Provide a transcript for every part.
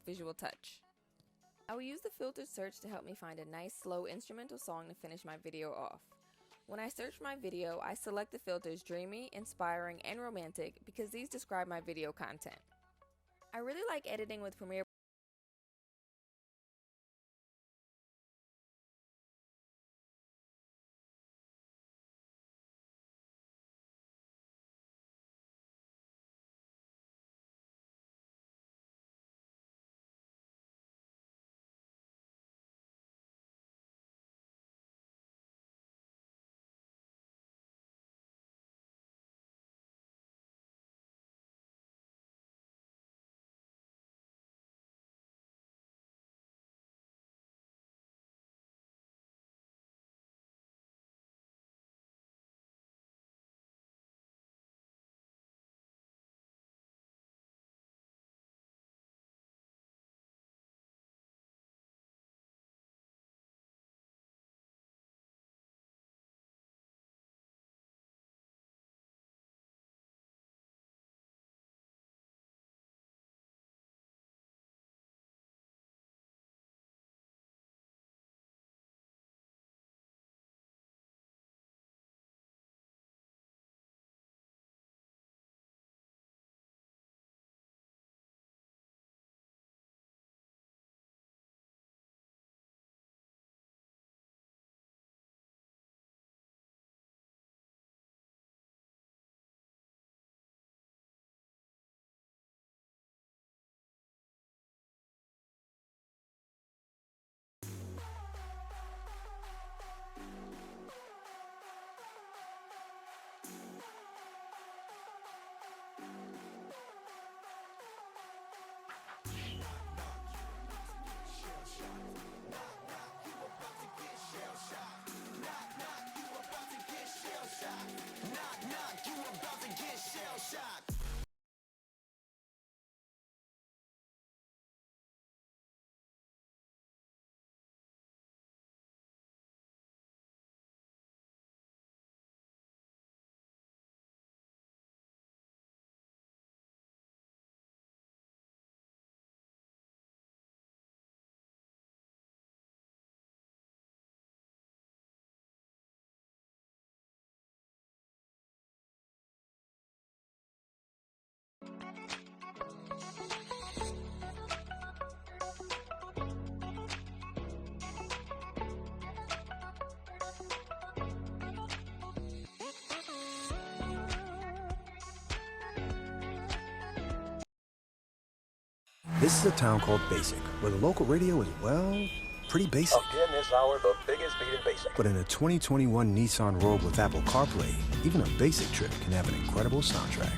visual touch. I will use the filtered search to help me find a nice slow instrumental song to finish my video off. When I search my video, I select the filters dreamy, inspiring, and romantic because these describe my video content. I really like editing with Premiere. This is a town called Basic, where the local radio is, well, pretty basic. Again this hour, the biggest beat in Basic. But in a 2021 Nissan Rogue with Apple CarPlay, even a basic trip can have an incredible soundtrack.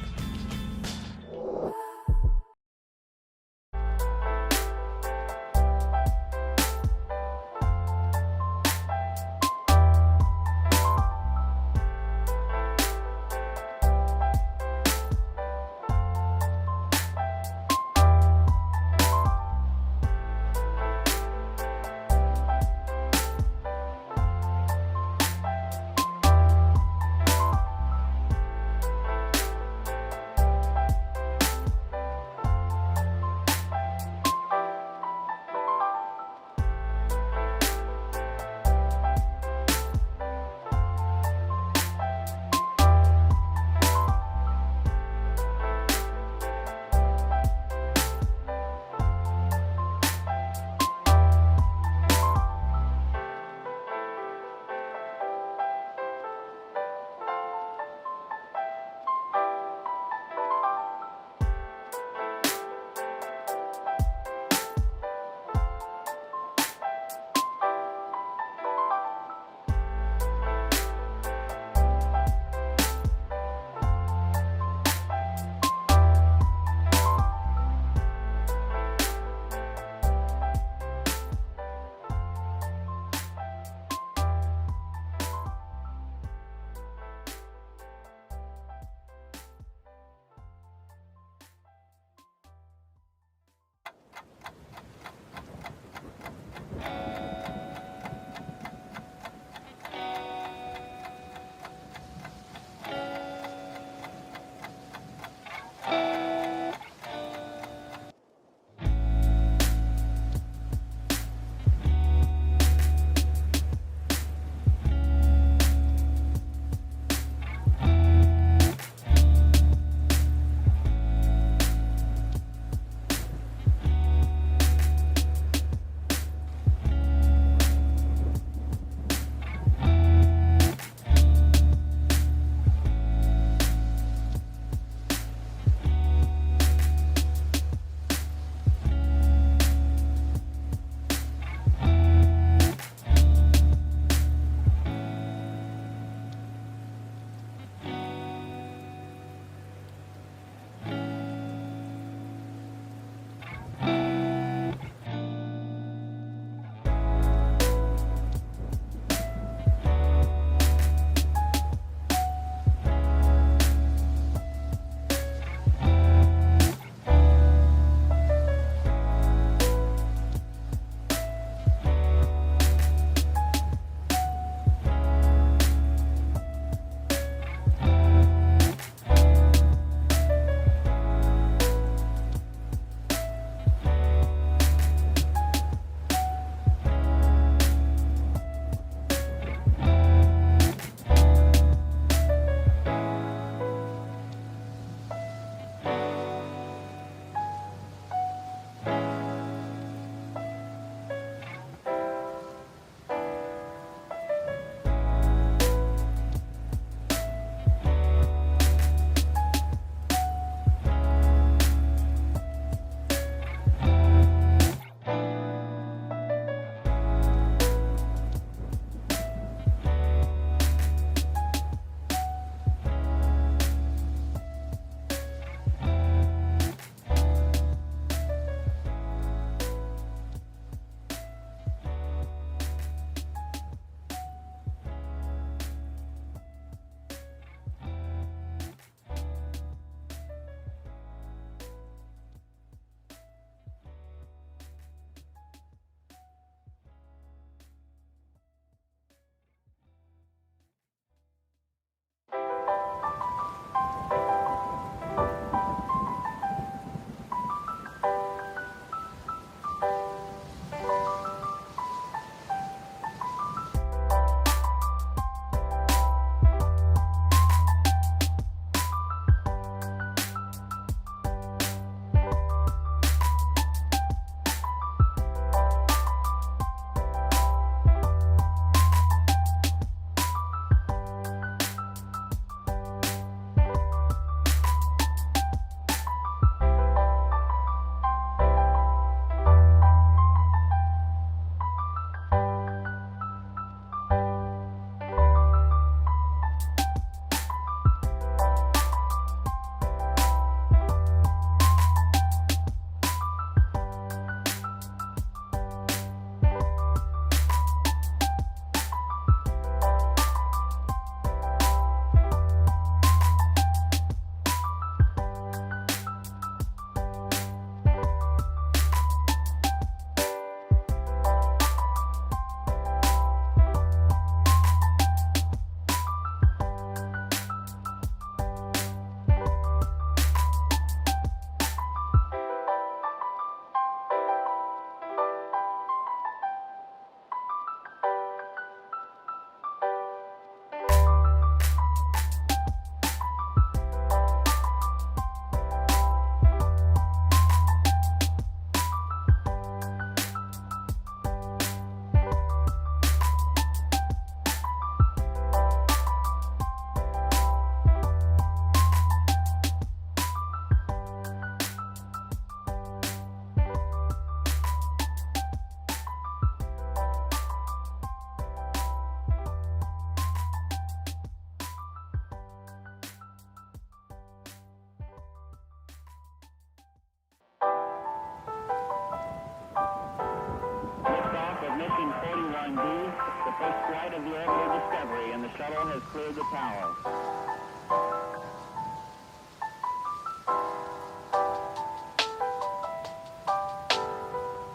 the first flight of the orbital Discovery, and the shuttle has cleared the tower.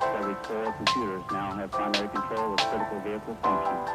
Discovery's 4 computers now have primary control of critical vehicle functions.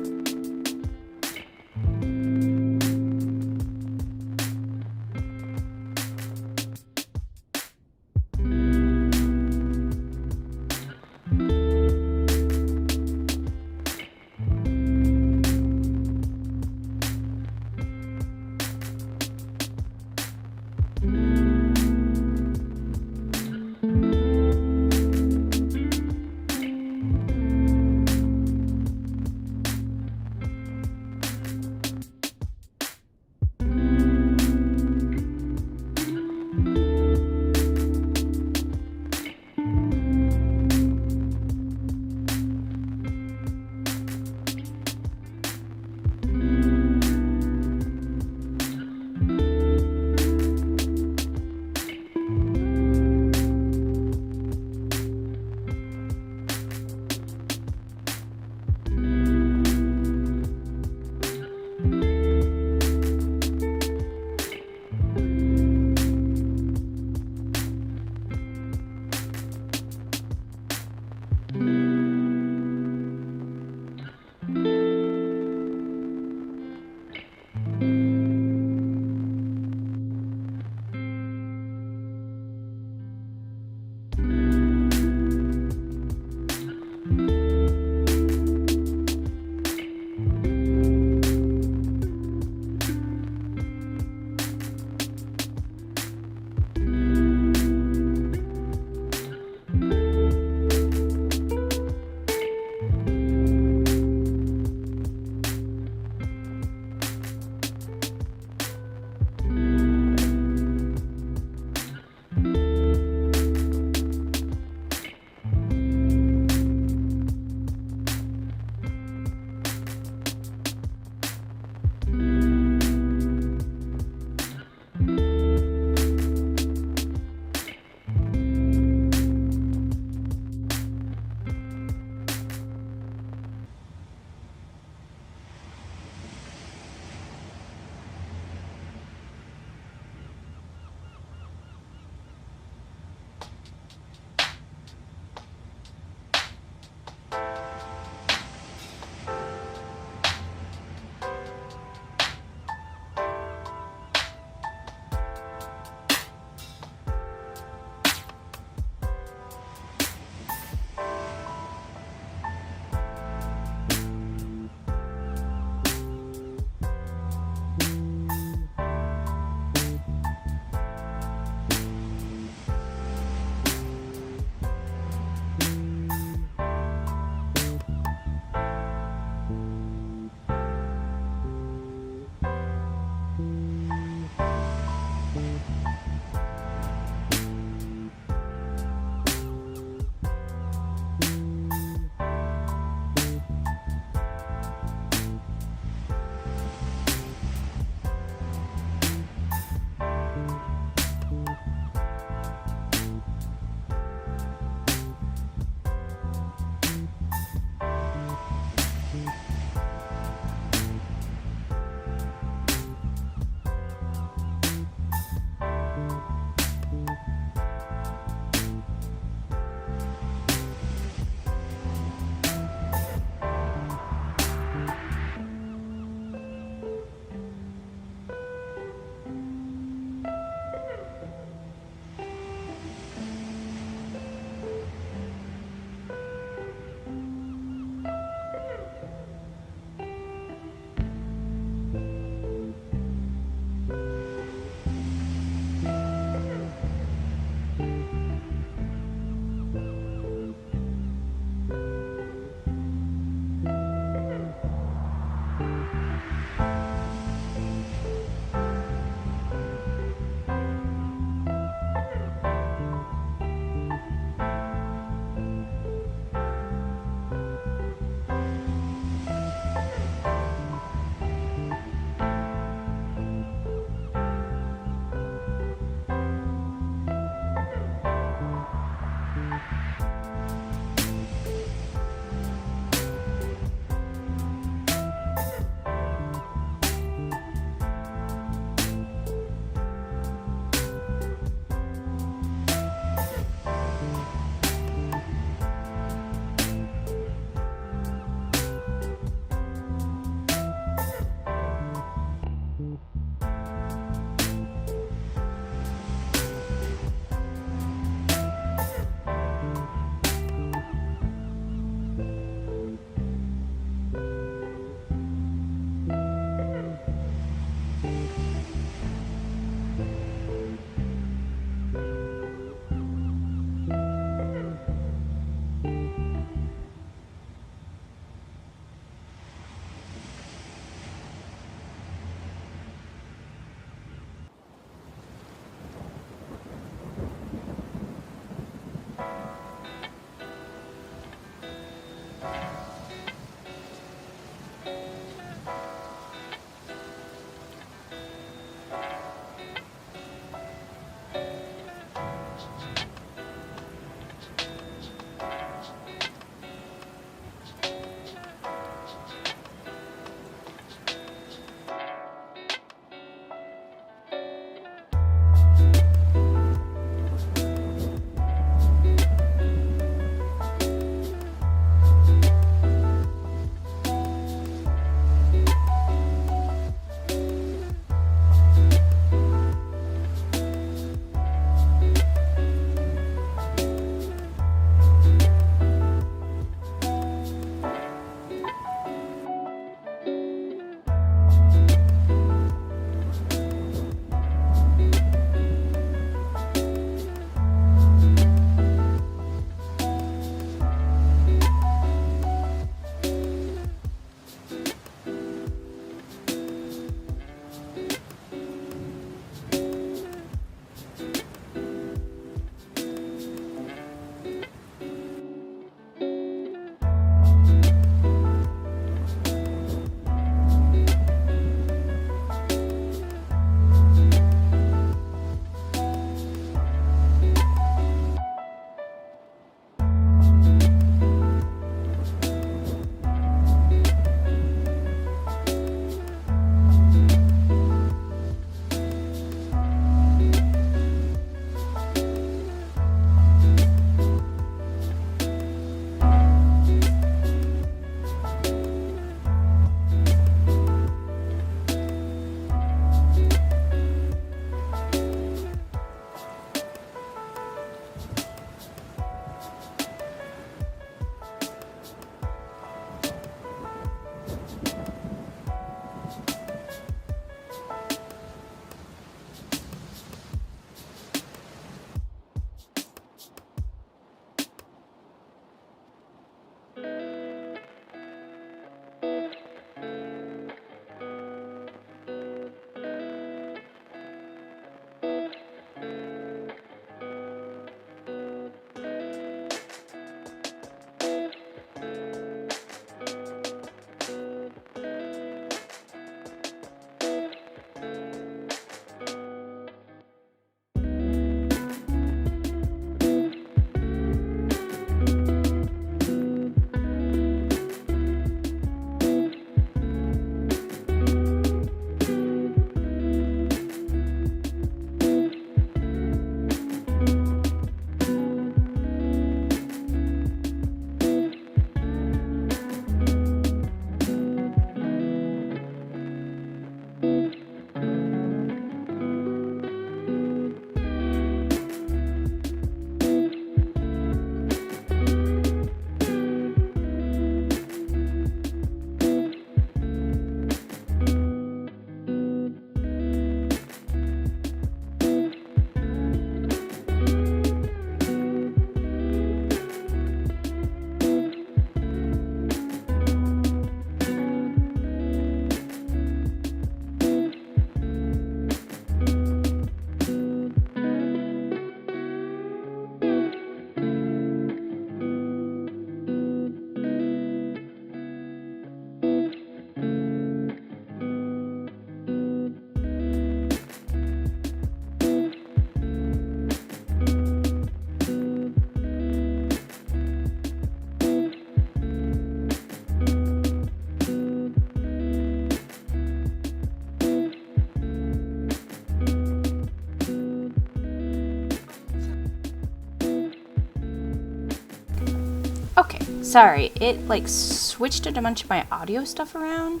Sorry, it like switched a bunch of my audio stuff around.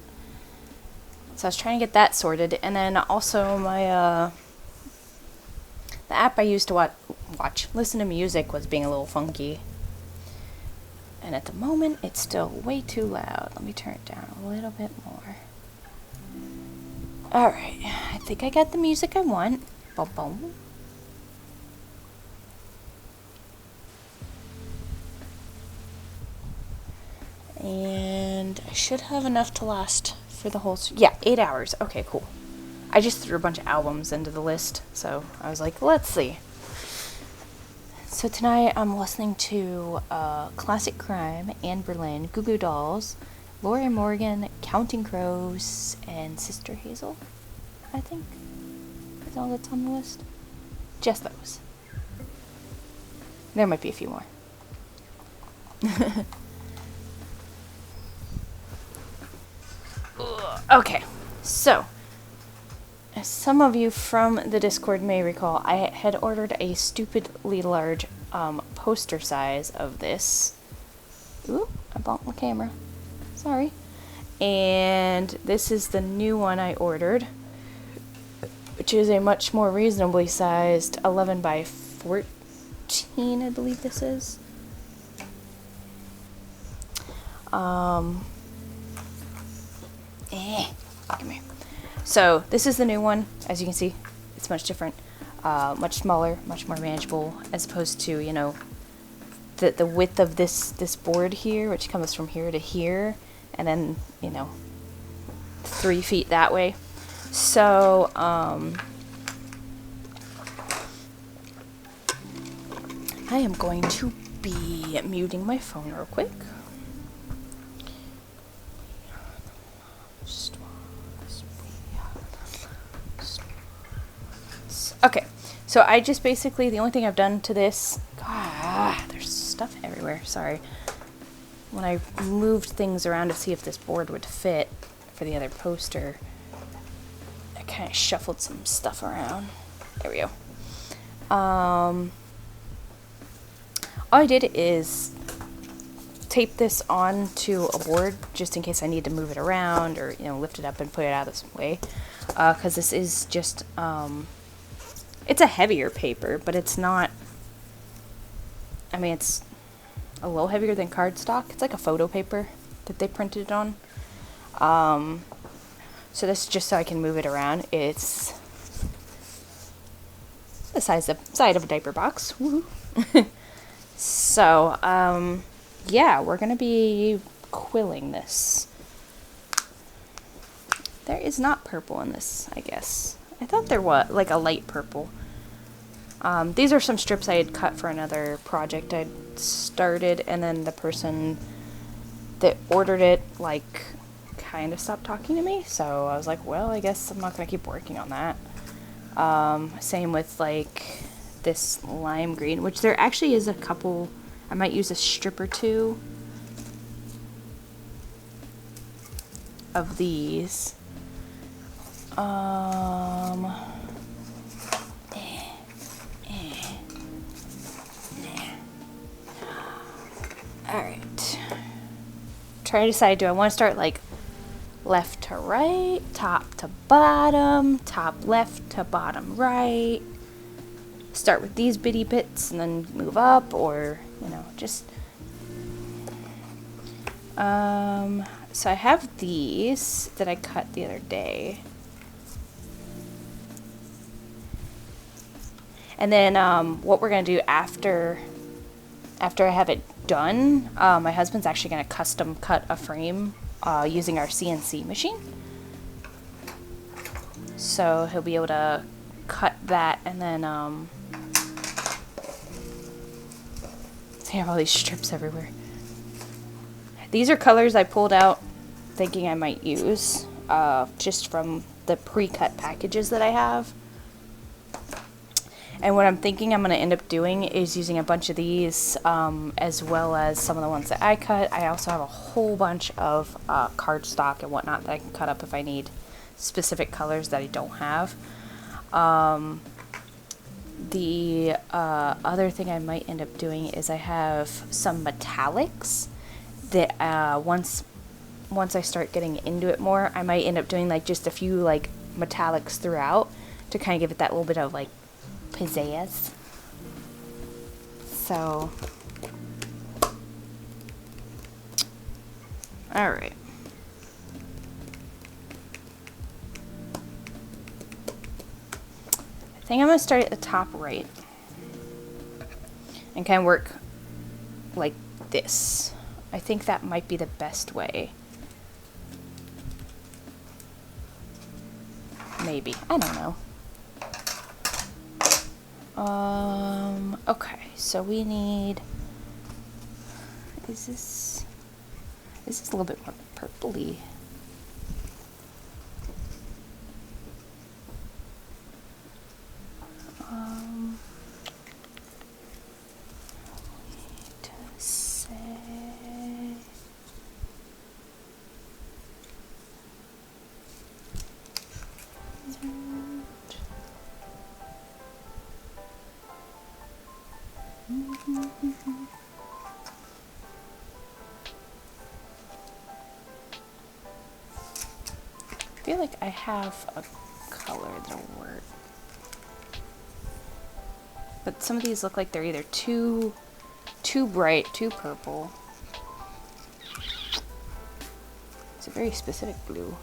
So I was trying to get that sorted, and then also my the app I used to listen to music was being a little funky. And at the moment, it's still way too loud. Let me turn it down a little bit more. Alright, I think I got the music I want. Boom, boom. And I should have enough to last for the whole... Yeah, 8 hours. Okay, cool. I just threw a bunch of albums into the list, so I was like, let's see. So tonight I'm listening to Classic Crime, Anne Boleyn, Goo Goo Dolls, Lori Morgan, Counting Crows, and Sister Hazel, I think. Is all that's on the list. Just those. There might be a few more. Okay, so as some of you from the Discord may recall, I had ordered a stupidly large poster size of this. Ooh, I bumped my camera. Sorry. And this is the new one I ordered, which is a much more reasonably sized 11 by 14, I believe this is. Come here. So this is the new one. As you can see, it's much different, much smaller, much more manageable, as opposed to, you know, the width of this board here, which comes from here to here, and then, you know, 3 feet that way. So I am going to be muting my phone real quick. Okay, so I just basically, the only thing I've done to this, God, there's stuff everywhere, sorry. When I moved things around to see if this board would fit for the other poster, I kind of shuffled some stuff around. There we go. All I did is tape this onto a board just in case I need to move it around or, you know, lift it up and put it out this way. Because this is just, it's a heavier paper, but it's not, I mean, it's a little heavier than cardstock. It's like a photo paper that they printed it on. So this is just so I can move it around. It's the side of a diaper box. Woohoo. So, yeah, we're going to be quilling this. There is not purple in this, I guess. I thought there was, like, a light purple. These are some strips I had cut for another project I'd started, and then the person that ordered it, like, kind of stopped talking to me, so I was like, well, I guess I'm not going to keep working on that. Same with, like, this lime green, which there actually is a couple, I might use a strip or two of these. Alright. Try to decide, do I want to start like left to right, top to bottom, top left to bottom right? Start with these bitty bits and then move up, or, you know, just... So I have these that I cut the other day. And then what we're going to do after I have it done, my husband's actually going to custom cut a frame using our CNC machine. So he'll be able to cut that, and then I have all these strips everywhere. These are colors I pulled out thinking I might use just from the pre-cut packages that I have. And what I'm thinking I'm going to end up doing is using a bunch of these as well as some of the ones that I cut. I also have a whole bunch of cardstock and whatnot that I can cut up if I need specific colors that I don't have. The other thing I might end up doing is I have some metallics, that once I start getting into it more, I might end up doing like just a few like metallics throughout to kind of give it that little bit of like pizzazz. So, all right. I think I'm gonna start at the top right and kind of work like this. I think that might be the best way. Maybe. I don't know. Okay, so we need, is this a little bit more purpley? To say, I feel like I have a color that'll work. But some of these look like they're either too bright, too purple. It's a very specific blue.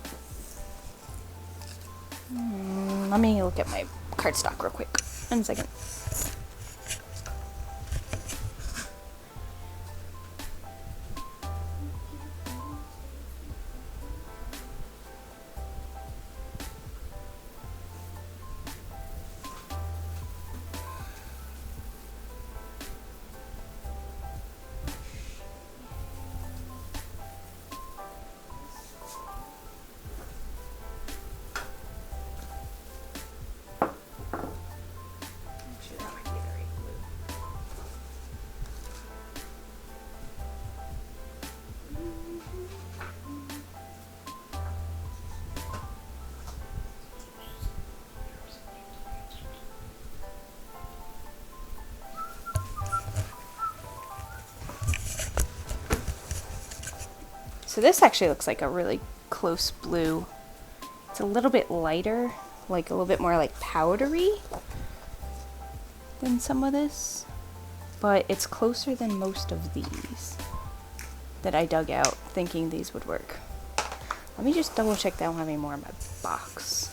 Let me look at my cardstock real quick. 1 second. So this actually looks like a really close blue. It's a little bit lighter, like a little bit more like powdery than some of this, but it's closer than most of these that I dug out thinking these would work. Let me just double check that I don't have any more in my box.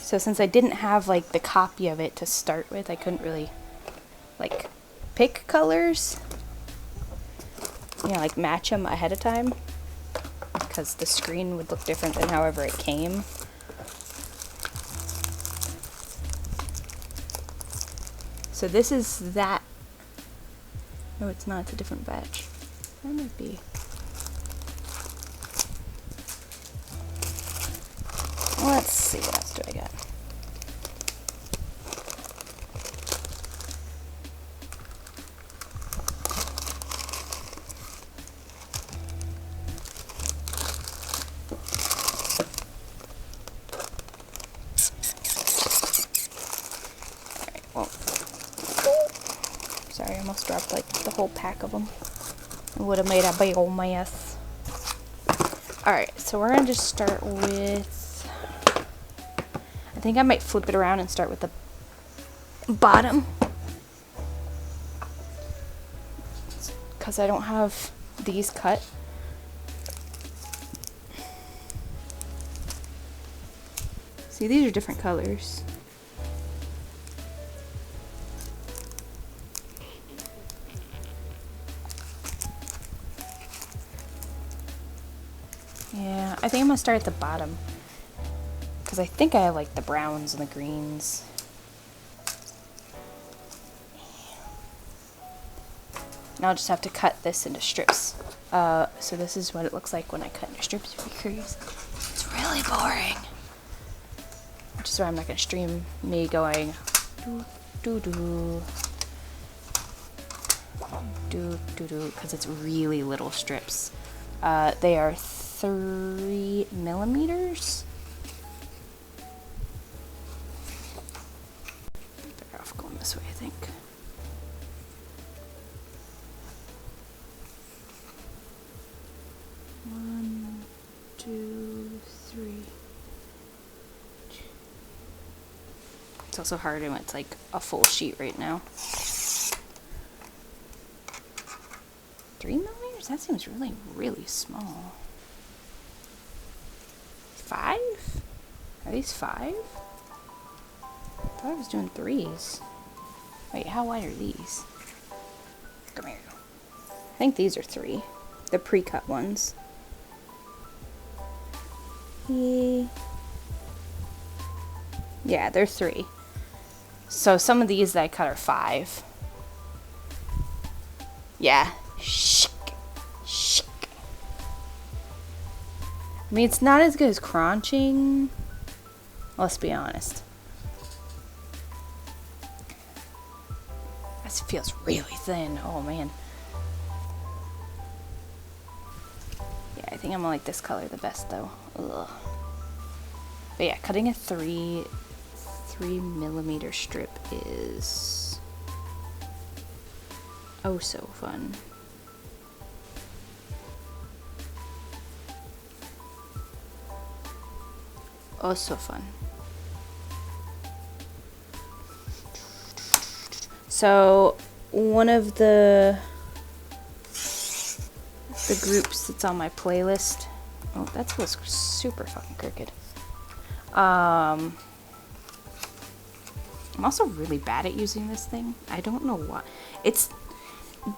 So since I didn't have like the copy of it to start with, I couldn't really like pick colors, you know, like match them ahead of time because the screen would look different than however it came. So this is that. No, it's not. It's a different batch. That might be. Let's see, what else do I got? Alright, well. Sorry, I almost dropped like the whole pack of them. It would have made a big old mess. Alright, so we're going to just start with, I think I might flip it around and start with the bottom, because I don't have these cut. See, these are different colors. Yeah, I think I'm going to start at the bottom. Because I think I have like the browns and the greens. Now I'll just have to cut this into strips. So this is what it looks like when I cut into strips, if you're curious. It's really boring. Which is why I'm not going to stream me going doo doo doo. because it's really little strips. They are 3 millimeters. Better off going this way, I think. One, two, three. It's also hard when it's like a full sheet right now. 3 millimeters? That seems really, really small. 5? Are these 5? I thought I was doing 3s. Wait, how wide are these? Come here. I think these are 3. The pre-cut ones. Yeah, they're 3. So some of these that I cut are 5. Yeah. Shh. I mean, it's not as good as crunching. Let's be honest. This feels really thin. Oh, man. Yeah, I think I'm gonna like this color the best, though. Ugh. But yeah, cutting a 3 millimeter strip is oh so fun. Oh, so fun. So one of the groups that's on my playlist. Oh, that feels super fucking crooked. I'm also really bad at using this thing. I don't know why. It's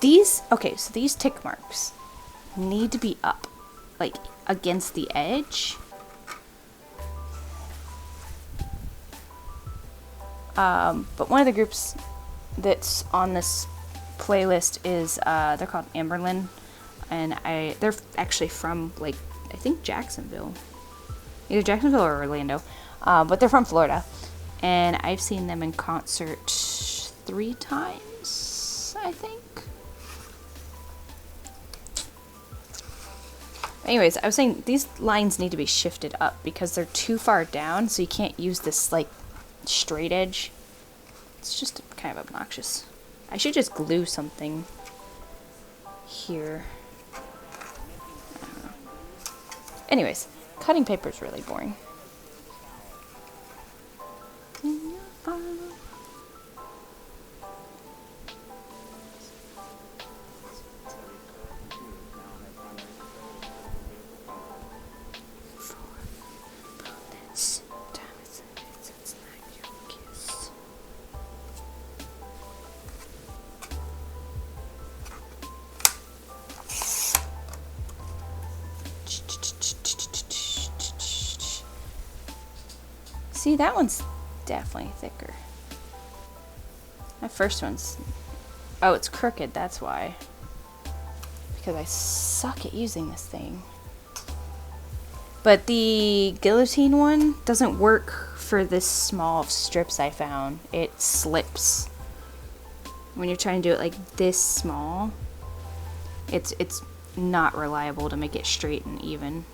these. Okay, so these tick marks need to be up, like against the edge. But one of the groups that's on this playlist is they're called Amberlin, and they're actually from like I think Jacksonville, either Jacksonville or Orlando, but they're from Florida, and I've seen them in concert 3 times, I think. Anyways, I was saying these lines need to be shifted up because they're too far down, so you can't use this like straight edge. It's just kind of obnoxious. I should just glue something here. I don't know. Anyways, cutting paper is really boring. See, that one's definitely thicker. That first one's... Oh, it's crooked, that's why. Because I suck at using this thing. But the guillotine one doesn't work for this small of strips I found. It slips. When you're trying to do it like this small, it's not reliable to make it straight and even.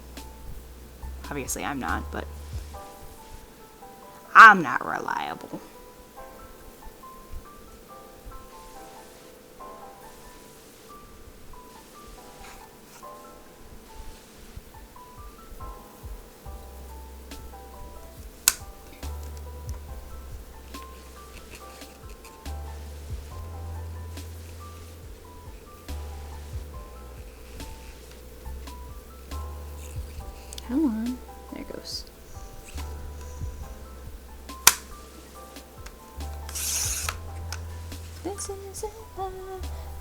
Obviously I'm not, but I'm not reliable. Come on. There it goes.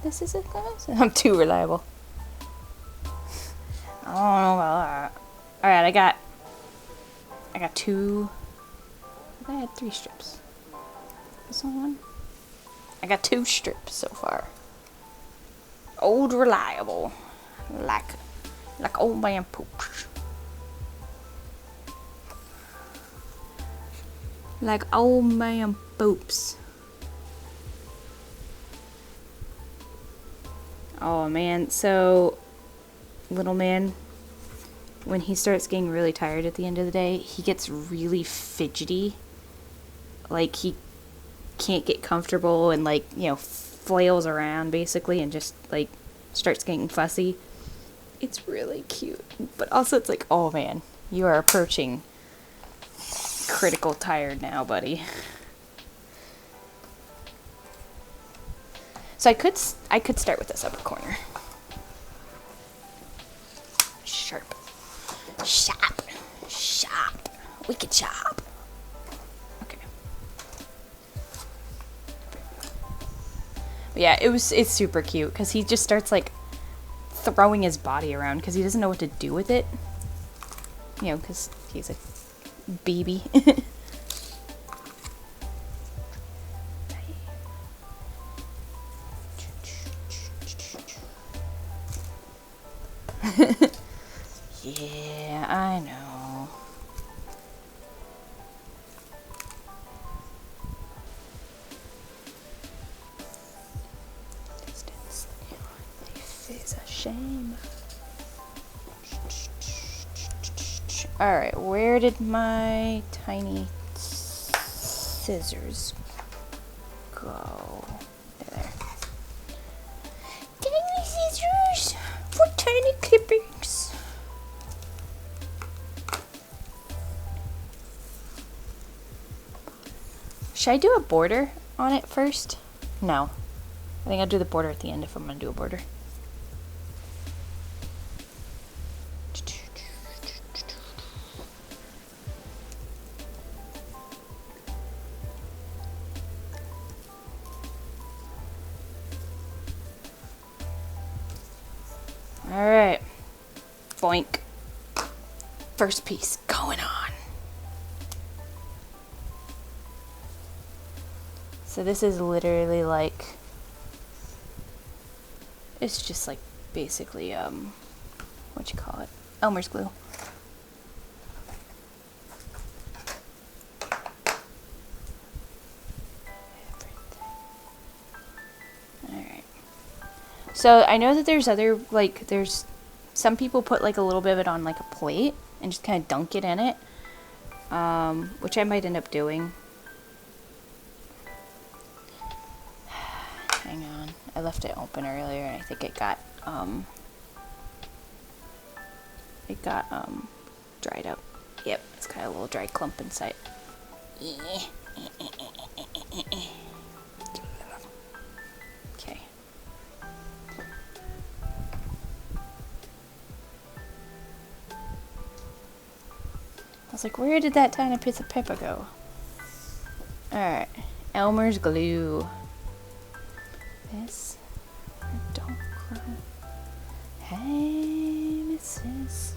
This is it, guys. I'm too reliable. I don't know about that. Alright, I got 2. I had 3 strips. This one? I got 2 strips so far. Old reliable. Like old man poops. Like old man poops. Oh man, so little man, when he starts getting really tired at the end of the day, he gets really fidgety. Like he can't get comfortable and like, you know, flails around basically and just like starts getting fussy. It's really cute. But also it's like, oh man, you are approaching critical tired now, buddy. So I could start with this upper corner. Sharp. Sharp. Sharp. Wicked sharp. Okay. But yeah, it's super cute because he just starts like throwing his body around because he doesn't know what to do with it. You know, because he's a baby. Yeah, I know. Distance. Life is a shame. Alright, where did my tiny scissors go? There. Tiny scissors for tiny clippings. Should I do a border on it first? No. I think I'll do the border at the end if I'm going to do a border. Alright. Boink. First piece going on. So this is literally like, it's just like basically, what you call it? Elmer's glue. Alright. So I know that there's other, like, there's, some people put like a little bit of it on like a plate and just kind of dunk it in it, which I might end up doing. Hang on, I left it open earlier and I think it got dried up. Yep, it's got a little dry clump inside. Okay. I was like, where did that tiny piece of paper go? Alright, Elmer's glue. This, don't cry. Hey, Mrs.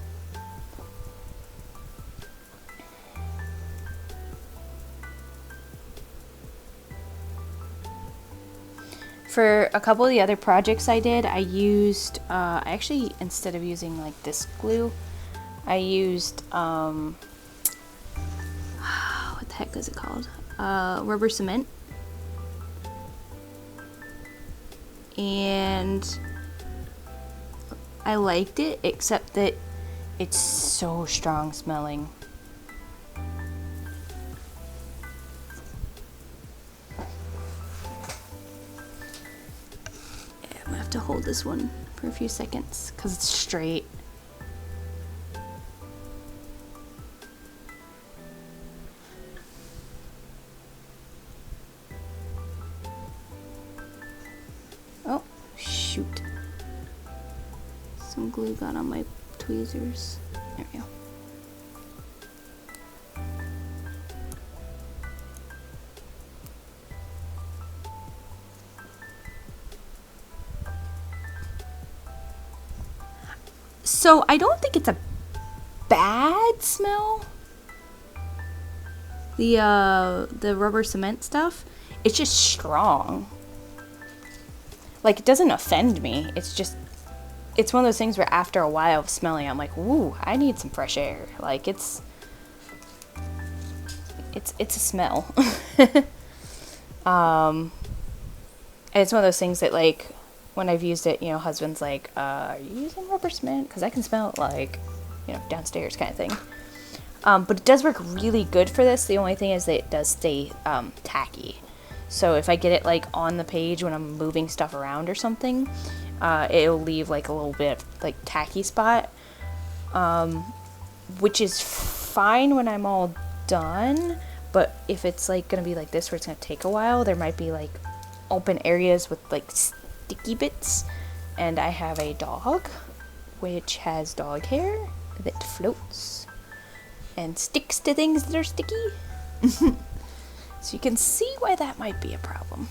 For a couple of the other projects I did, I used, I actually, instead of using like this glue, I used, what the heck is it called? Rubber cement. And I liked it, except that it's so strong smelling. Yeah, I'm gonna have to hold this one for a few seconds because it's straight. Oh, shoot. Some glue got on my tweezers. There we go. So I don't think it's a bad smell. The rubber cement stuff. It's just strong. Like, it doesn't offend me. It's just, it's one of those things where after a while of smelling, I'm like, ooh, I need some fresh air. Like, it's a smell. And it's one of those things that, like, when I've used it, you know, husband's like, are you using rubber cement? Because I can smell it like, you know, downstairs kind of thing. But it does work really good for this. The only thing is that it does stay tacky. So if I get it like on the page when I'm moving stuff around or something, it'll leave like a little bit like tacky spot, which is fine when I'm all done. But if it's like gonna be like this where it's gonna take a while, there might be like open areas with like sticky bits. And I have a dog which has dog hair that floats and sticks to things that are sticky. So you can see why that might be a problem.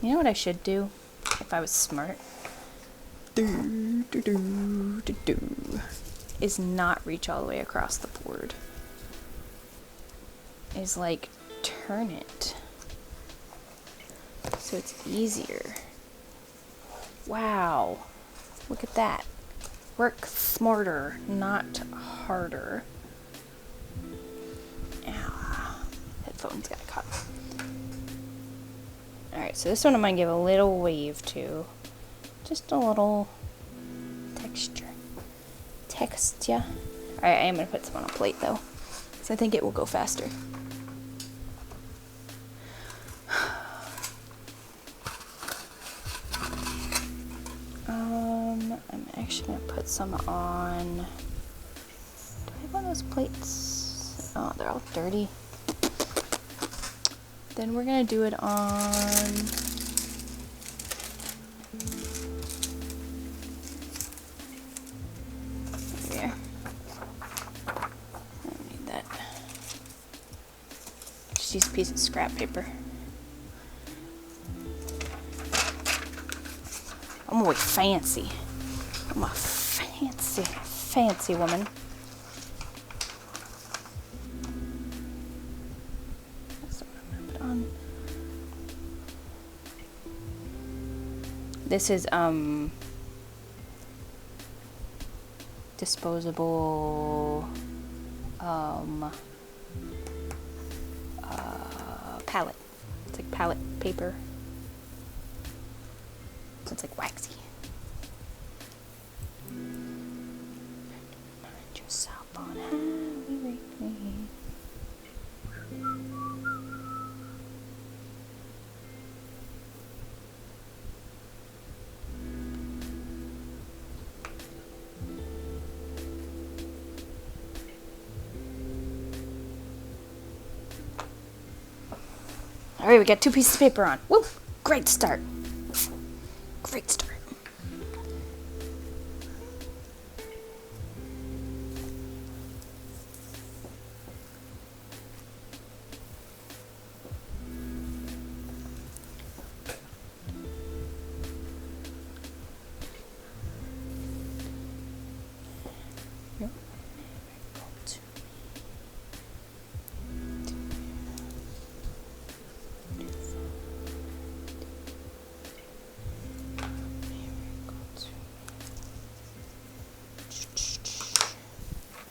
You know what I should do if I was smart? Is not reach all the way across the board. Is like turn it so it's easier. Wow, look at that. Work smarter, not harder. Ow. Headphones got caught. Alright, so this one I'm going to give a little wave to. Just a little texture. Alright, I am going to put some on a plate though, so I think it will go faster. I'm actually going to put some on... Do I have one of those plates? Oh, they're all dirty. Then we're going to do it on... Here. I don't need that. Just use a piece of scrap paper. I'm gonna be fancy. I'm a fancy woman. That's what I'm gonna put on. This is disposable palette. It's like palette paper. So it's like waxy. Mind yourself on how you rate me. Alright, we got 2 pieces of paper on. Woo! Great start. Great start.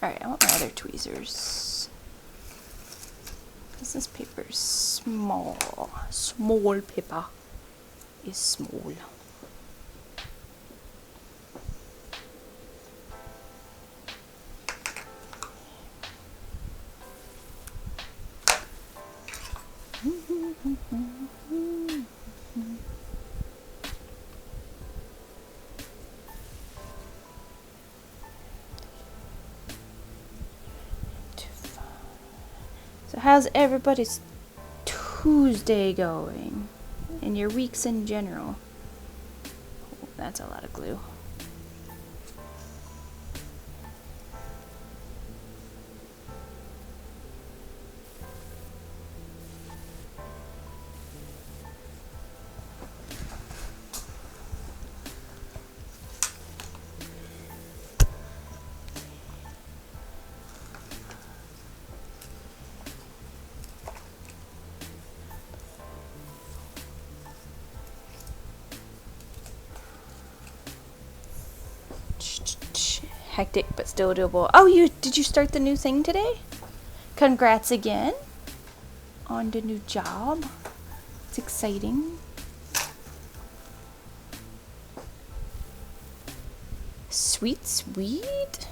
Alright, I want my other tweezers. Because this paper is small. Small paper is small. So how's everybody's Tuesday going? And your weeks in general? Oh, that's a lot of glue. hectic but still doable. Oh, did you start the new thing today? Congrats again on the new job. It's exciting. Sweet, sweet.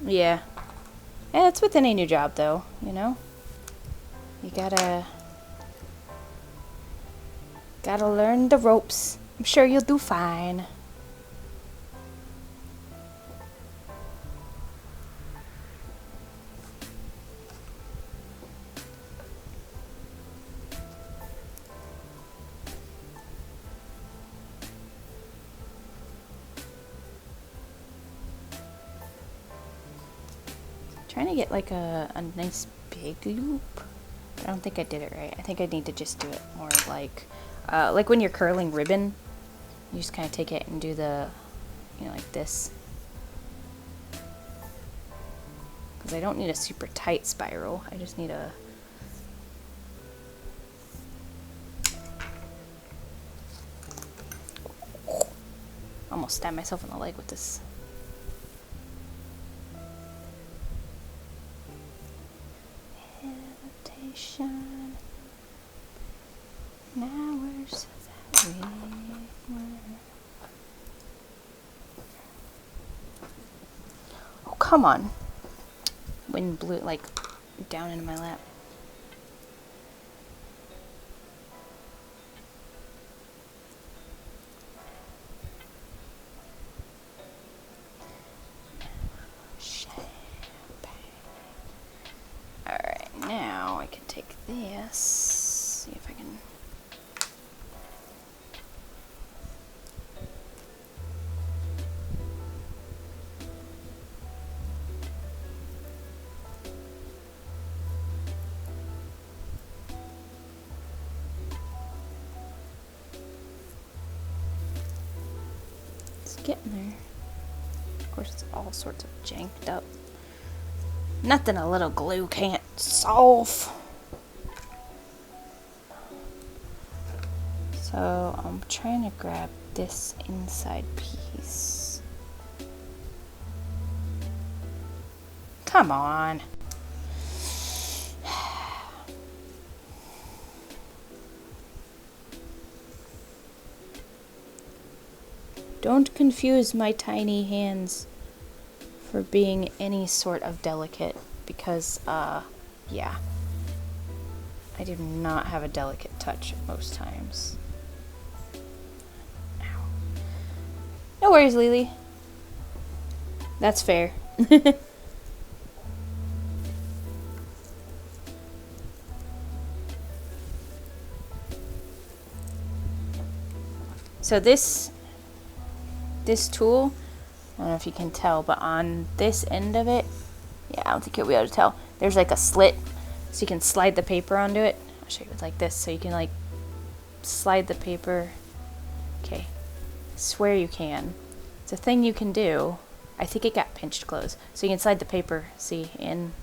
Yeah. Yeah, it's with any new job though, you know? You gotta learn the ropes. I'm sure you'll do fine. Trying to get like a nice big loop. But I don't think I did it right. I think I need to just do it more like when you're curling ribbon, you just kind of take it and do the, you know, like this. Because I don't need a super tight spiral. I just need a... Almost stabbed myself in the leg with this. Now we're so that we were. Oh, come on. Wind blew it like down into my lap. Alright, now I can take this. See if I can. It's getting there. Of course, it's all sorts of janked up. Nothing a little glue can't solve. So I'm trying to grab this inside piece. Come on. Don't confuse my tiny hands for being any sort of delicate, because, yeah. I do not have a delicate touch most times. Ow. No worries, Lily. That's fair. So this tool, I don't know if you can tell, but on this end of it, yeah, I don't think you'll be able to tell. There's like a slit, so you can slide the paper onto it. I'll show you with like this, so you can like slide the paper. Okay, I swear you can. It's a thing you can do. I think it got pinched closed, so you can slide the paper, see, in,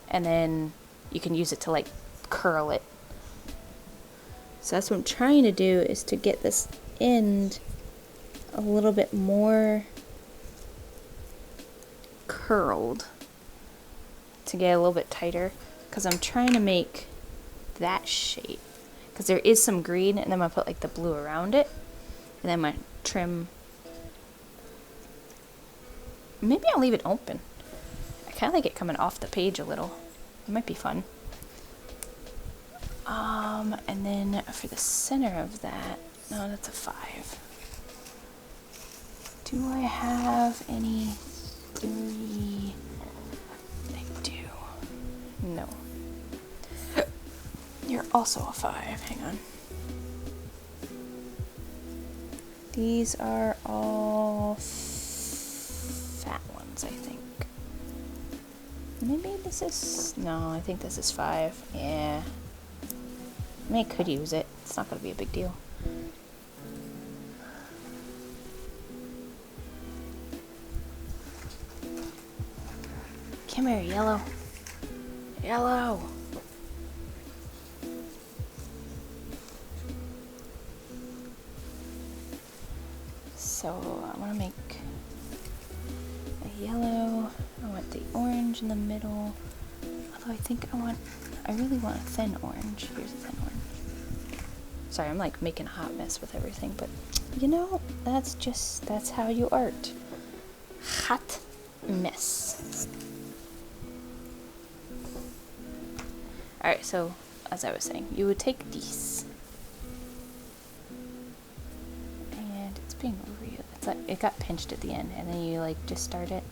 and then you can use it to like curl it. So that's what I'm trying to do, is to get this end a little bit more curled, to get a little bit tighter, because I'm trying to make that shape, because there is some green, and then I'm going to put like the blue around it, and then I'm going to trim. Maybe I'll leave it open. I kind of like it coming off the page a little. It might be fun. And then for the center of that, no, that's a 5. Do I have any 3? I do. No. You're also a 5. Hang on. These are all fat ones, I think. Maybe this is... No, I think this is 5. Yeah. I mean, I could use it. It's not going to be a big deal. Come here, yellow. Yellow. So I want to make a yellow. I want the orange in the middle. Although I really want a thin orange. Here's a thin orange. Sorry, I'm like making a hot mess with everything, but you know, that's how you art. Hot mess. Alright, so as I was saying, you would take these. And it's being overused. It's like it got pinched at the end, and then you like just start it.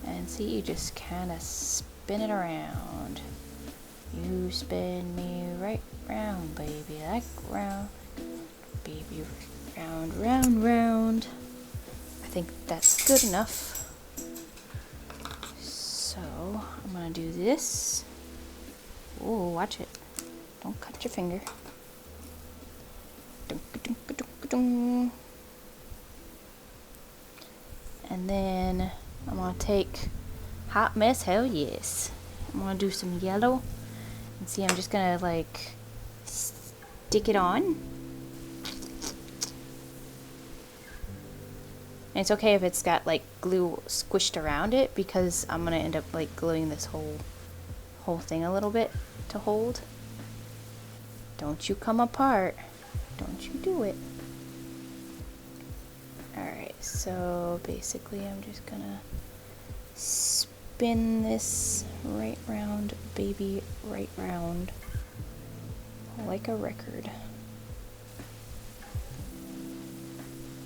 And see, you just kind of spin it around. You spin me right round, baby, like round. Baby, round, round, round. I think that's good enough. So, I'm gonna do this. Oh, watch it. Don't cut your finger. And then I'm gonna take hot mess, hell yes. I'm gonna do some yellow. And see, I'm just gonna like stick it on. And it's okay if it's got like glue squished around it, because I'm gonna end up like gluing this whole thing a little bit to hold. Don't you come apart. Don't you do it. Alright, so basically I'm just gonna spin this right round, baby, right round, like a record.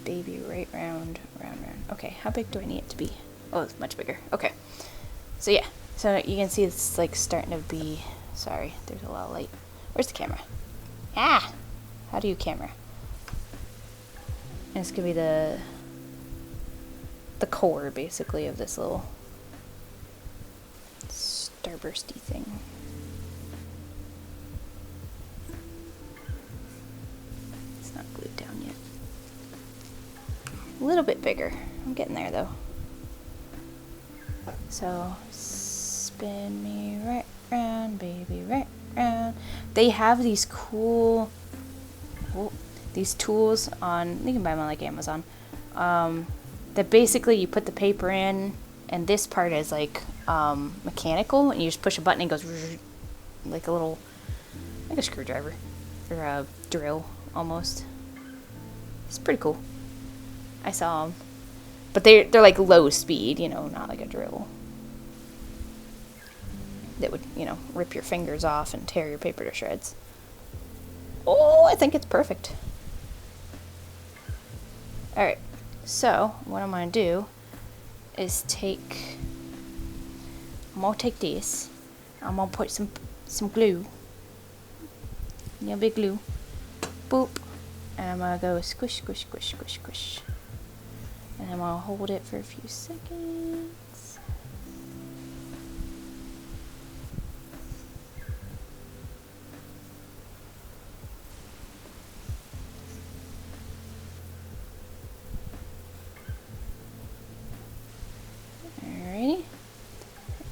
Baby, right round, round, round. Okay, how big do I need it to be? Oh, it's much bigger. Okay. So yeah, so you can see it's like starting to be, sorry, there's a lot of light. Where's the camera? Ah! How do you camera? And it's gonna be the core, basically, of this little starbursty thing. It's not glued down yet. A little bit bigger. I'm getting there, though. So, spin me right round, baby, right round. They have these cool, these tools on, you can buy them on like Amazon, that basically you put the paper in, and this part is like mechanical, and you just push a button and it goes like a little, like a screwdriver or a drill almost. It's pretty cool. I saw them, but they're like low speed, you know, not like a drill that would, you know, rip your fingers off and tear your paper to shreds. Oh, I think it's perfect. Alright, so what I'm going to do is I'm going to take this, I'm going to put some glue, you know, big glue, boop, and I'm going to go squish, squish, squish, squish, squish, and I'm going to hold it for a few seconds.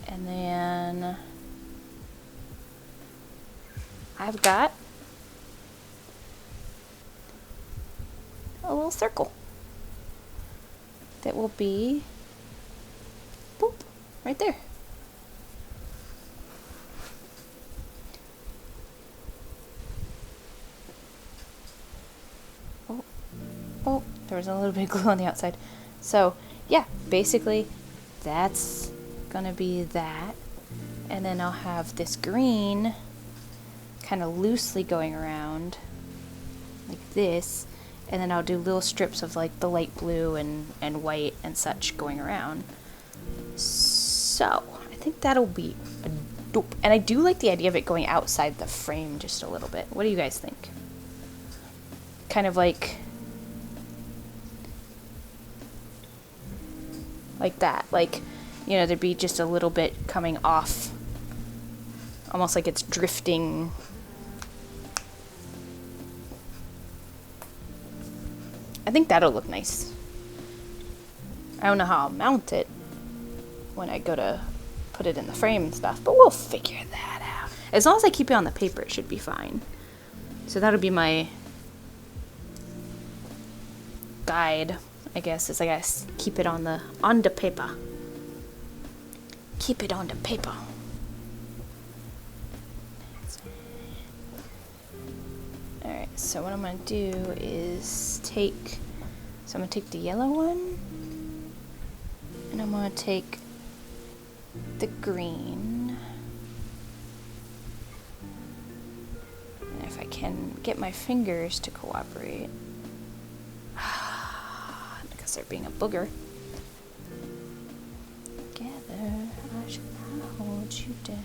And then I've got a little circle that will be boop right there. Oh, there was a little bit of glue on the outside. So yeah, basically that's gonna be that, and then I'll have this green kind of loosely going around like this, and then I'll do little strips of like the light blue and white and such going around. So I think that'll be dope. And I do like the idea of it going outside the frame just a little bit. What do you guys think? Kind of like that. Like, you know, there'd be just a little bit coming off. Almost like it's drifting. I think that'll look nice. I don't know how I'll mount it when I go to put it in the frame and stuff, but we'll figure that out. As long as I keep it on the paper, it should be fine. So that'll be my guide, I guess, is I guess keep it on the paper. Keep it on the paper. Alright, so what I'm gonna do is take the yellow one, and I'm gonna take the green, and if I can get my fingers to cooperate, because they're being a booger. Together, I shall not hold you down.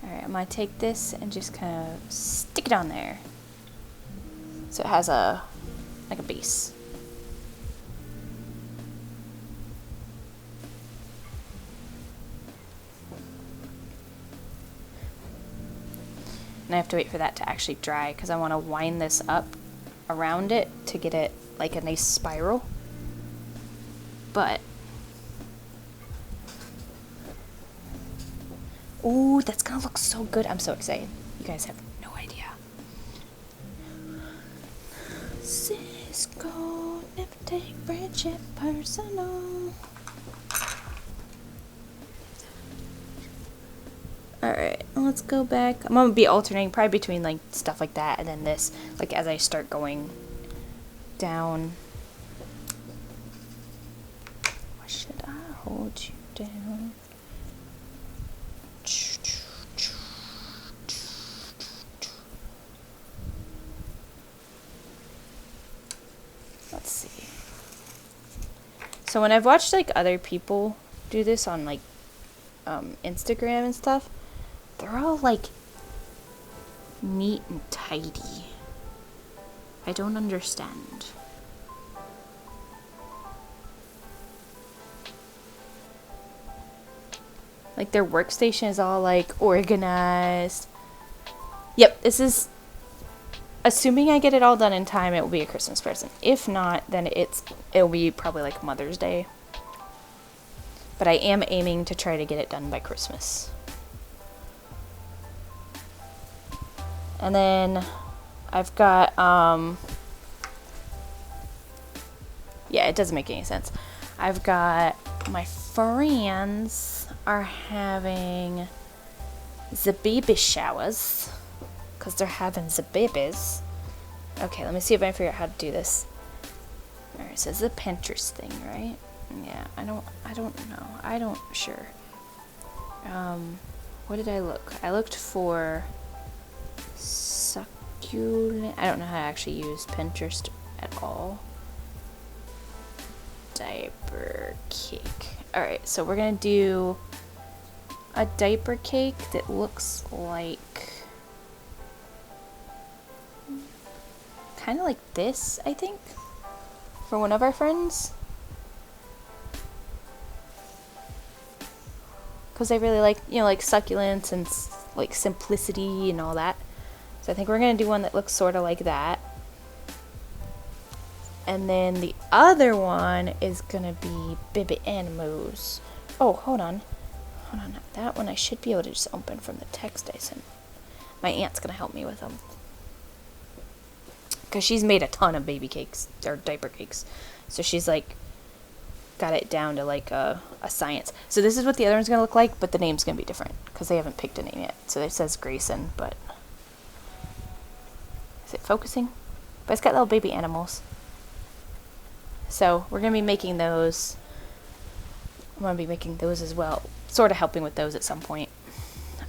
Alright, I'm gonna take this and just kind of stick it on there, so it has like a base. And I have to wait for that to actually dry because I want to wind this up around it to get it like a nice spiral. But ooh, that's gonna look so good. I'm so excited. You guys have no idea. Cisco, never take friendship personal. Alright, let's go back. I'm gonna be alternating probably between like stuff like that and then this, like as I start going down. Why should I hold you down? Let's see. So when I've watched like other people do this on like Instagram and stuff, they're all like neat and tidy. I don't understand. Like their workstation is all like organized. Yep, this is assuming I get it all done in time, it will be a Christmas present. If not, then it'll be probably like Mother's Day. But I am aiming to try to get it done by Christmas. And then I've got, yeah, it doesn't make any sense. I've got my friends are having the baby showers because they're having the babies. Okay, let me see if I can figure out how to do this. Alright, so this is a Pinterest thing, right? Yeah, I don't know. I don't sure. What did I look? I looked for succulent. I don't know how to actually use Pinterest at all. Diaper cake. Alright, so we're gonna do a diaper cake that looks like kind of like this, I think, for one of our friends. Because they really like, you know, like succulents and like simplicity and all that. So I think we're going to do one that looks sort of like that. And then the other one is going to be baby animals. Oh, hold on. Hold on. That one I should be able to just open from the text I sent. My aunt's going to help me with them. Because she's made a ton of baby cakes, or diaper cakes. So she's like got it down to like a science. So this is what the other one's going to look like, but the name's going to be different because they haven't picked a name yet. So it says Grayson, but is it focusing? But it's got little baby animals. So we're going to be making those. I'm going to be making those as well. Sort of helping with those at some point.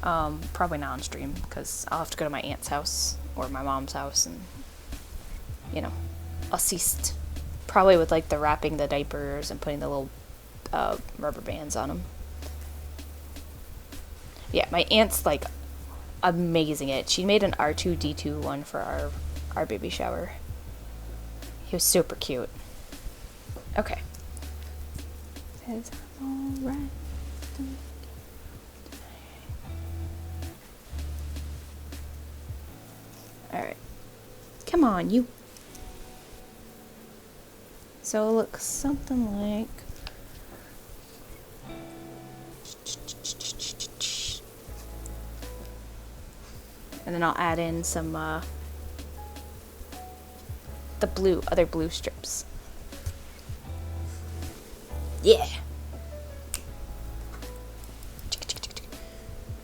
Probably not on stream because I'll have to go to my aunt's house or my mom's house and, you know, assist. Probably with like the wrapping the diapers and putting the little rubber bands on them. Yeah, my aunt's like amazing at it. She made an R2-D2 one for our baby shower. He was super cute. Okay. Says I'm alright. Alright. Come on, you. So it looks something like. And then I'll add in some the other blue strips. Yeah.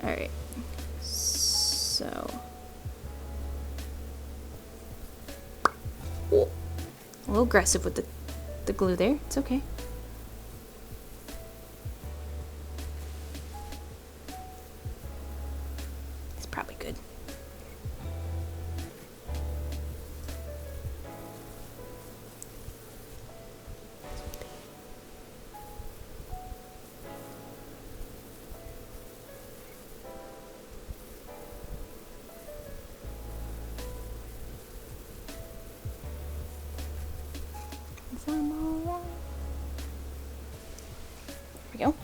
All right. So. Oh. A little aggressive with the glue there. It's okay. It's probably good. I'm alright. There we go.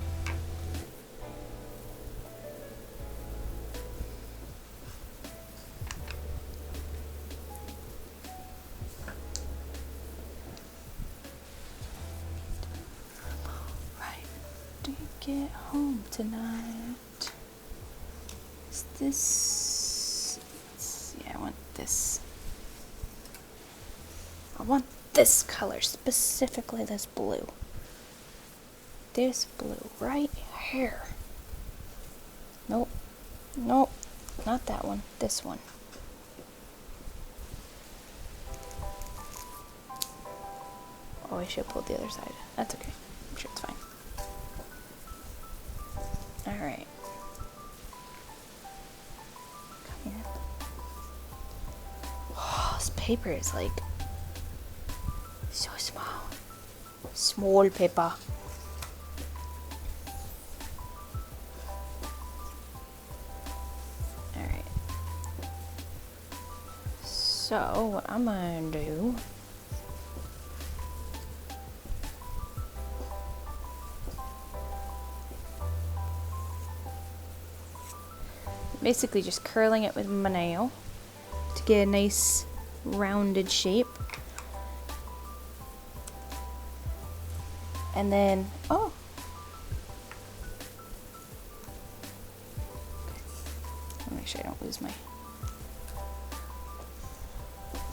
Right to get home tonight. Is this? Yeah, I want this. I want this color, specifically this blue. This blue right here. Nope. Nope. Not that one. This one. Oh, I should have pulled the other side. That's okay. I'm sure it's fine. Alright. Come here. Oh, this paper is like so small. Small paper. Alright. So, what I'm gonna do. Basically just curling it with my nail to get a nice rounded shape. And then, oh. I'll make sure I don't lose my.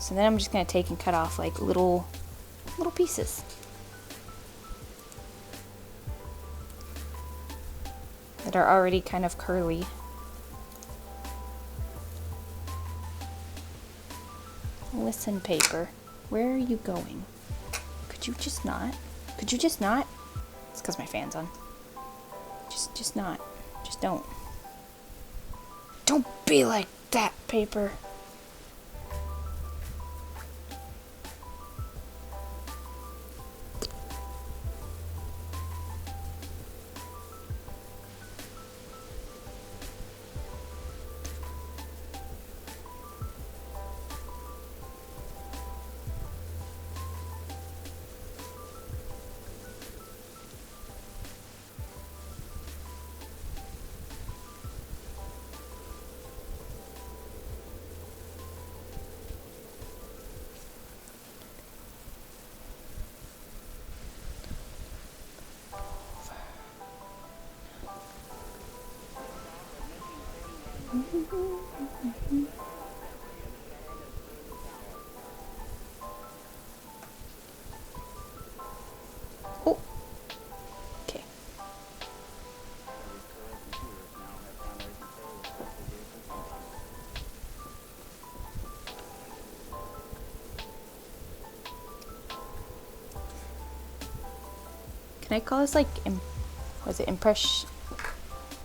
So then I'm just gonna take and cut off like little pieces. That are already kind of curly. Listen, paper, where are you going? Could you just not? Could you just not? It's because my fan's on. Just not. Just don't. Don't be like that, paper. Oh. Okay. Can I call this like was it impression?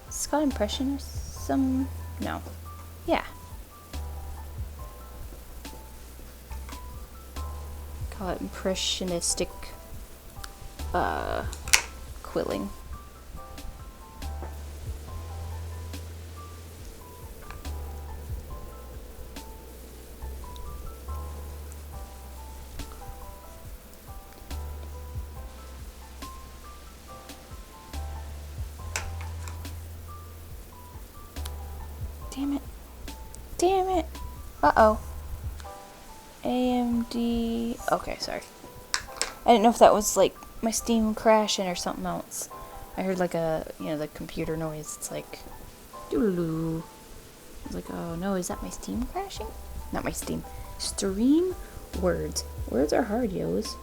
Is it called impressionism? No. Yeah. Call it impressionistic quilling. Damn it. Damn it. Uh-oh. AMD. Okay, sorry. I didn't know if that was like my Steam crashing or something else. I heard like a, the computer noise. It's like, doodaloo. I was like, oh no, is that my Steam crashing? Not my Steam. Stream words. Words are hard, yos.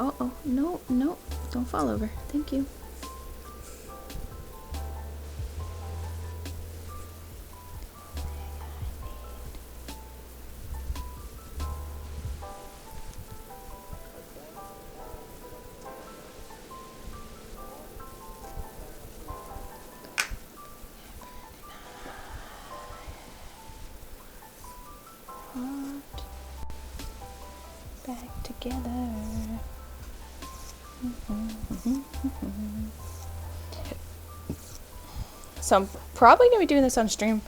Oh, no, no. Don't fall over. Thank you. Back together. So I'm probably going to be doing this on stream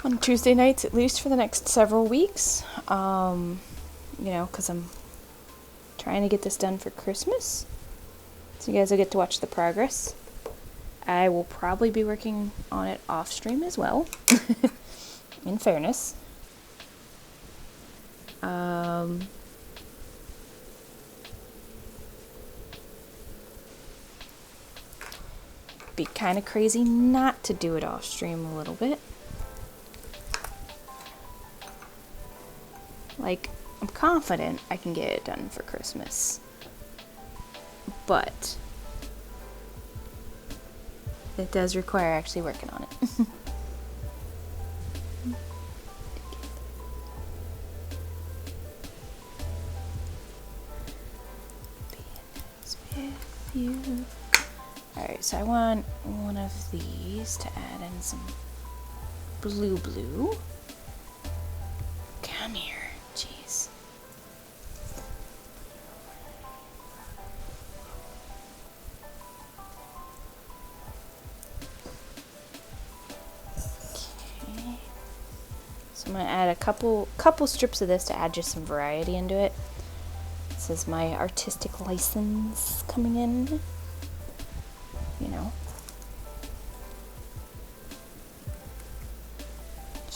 on Tuesday nights, at least for the next several weeks. Because I'm trying to get this done for Christmas. So you guys will get to watch the progress. I will probably be working on it off stream as well, in fairness. Be kind of crazy not to do it off stream a little bit. Like, I'm confident I can get it done for Christmas. But it does require actually working on it. Alright, so I want one of these to add in some blue. Come here, jeez. Okay. So I'm gonna add a couple strips of this to add just some variety into it. This is my artistic license coming in.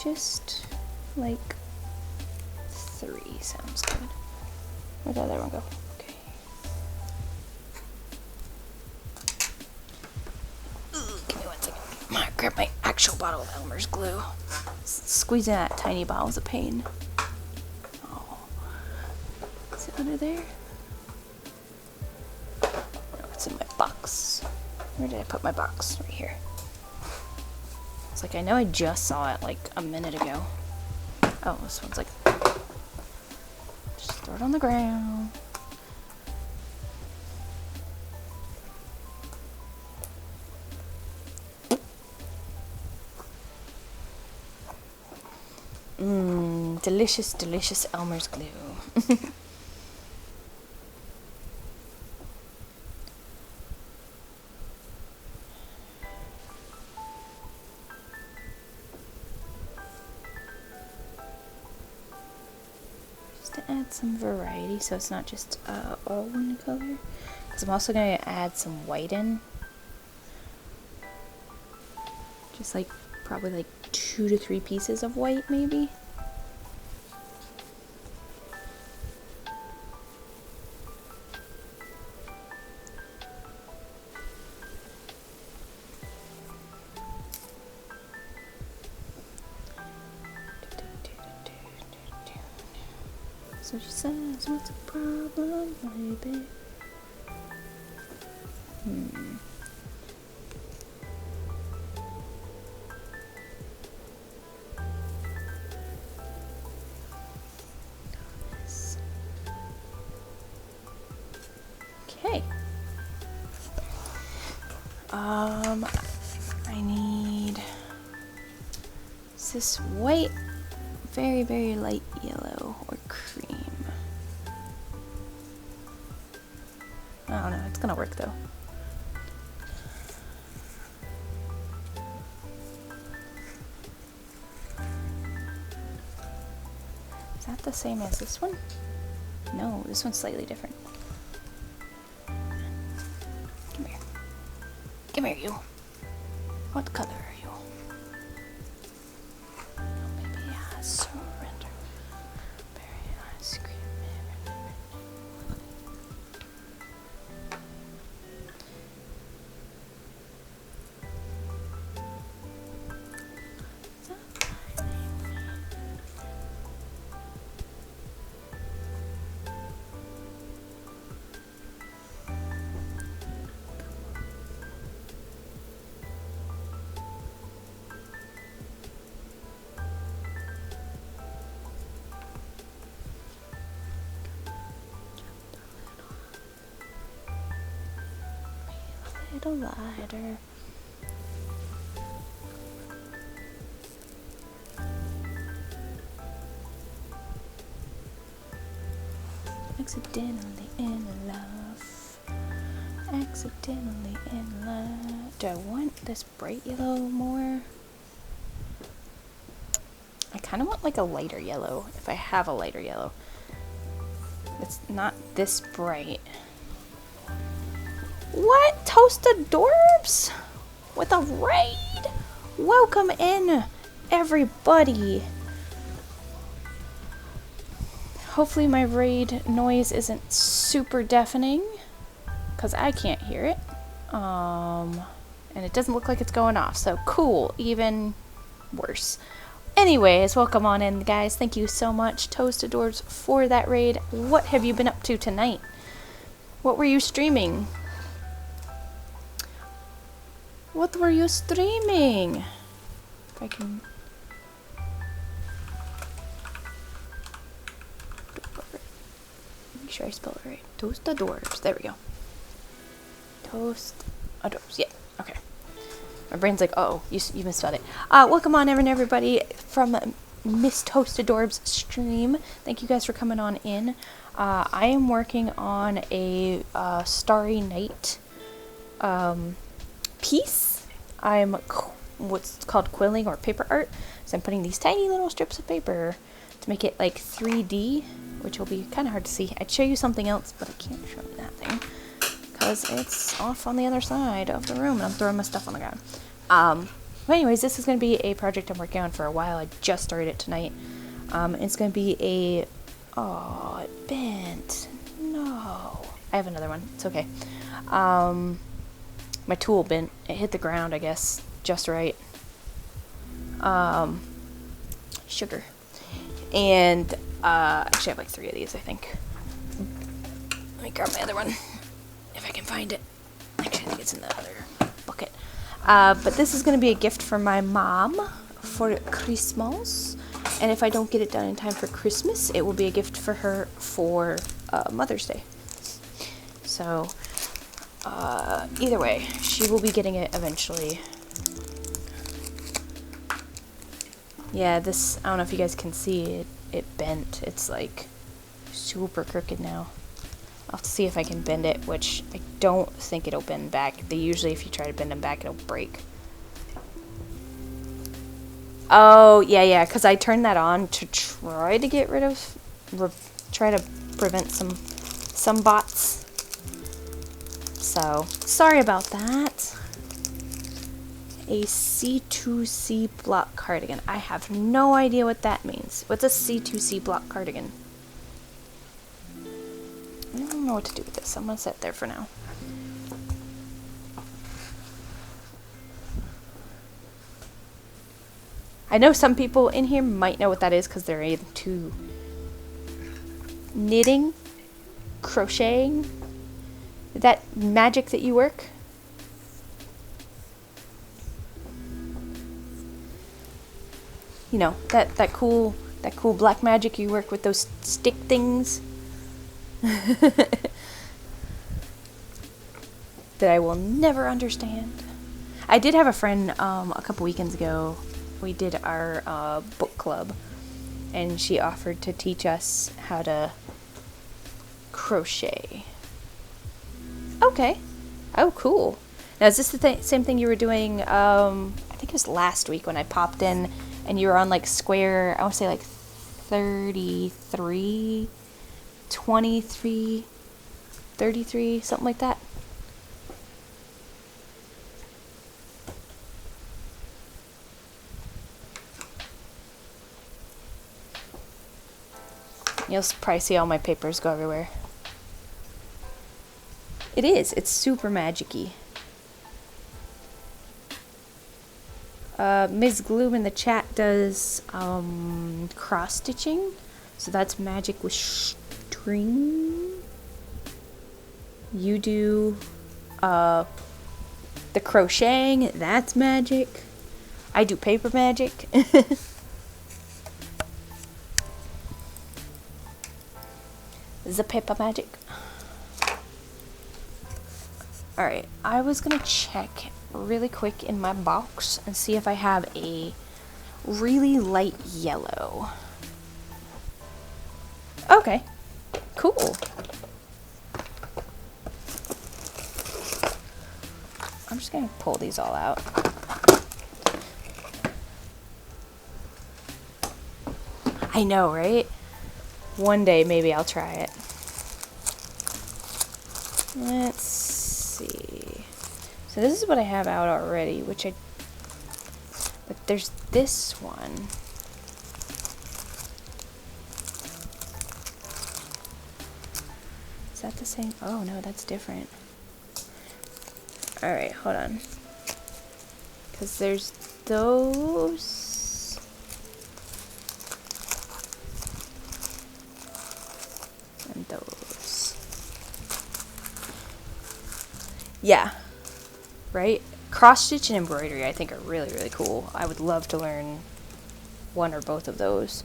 Just like 3 sounds good. Where'd the other one go? Okay. Give me 1 second. I'm gonna grab my actual bottle of Elmer's glue. Squeezing that tiny bottle is a pain. Oh. Is it under there? No, it's in my box. Where did I put my box? Right here. It's like, I know I just saw it like a minute ago. Oh, this one's like, just throw it on the ground. Delicious, delicious Elmer's glue. Add some variety so it's not just all one color, because I'm also going to add some white in, just like probably like 2 to 3 pieces of white maybe. So she says, what's the problem, baby? Okay. I need this white, very, very light yellow or cream. I don't know, it's gonna work though. Is that the same as this one? No, this one's slightly different. Come here. Come here, you. What color are you? Oh, maybe I surrender. Berry ice cream. Little lighter. Accidentally in love. Accidentally in love. Do I want this bright yellow more? I kind of want like a lighter yellow, if I have a lighter yellow. It's not this bright. What? Toasted Dorbs? With a raid? Welcome in, everybody. Hopefully my raid noise isn't super deafening, because I can't hear it. And it doesn't look like it's going off, so cool, even worse. Anyways, welcome on in, guys. Thank you so much, Toasted Dorbs, for that raid. What have you been up to tonight? What were you streaming? What were you streaming? If I can... Make sure I spell it right. Toasted Dorbs. There we go. Toasted Dorbs. Yeah. Okay. My brain's like, oh, you misspelled it. Welcome on in, everybody, from Miss Toasted Dorbs stream. Thank you guys for coming on in. I am working on a Starry Night piece. I'm what's called quilling or paper art. So I'm putting these tiny little strips of paper to make it like 3D, which will be kind of hard to see. I'd show you something else, but I can't show you that thing because it's off on the other side of the room and I'm throwing my stuff on the ground. But anyways, this is going to be a project I'm working on for a while. I just started it tonight. It's going to be a... Oh, it bent. No. I have another one. It's okay. My tool bent. It hit the ground, I guess, just right. Sugar. And, actually I have like 3 of these, I think. Let me grab my other one, if I can find it. Actually, I think it's in the other bucket. But this is going to be a gift for my mom for Christmas. And if I don't get it done in time for Christmas, it will be a gift for her for Mother's Day. So... either way, she will be getting it eventually. Yeah, this, I don't know if you guys can see it, it bent. It's like super crooked now. I'll have to see if I can bend it, which I don't think it'll bend back. They usually, if you try to bend them back, it'll break. Oh, yeah, because I turned that on to try to get rid of, try to prevent some bots. So, sorry about that. A C2C block cardigan. I have no idea what that means. What's a C2C block cardigan? I don't know what to do with this. I'm going to set it there for now. I know some people in here might know what that is because they're into knitting, crocheting. That magic that you work? You know, that cool black magic you work with those stick things. That I will never understand. I did have a friend a couple weekends ago we did our book club, and she offered to teach us how to crochet. Okay. Oh, cool. Now, is this the same thing you were doing, I think it was last week when I popped in, and you were on, like, square, I want to say, like, 33, 23, 33, something like that? You'll probably see all my papers go everywhere. It is. It's super magic-y. Ms. Gloom in the chat does cross-stitching. So that's magic with string. You do the crocheting. That's magic. I do paper magic. The paper magic. Alright, I was gonna check really quick in my box and see if I have a really light yellow. Okay, cool. I'm just gonna pull these all out. I know, right? One day maybe I'll try it. Let's see. So this is what I have out already, but there's this one. Is that the same? Oh no, that's different. Alright, hold on. Because there's those. And those. Yeah. Right? Cross-stitch and embroidery I think are really, really cool. I would love to learn one or both of those.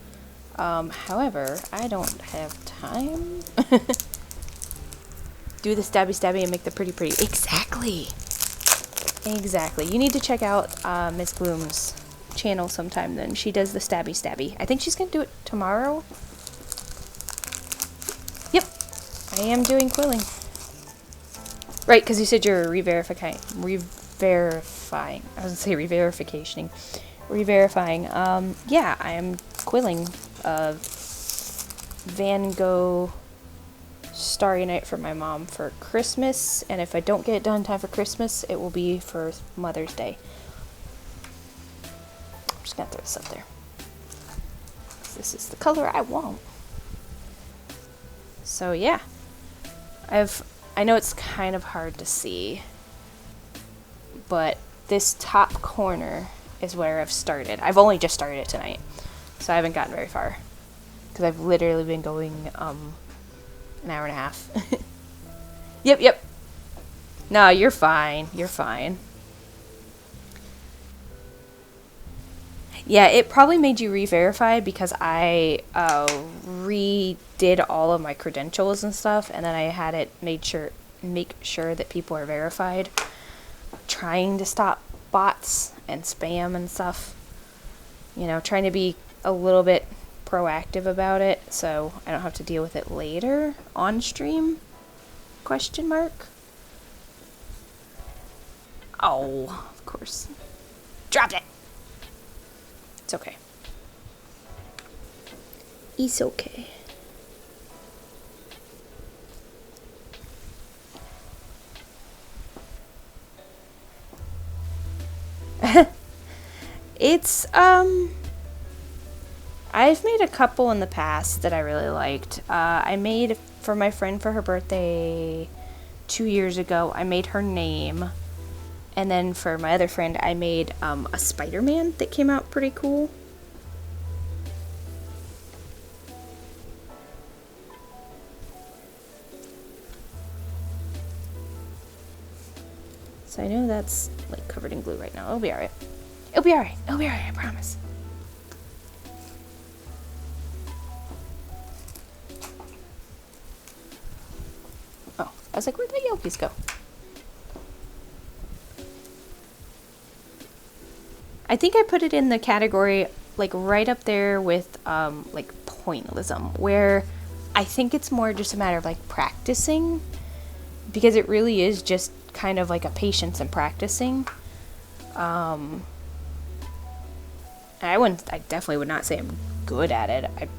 However, I don't have time. Do the stabby and make the pretty. Exactly! Exactly. You need to check out Miss Gloom's channel sometime then. She does the stabby. I think she's going to do it tomorrow. Yep. I am doing quilling. Right, because you said you're re-verifying. I was going to say re-verificationing. Re-verifying. Yeah, I am quilling Van Gogh Starry Night for my mom for Christmas, and if I don't get it done in time for Christmas, it will be for Mother's Day. I'm just gonna throw this up there. This is the color I want. So yeah, I know it's kind of hard to see, but this top corner is where I've started. I've only just started it tonight, so I haven't gotten very far, because I've literally been going an hour and a half. Yep. No, you're fine. You're fine. Yeah, it probably made you re-verify because I redid all of my credentials and stuff, and then I had it make sure that people are verified. Trying to stop bots and spam and stuff. You know, trying to be a little bit proactive about it so I don't have to deal with it later on stream? Question mark? Oh, of course. Dropped it! It's okay. It's okay. It's, I've made a couple in the past that I really liked. I made for my friend for her birthday 2 years ago. I made her name. And then for my other friend, I made a Spider-Man that came out pretty cool. So I know that's like covered in glue right now. It'll be alright. It'll be alright. It'll be alright, I promise. Oh, I was like, where'd the yellow piece go? I think I put it in the category like right up there with like pointillism, where I think it's more just a matter of like practicing, because it really is just kind of like a patience and practicing. I definitely would not say I'm good at it.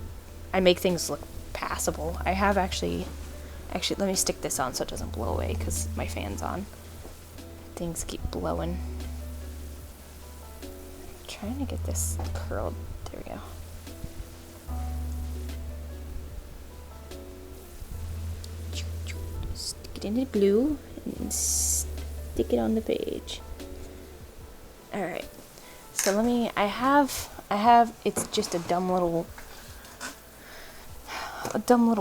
I make things look passable. I have actually, let me stick this on so it doesn't blow away because my fan's on. Things keep blowing. I'm trying to get this curled. There we go. Stick it in the glue and stick it on the page. Alright. So I have, it's just a dumb little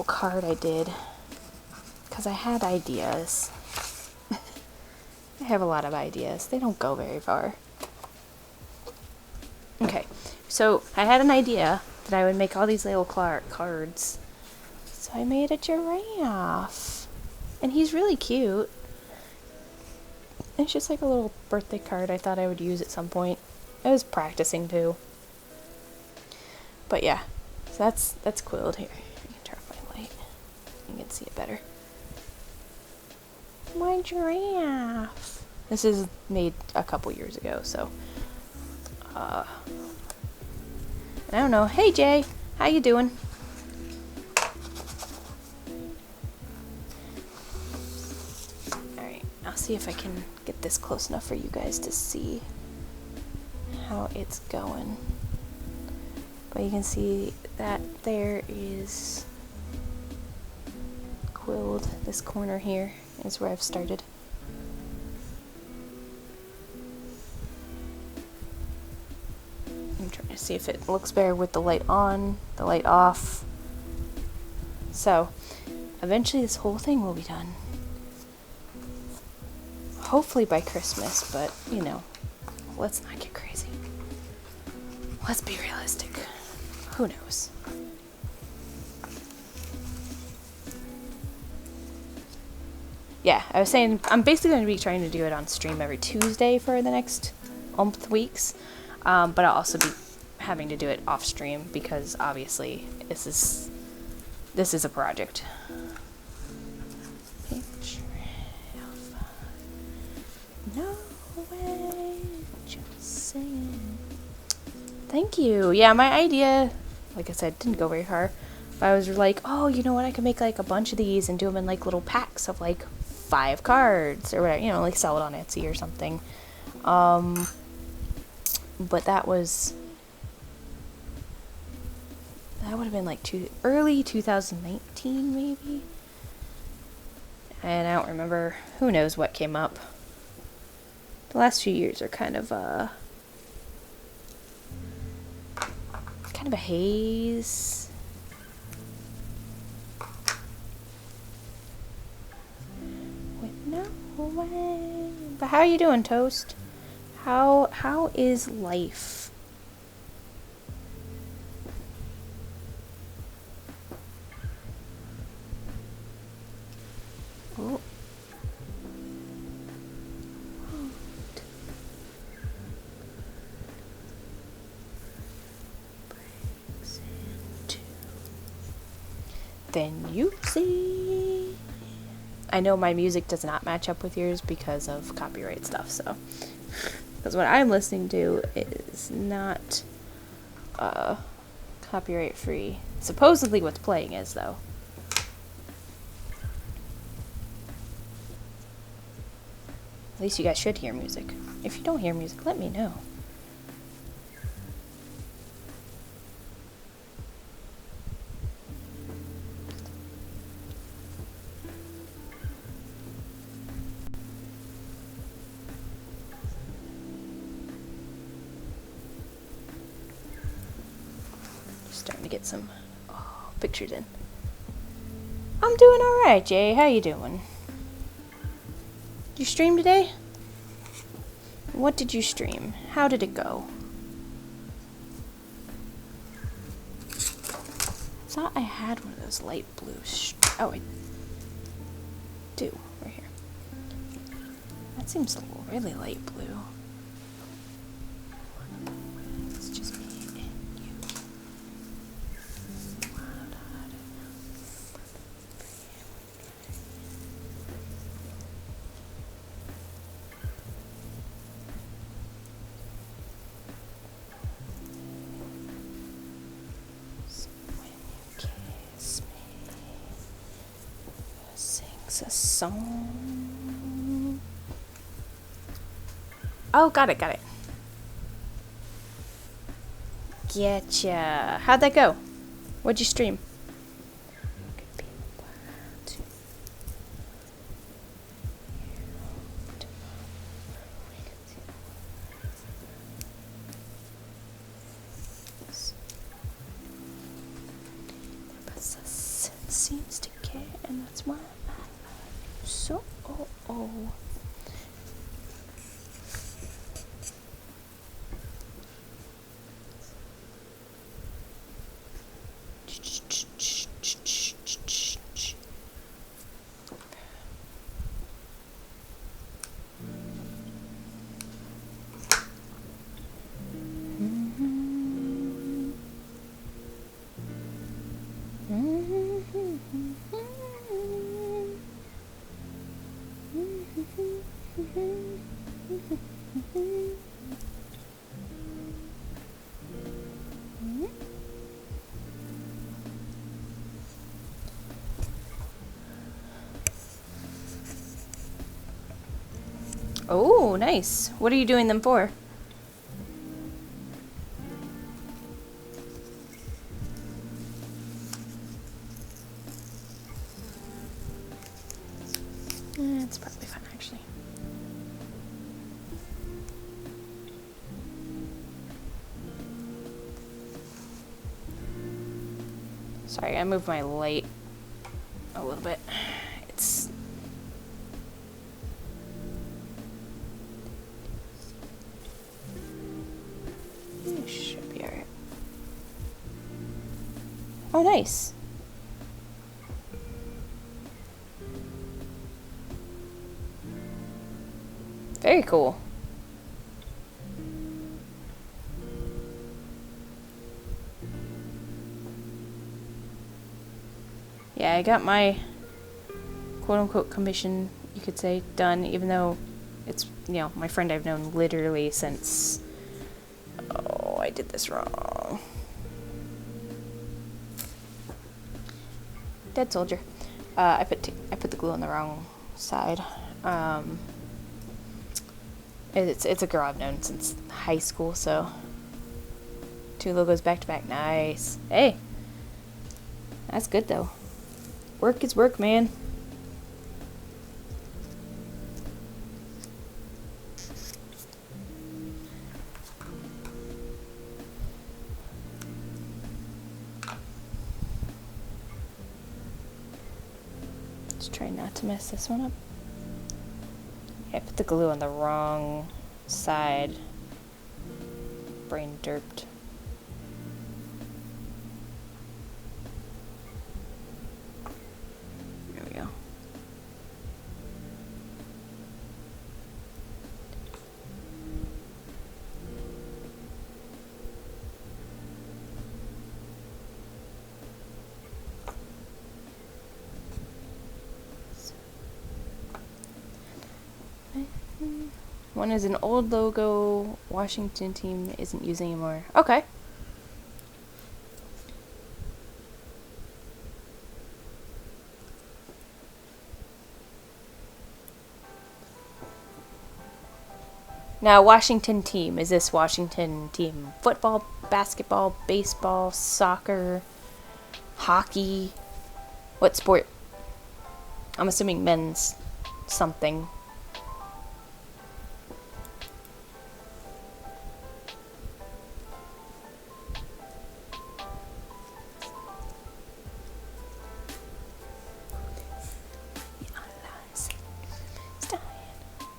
card I did. Because I had ideas. I have a lot of ideas. They don't go very far. Okay, so I had an idea that I would make all these little cards. So I made a giraffe. And he's really cute. It's just like a little birthday card I thought I would use at some point. I was practicing too. But yeah, so that's quilled. Here, I can turn off my light. You can see it better. My giraffe. This is made a couple years ago, so I don't know. Hey Jay, how you doing? Alright, I'll see if I can get this close enough for you guys to see how it's going. But you can see that there is quilled. This corner here is where I've started. I'm trying to see if it looks better with the light on, the light off. So, eventually this whole thing will be done. Hopefully by Christmas, but, you know, let's not get crazy. Let's be realistic. Who knows? Yeah, I was saying, I'm basically going to be trying to do it on stream every Tuesday for the next weeks. But I'll also be having to do it off stream because obviously this is a project. No way, just singing. Thank you. Yeah, my idea, like I said, didn't go very far. But I was like, oh, you know what? I could make like a bunch of these and do them in like little packs of like 5 cards or whatever. You know, like sell it on Etsy or something. But that would have been like early 2019 maybe. And I don't remember. Who knows what came up. The last few years are kind of a haze. With no way. But how are you doing, Toast? How is life? Oh. Then you see. I know my music does not match up with yours because of copyright stuff, so. Because what I'm listening to is not copyright free. Supposedly what's playing is, though. At least you guys should hear music. If you don't hear music, let me know. Starting to get some pictures in. I'm doing alright, Jay. How you doing? Did you stream today? What did you stream? How did it go? I thought I had one of those light blue oh, I do. Right here. That seems really light blue. What's a song? Oh, got it. Getcha. How'd that go? What'd you stream? Seems to care, and that's why I love you so. Oh, nice. What are you doing them for? It's probably fun, actually. Sorry, I moved my light a little bit. It's... It should be alright. Oh, nice. Very cool. Yeah, I got my quote-unquote commission, you could say, done, even though it's, you know, my friend I've known literally since... Oh, I did this wrong. Dead soldier. I put the glue on the wrong side. It's a girl I've known since high school, so 2 logos back to back. Nice. Hey, that's good though. Work is work, man. Just try not to mess this one up. I put the glue on the wrong side. Brain derped. There we go. One is an old logo Washington team isn't using anymore. Okay. Now, Washington team. Is this Washington team football, basketball, baseball, soccer, hockey? What sport? I'm assuming men's something.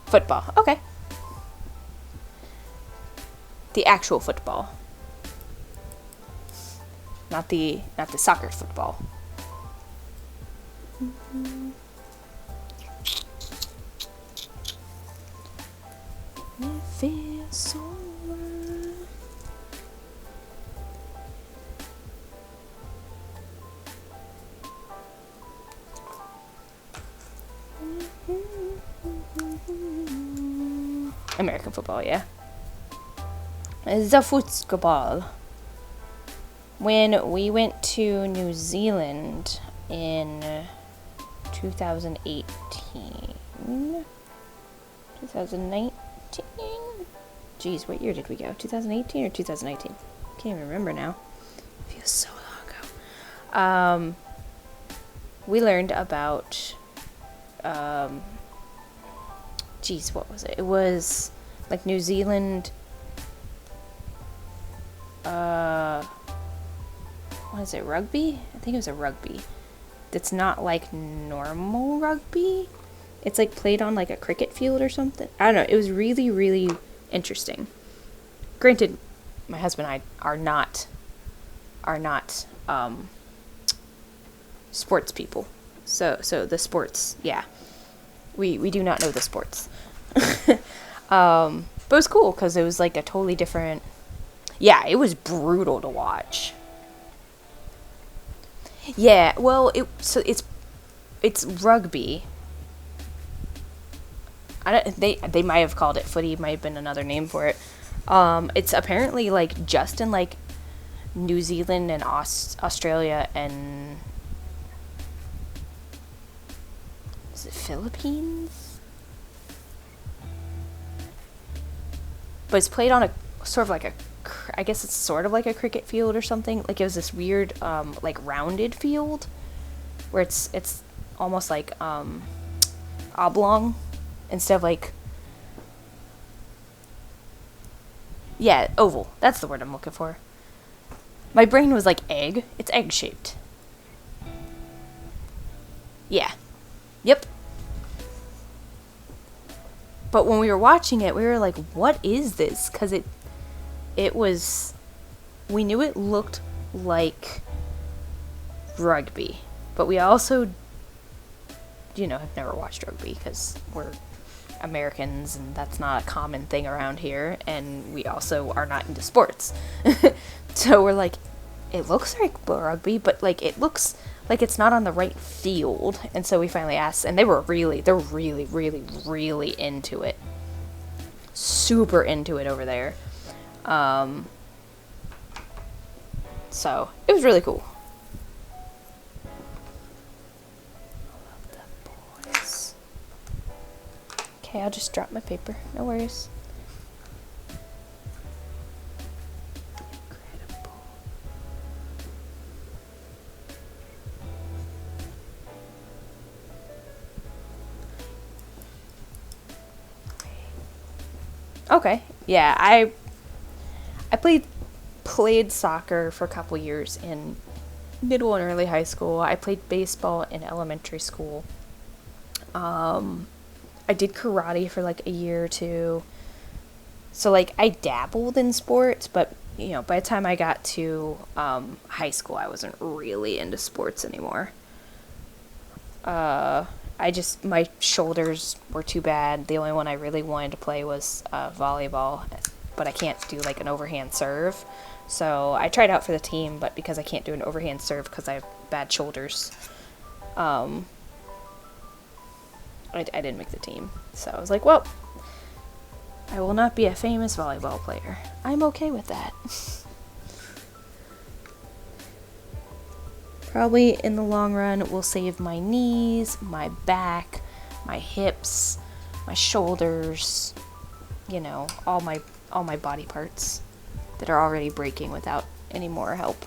Football. Okay. The actual football. Not the soccer football. It feels so right. American football, yeah. The football. When we went to New Zealand in 2018. 2019? Jeez, what year did we go? 2018 or 2019? Can't even remember now. It feels so long ago. We learned about, geez, what was it? It was like New Zealand, what is it, rugby? I think it was a rugby. It's not like normal rugby. It's like played on like a cricket field or something. I don't know. It was really, really interesting. Granted, my husband and I are not sports people. So the sports, yeah. We do not know the sports. But it was cool because it was like a totally different. Yeah, it was brutal to watch. Yeah, well, it's rugby. They might have called it footy, might have been another name for it. It's apparently like just in like New Zealand and Australia and is it Philippines? But it's played on a sort of like I guess it's sort of like a cricket field or something. Like it was this weird like rounded field where it's almost like oblong instead of like, yeah, oval. That's the word I'm looking for. My brain was like egg. It's egg shaped. Yeah. Yep. But when we were watching it, we were like, what is this? Because it was, we knew it looked like rugby, but we also, have never watched rugby because we're Americans and that's not a common thing around here, and we also are not into sports. So we're like, it looks like rugby, but like it looks like it's not on the right field. And so we finally asked, and they're really, really into it. Super into it over there. So it was really cool. Okay, I'll just drop my paper. No worries. Incredible. Okay. Yeah, I played soccer for a couple years in middle and early high school. I played baseball in elementary school. I did karate for like a year or two. So like I dabbled in sports, but by the time I got to high school, I wasn't really into sports anymore. My shoulders were too bad. The only one I really wanted to play was volleyball, but I can't do like an overhand serve. So I tried out for the team, but because I can't do an overhand serve because I have bad shoulders, I didn't make the team. So I was like, well, I will not be a famous volleyball player. I'm okay with that. Probably in the long run will save my knees, my back, my hips, my shoulders, all my body parts that are already breaking without any more help.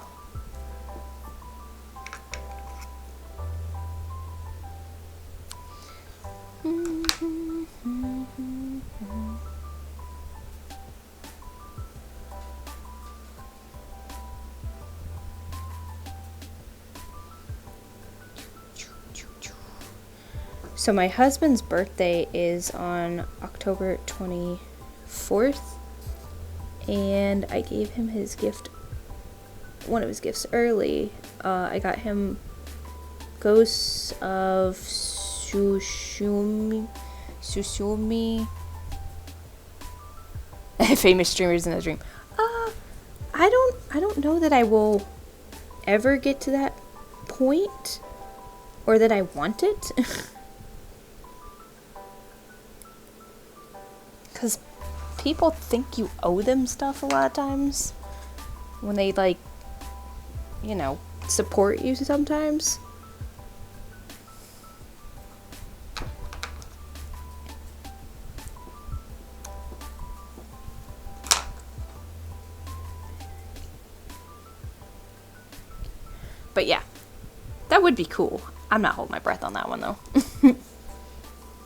So my husband's birthday is on October 24th, and I gave him one of his gifts early. I got him Ghosts of Tsushima. Famous streamers in a dream. I don't know that I will ever get to that point, or that I want it. Because people think you owe them stuff a lot of times when they, support you sometimes. That would be cool. I'm not holding my breath on that one, though.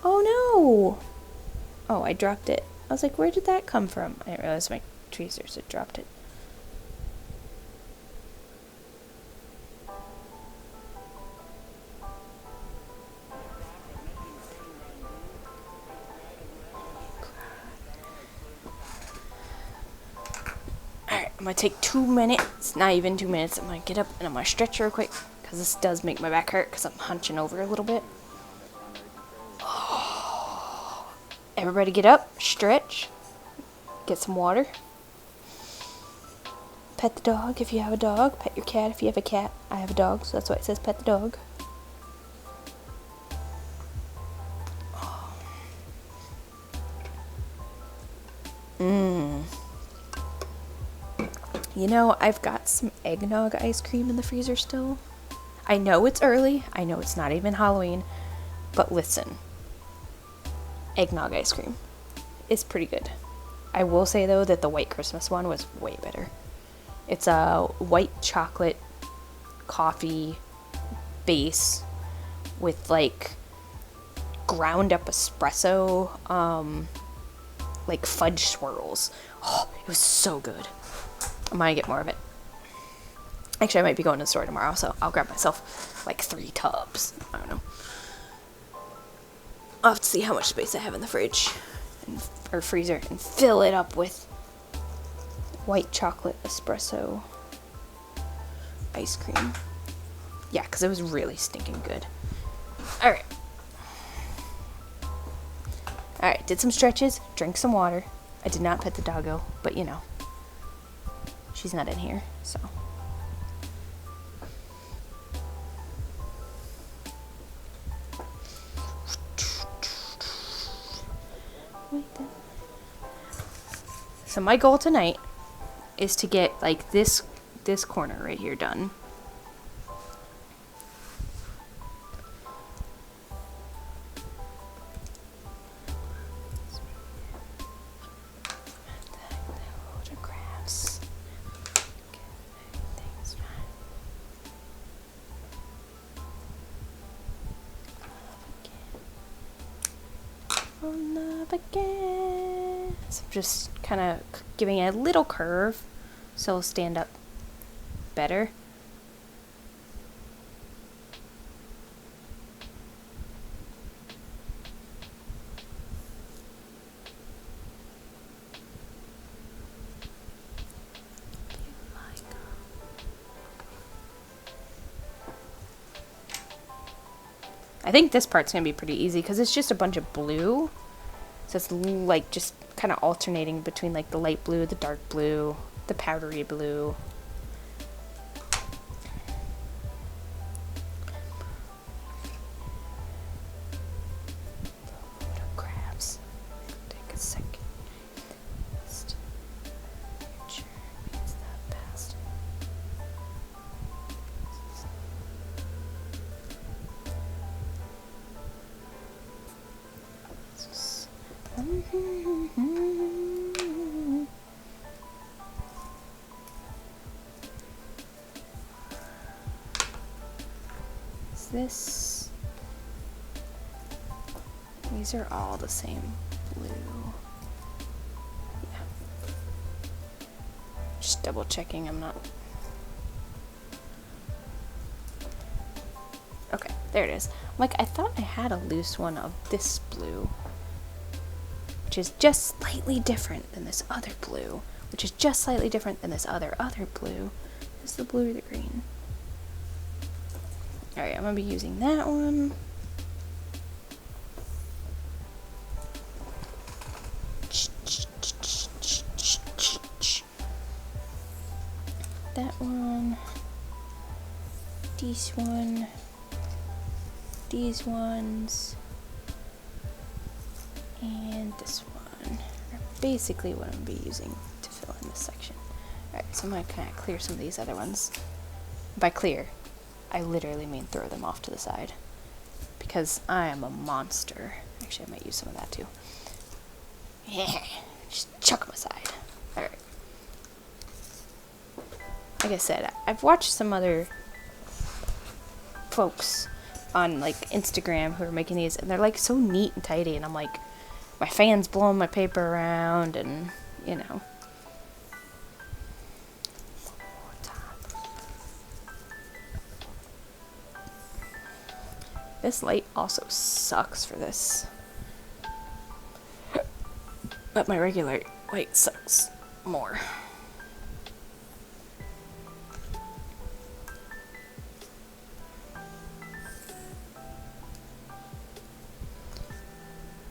Oh, no. Oh, I dropped it. I was like, where did that come from? I didn't realize my tweezers had dropped it. Alright, I'm going to take 2 minutes. Not even 2 minutes. I'm going to get up and I'm going to stretch real quick. Because this does make my back hurt because I'm hunching over a little bit. Everybody get up, stretch, get some water. Pet the dog if you have a dog. Pet your cat if you have a cat. I have a dog, so that's why it says pet the dog. You know, I've got some eggnog ice cream in the freezer still. I know it's early. I know it's not even Halloween. But listen. Eggnog ice cream is pretty good. I will say, though, that the White Christmas one was way better. It's a white chocolate coffee base with, like, ground up espresso, like fudge swirls. Oh, it was so good. I might get more of it. Actually, I might be going to the store tomorrow, so I'll grab myself like 3 tubs. I don't know. I'll have to see how much space I have in the fridge or freezer and fill it up with white chocolate espresso ice cream. Yeah, because it was really stinking good. Alright. Alright, did some stretches, drank some water. I did not pet the doggo, but you know. She's not in here, so. So my goal tonight is to get like this corner right here done. Love again. So I'm just kind of giving it a little curve so it'll stand up better. I think this part's going to be pretty easy because it's just a bunch of blue. So it's like just kind of alternating between like the light blue, the dark blue, the powdery blue. Crabs. Take a second. Just make sure it's that fast. Is this? These are all the same blue. Yeah. Just double checking I'm not. Okay, there it is. Like, I thought I had a loose one of this blue, which is just slightly different than this other blue, which is just slightly different than this other blue. Is the blue or the green? Alright, I'm going to be using that one. That one. This one. These ones. And this one are basically what I'm going to be using to fill in this section. Alright, so I'm going to kind of clear some of these other ones. By clear, I literally mean throw them off to the side. Because I am a monster. Actually, I might use some of that too. Yeah, just chuck them aside. Alright. Like I said, I've watched some other folks on like Instagram who are making these, and they're like so neat and tidy, and I'm like, my fan's blowing my paper around, and you know. This light also sucks for this. But my regular light sucks more.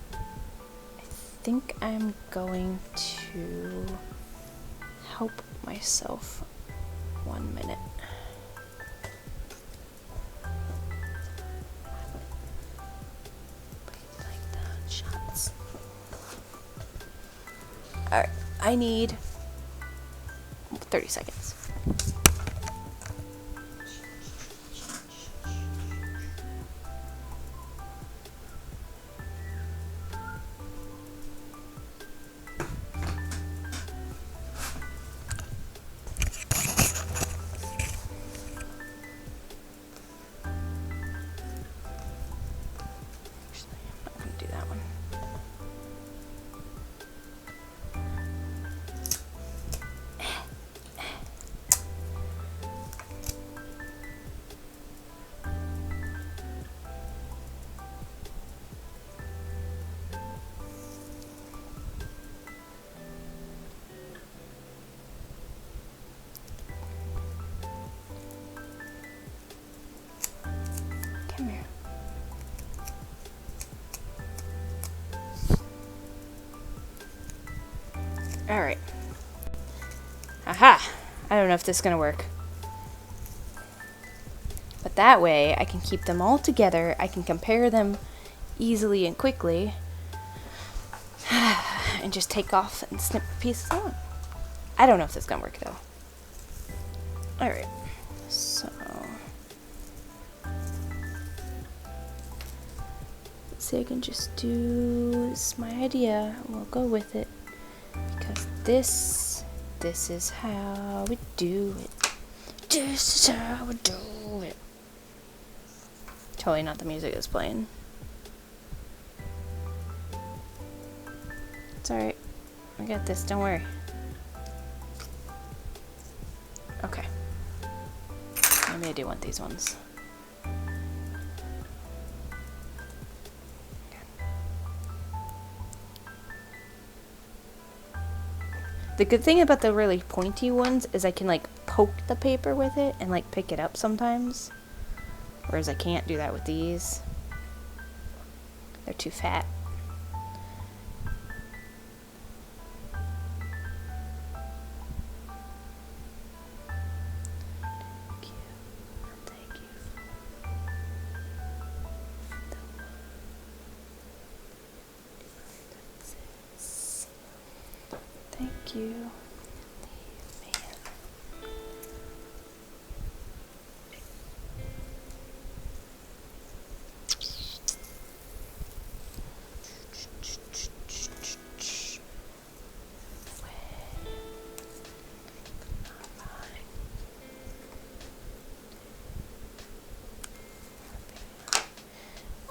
I think I'm going to help myself 1 minute. Shots. Alright, I need 30 seconds. Come here. Alright. Aha! I don't know if this is gonna work. But that way, I can keep them all together. I can compare them easily and quickly. And just take off and snip the pieces on. I don't know if this is gonna work though. Alright. So... let's see, I can just do... this is my idea. We'll go with it. Because this is how we do it. This is how we do it. Totally not the music that's playing. It's alright. I got this, don't worry. Okay. Maybe I do want these ones. The good thing about the really pointy ones is I can like poke the paper with it and like pick it up sometimes. Whereas I can't do that with these. They're too fat. Thank you.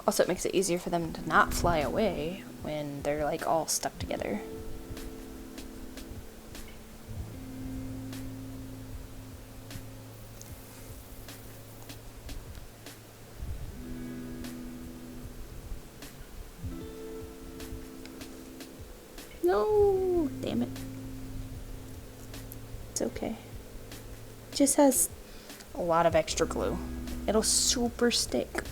Also, it makes it easier for them to not fly away when they're like all stuck together. No, damn it. It's okay. It just has a lot of extra glue. It'll super stick.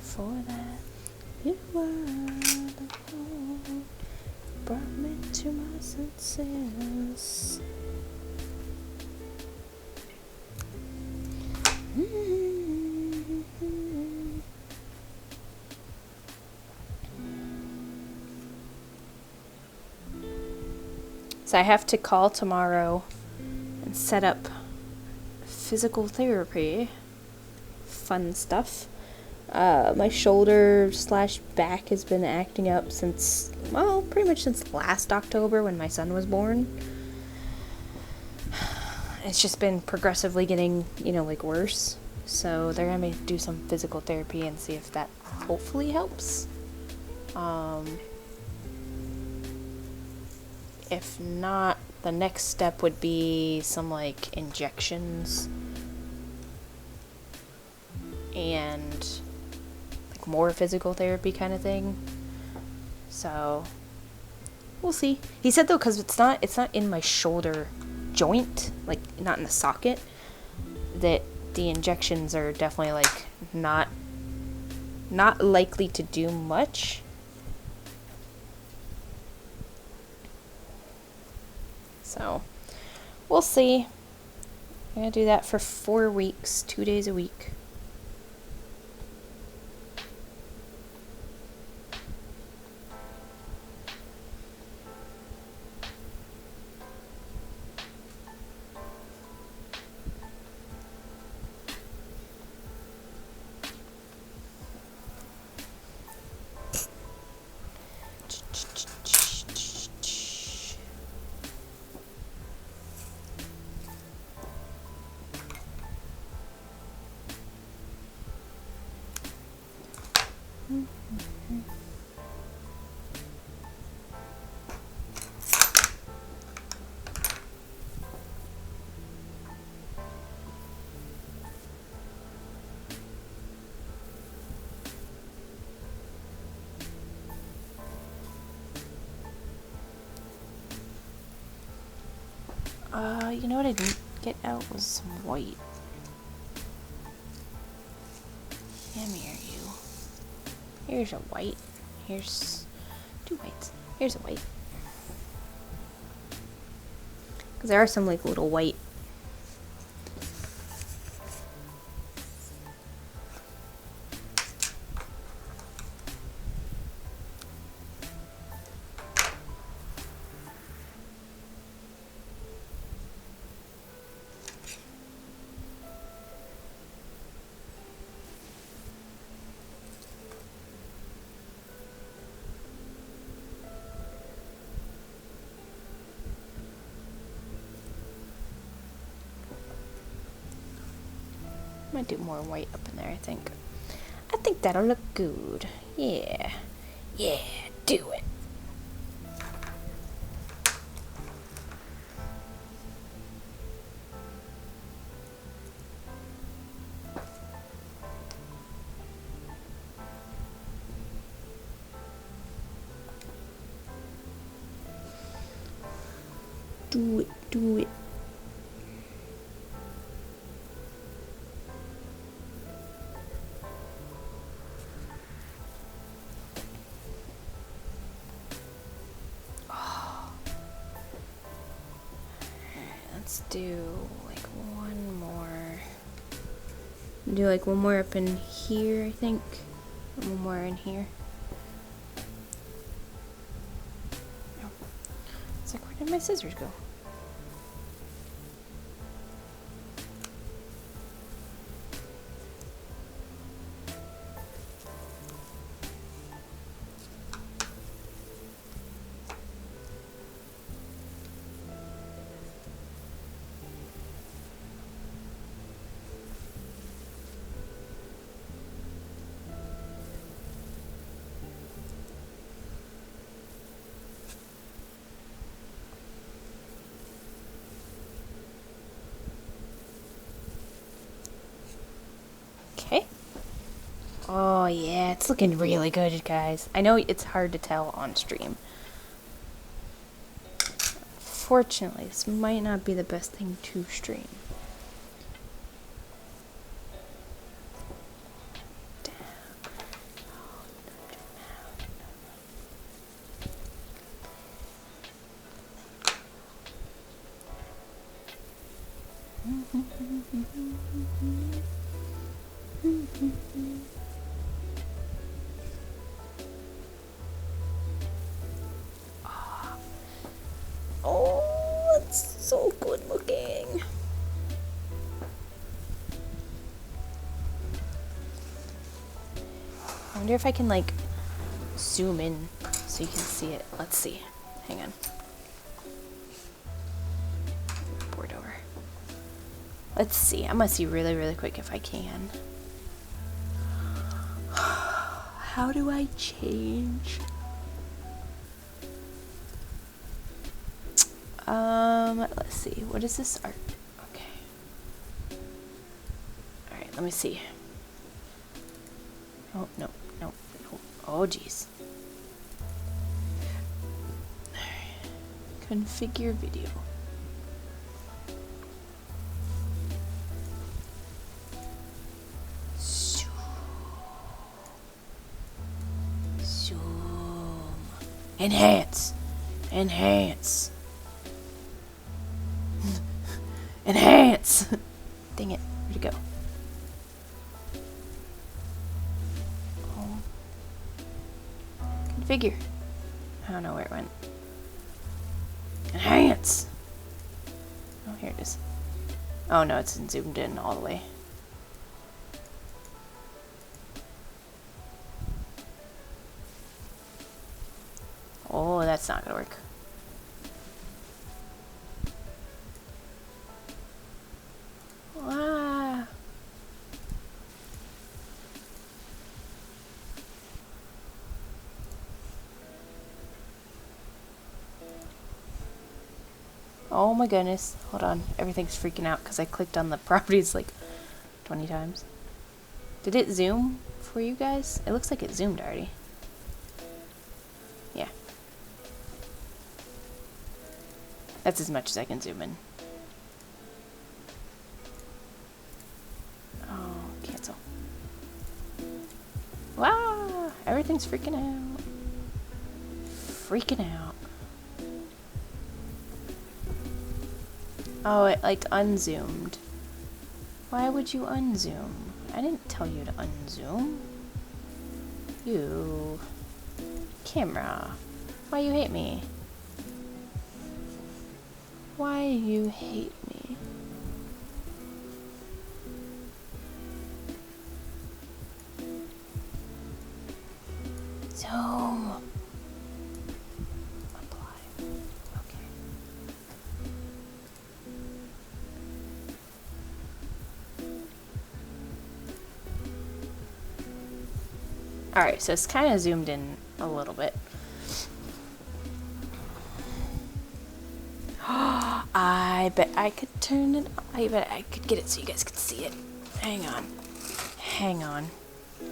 For that. essences. So I have to call tomorrow and set up physical therapy. Fun stuff. My shoulder / back has been acting up since, well, pretty much since last October when my son was born. It's just been progressively getting, worse. So they're gonna do some physical therapy and see if that hopefully helps. If not, the next step would be some injections and more physical therapy kind of thing. So we'll see. He said though, because it's not in my shoulder joint, not in the socket, that the injections are definitely not likely to do much. So we'll see. I'm gonna do that for 4 weeks, 2 days a week. You know what I didn't get out was some white. Come here, you. Here's a white. Here's 2 whites. Here's a white. Because there are some little white. Might do more white up in there, I think. I think that'll look good. Yeah. Yeah, do it. Do it, do it. Let's do one more. Do one more up in here, I think. And one more in here. Oh. It's where did my scissors go? Okay. Oh yeah, it's looking really good, guys. I know it's hard to tell on stream. Fortunately, this might not be the best thing to stream. Oh, it's so good looking. I wonder if I can like zoom in so you can see it. Let's see. Hang on. Board over. Let's see. I'm gonna see really, really quick if I can. How do I change? Let's see. What is this art? Okay. Alright, let me see. Oh, no, no, no. Oh, jeez. Configure video. Zoom. Enhance. Enhance. Enhance. Dang it. Where'd it go? Oh. Configure. I don't know where it went. Enhance. Oh, here it is. Oh no, it's zoomed in all the way. Oh, that's not gonna work. Ah. Oh my goodness. Hold on. Everything's freaking out because I clicked on the properties like 20 times. Did it zoom for you guys? It looks like it zoomed already. Yeah. That's as much as I can zoom in. Oh, cancel. Wow! Everything's freaking out. Freaking out. Oh, it like unzoomed. Why would you unzoom? I didn't tell you to unzoom. You. Camera. Why you hate me? Why you hate me? Zoom. Apply. Okay. Alright, so it's kind of zoomed in a little bit. I bet I could turn it. I bet I could get it so you guys could see it. Hang on. Hang on. I'm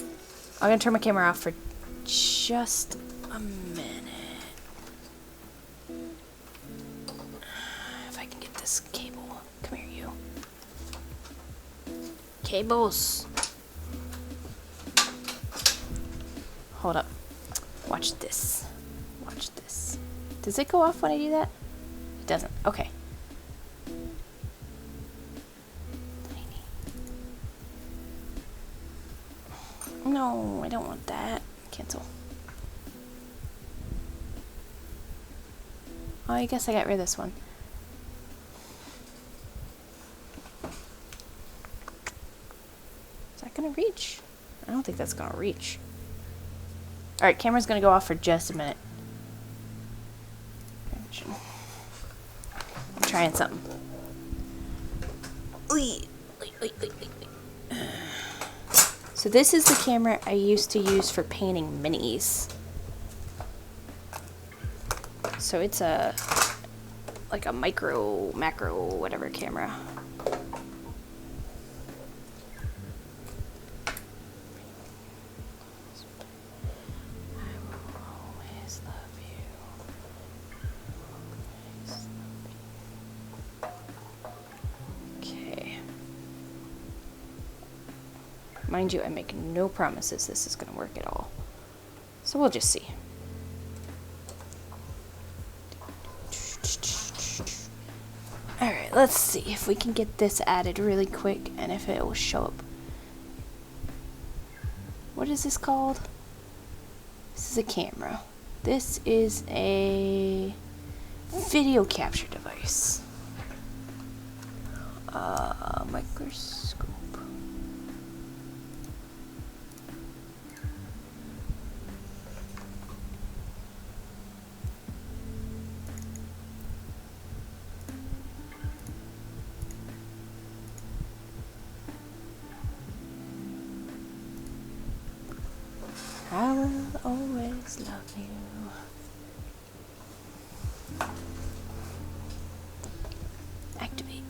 gonna turn my camera off for just a minute. If I can get this cable. Come here, you. Cables. Hold up. Watch this. Watch this. Does it go off when I do that? It doesn't. Okay. Tiny. No, I don't want that. Cancel. Oh, I guess I got rid of this one. Is that gonna reach? I don't think that's gonna reach. Alright, camera's gonna go off for just a minute. I'm trying something. So this is the camera I used to use for painting minis. So it's a like a macro, whatever camera. Mind you, I make no promises this is going to work at all. So we'll just see. Alright, Alright, let's see if we can get this added really quick and if it will show up. What is this called? This is a camera. This is a video capture device. Microscope. I will always love you. Activate.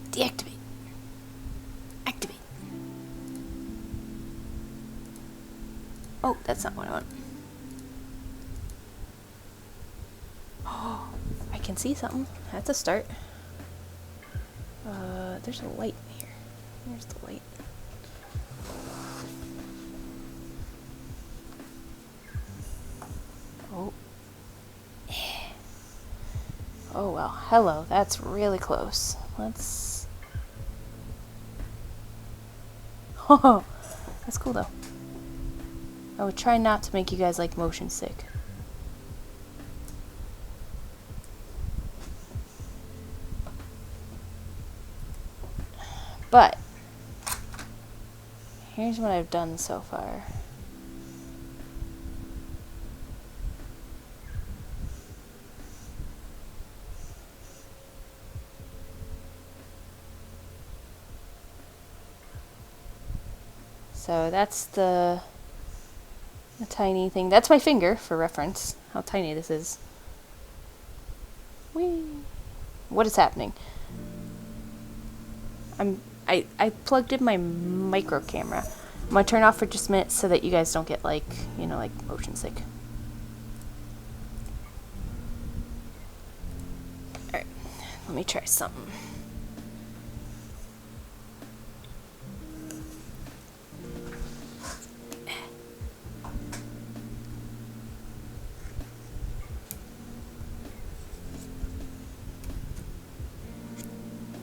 Deactivate. Activate. Oh, that's not what I want. Oh, I can see something. That's a start. There's a light here. Here's the light. Oh. Oh well. Hello. That's really close. Let's... Oh, that's cool though. I would try not to make you guys like motion sick. But here's what I've done so far. So that's the tiny thing. That's my finger for reference. How tiny this is. Whee! What is happening? I plugged in my micro camera. I'm gonna turn off for just a minute so that you guys don't get like, you know, like motion sick. Alright, let me try something.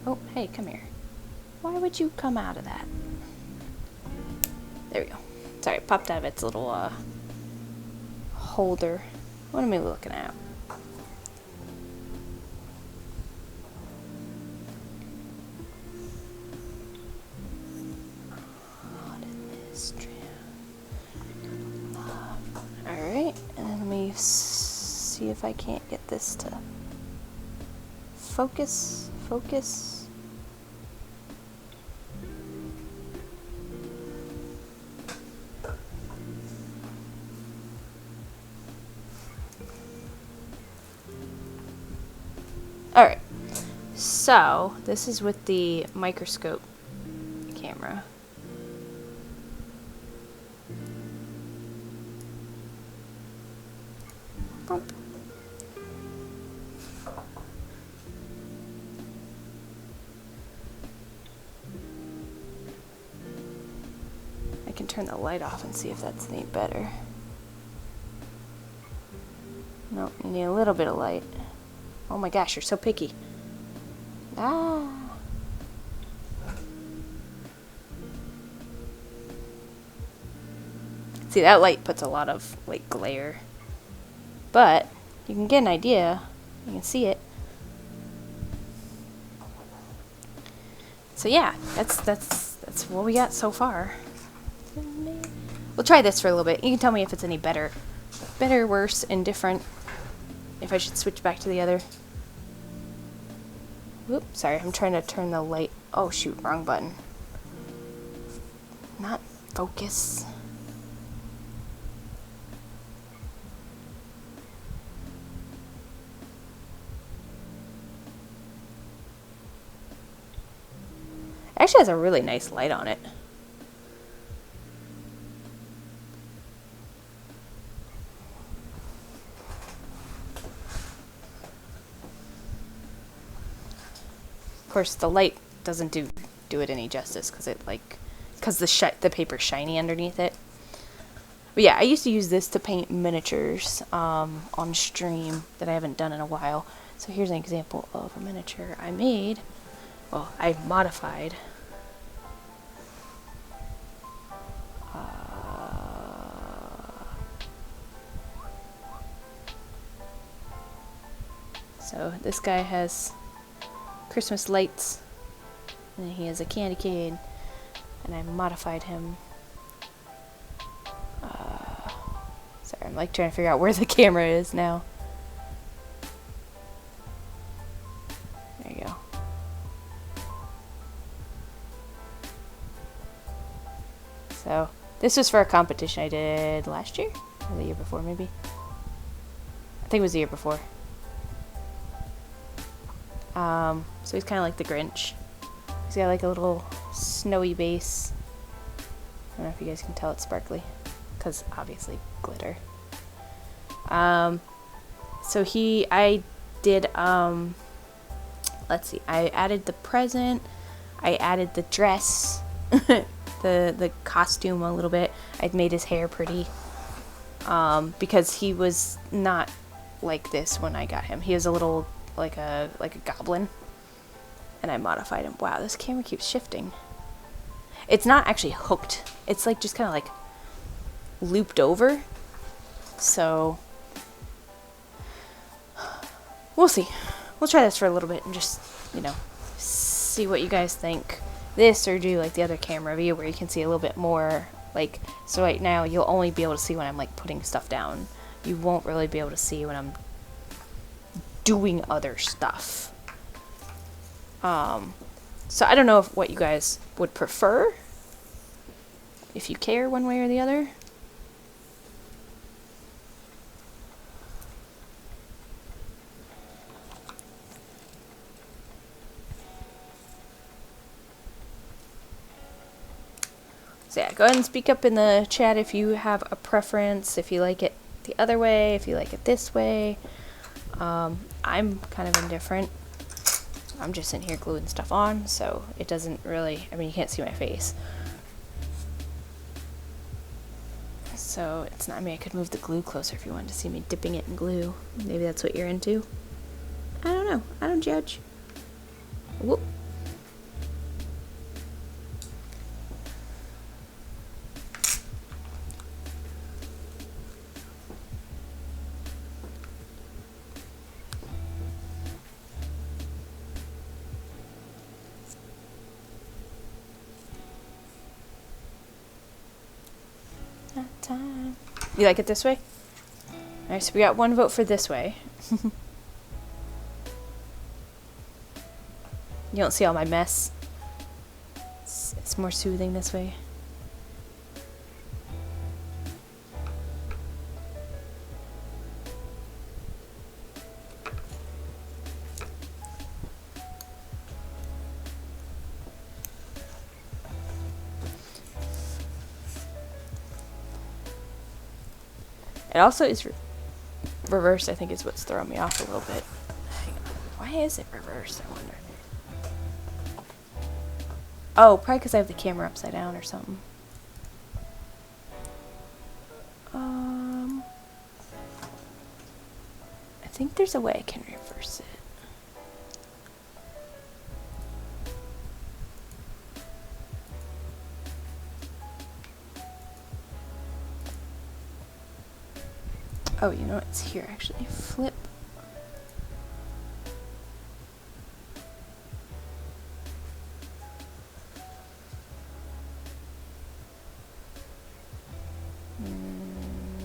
Oh, hey, come here. Why would you come out of that? There we go. Sorry, it popped out of its little holder. What am I looking at? Alright, and then let me see if I can't get this to focus. Alright, so this is with the microscope camera. Boop. I can turn the light off and see if that's any better. Nope, you need a little bit of light. Oh my gosh, you're so picky. Ah. See, that light puts a lot of like glare. But you can get an idea. You can see it. So yeah, that's what we got so far. We'll try this for a little bit. You can tell me if it's any better, worse, indifferent. If I should switch back to the other. Whoop, sorry, I'm trying to turn the light. Oh shoot, wrong button. Not focus. It actually has a really nice light on it. Of course, the light doesn't do it any justice because the paper's shiny underneath it. But yeah, I used to use this to paint miniatures on stream that I haven't done in a while. So here's an example of a miniature I made. Well, I modified. So this guy has Christmas lights, and he has a candy cane, and I modified him. Sorry, I'm like trying to figure out where the camera is now. There you go. So this was for a competition I did last year, or the year before maybe. I think it was the year before. So he's kind of like the Grinch. He's got like a little snowy base. I don't know if you guys can tell it's sparkly, because obviously glitter. So I did, let's see, I added the present, I added the dress, the costume a little bit. I'd made his hair pretty, because he was not like this when I got him. He was a little like a goblin, and I modified him. Wow, this camera keeps shifting. It's not actually hooked. It's like just kind of like looped over. So we'll see. We'll try this for a little bit and just, you know, see what you guys think. This, or do like the other camera view where you can see a little bit more. Like, so right now you'll only be able to see when I'm like putting stuff down. You won't really be able to see when I'm doing other stuff. So I don't know what you guys would prefer, if you care one way or the other. So yeah, go ahead and speak up in the chat if you have a preference, if you like it the other way, if you like it this way. I'm kind of indifferent. I'm just in here gluing stuff on, so it doesn't really, I mean, you can't see my face. So it's not, I mean, I could move the glue closer if you wanted to see me dipping it in glue. Maybe that's what you're into. I don't know. I don't judge. Whoop. Time. You like it this way? Alright, so we got one vote for this way. You don't see all my mess. It's more soothing this way. It also is reversed, I think, is what's throwing me off a little bit. Hang on. Why is it reversed, I wonder? Oh, probably because I have the camera upside down or something. I think there's a way I can reverse it. Oh, you know what? It's here, actually. Flip.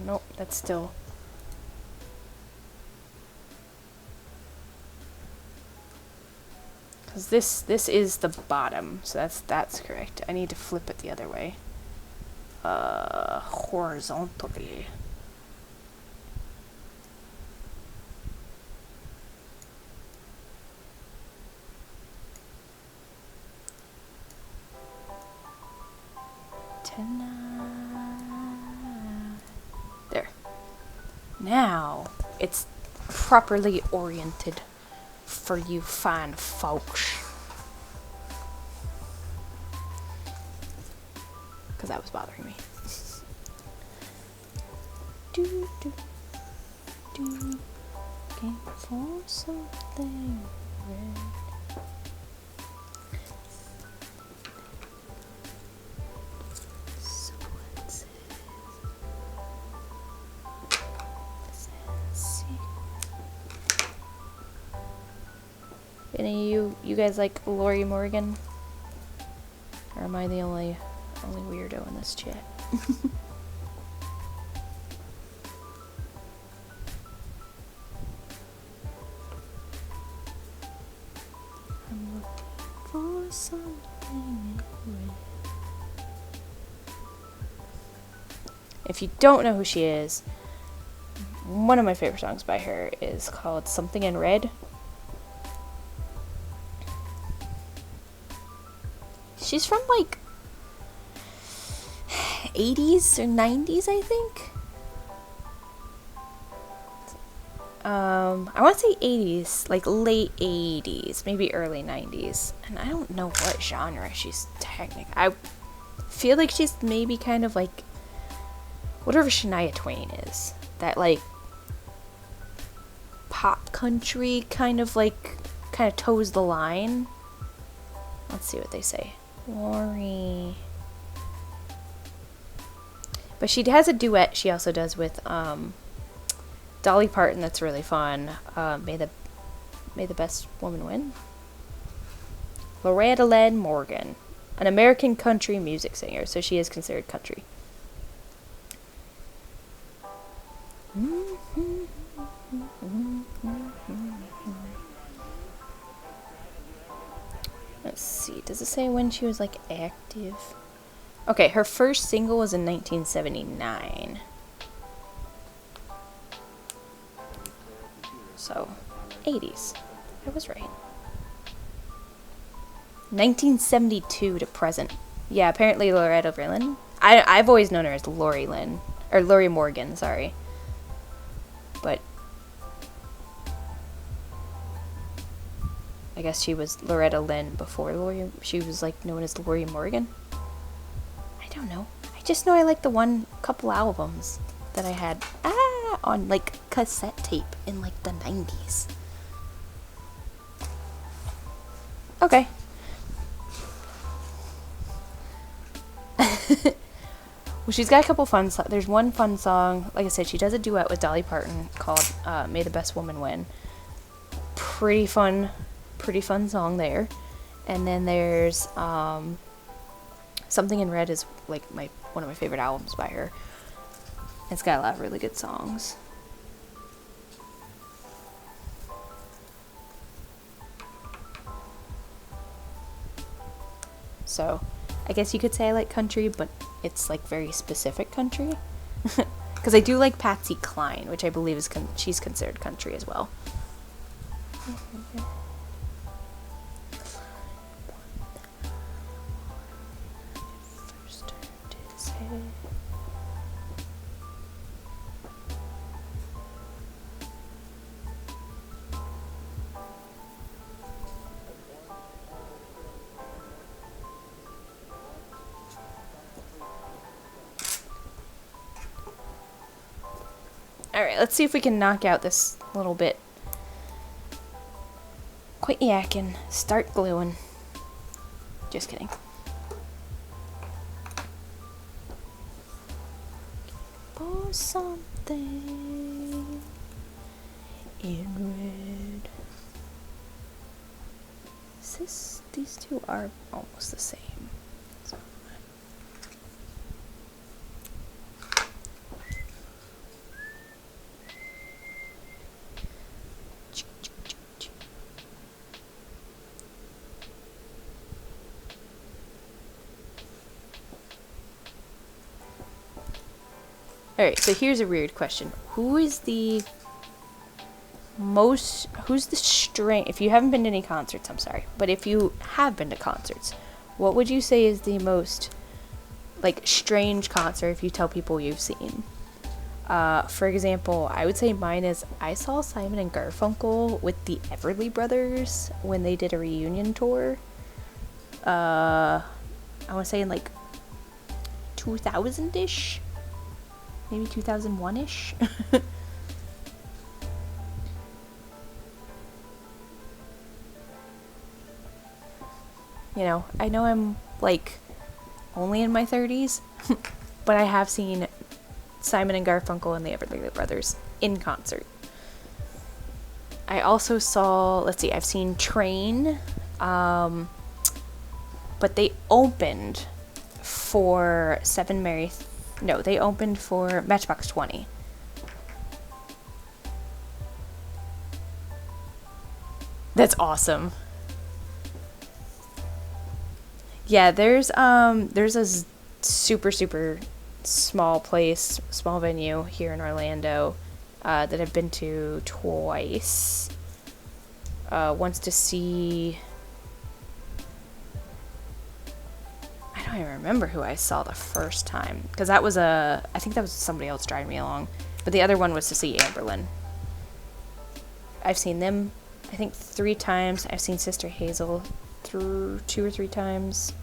Nope, that's still... Because this is the bottom, so that's correct. I need to flip it the other way. Horizontally. There. Now it's properly oriented for you fine folks. Because that was bothering me. looking for something red. So what's it? Any of you guys like Lori Morgan? Or am I the only weirdo in this chat? I'm looking for something red. If you don't know who she is, one of my favorite songs by her is called Something in Red. She's from like 80s or 90s, I think. I want to say 80s, like late 80s, maybe early 90s. And I don't know what genre she's technically. I feel like she's maybe kind of like whatever Shania Twain is. That like pop country kind of toes the line. Let's see what they say. Lori. But she has a duet she also does with Dolly Parton that's really fun. May the Best Woman Win. Loretta Lynn Morgan, an American country music singer, so she is considered country. Let's see, does it say when she was like active? Okay, her first single was in 1979. So, 80s. I was right. 1972 to present. Yeah, apparently Loretta Lynn. I've always known her as Lori Lynn. Or Lori Morgan, sorry. But I guess she was Loretta Lynn before Lori. She was like known as Lori Morgan. I don't know. I just know I like the couple albums that I had on like cassette tape in like the 90s. Okay. Well, she's got a couple fun songs. There's one fun song. Like I said, she does a duet with Dolly Parton called May the Best Woman Win. Pretty fun song there. And then there's Something in Red is like one of my favorite albums by her. It's got a lot of really good songs. So, I guess you could say I like country, but it's like very specific country. Because I do like Patsy Cline, which I believe is she's considered country as well. Alright, let's see if we can knock out this little bit. Quit yakking. Start gluing. Just kidding. For something in red. These two are almost the same. So. Alright, so here's a weird question. Who's the if you haven't been to any concerts, I'm sorry, but if you have been to concerts, what would you say is the most, like, strange concert if you tell people you've seen? For example, I would say mine is I saw Simon and Garfunkel with the Everly Brothers when they did a reunion tour. I want to say in, like, 2000-ish? Maybe 2001-ish? You know, I know I'm, like, only in my 30s, but I have seen Simon and Garfunkel and the Everly Brothers in concert. I also saw, let's see, I've seen Train, but they opened for they opened for Matchbox 20. That's awesome. Yeah, there's a super small venue here in Orlando that I've been to twice. Once to see, I don't even remember who I saw the first time, because I think that was somebody else driving me along, but the other one was to see Amberlin. I've seen them, I think 3 times. I've seen Sister Hazel through 2 or 3 times.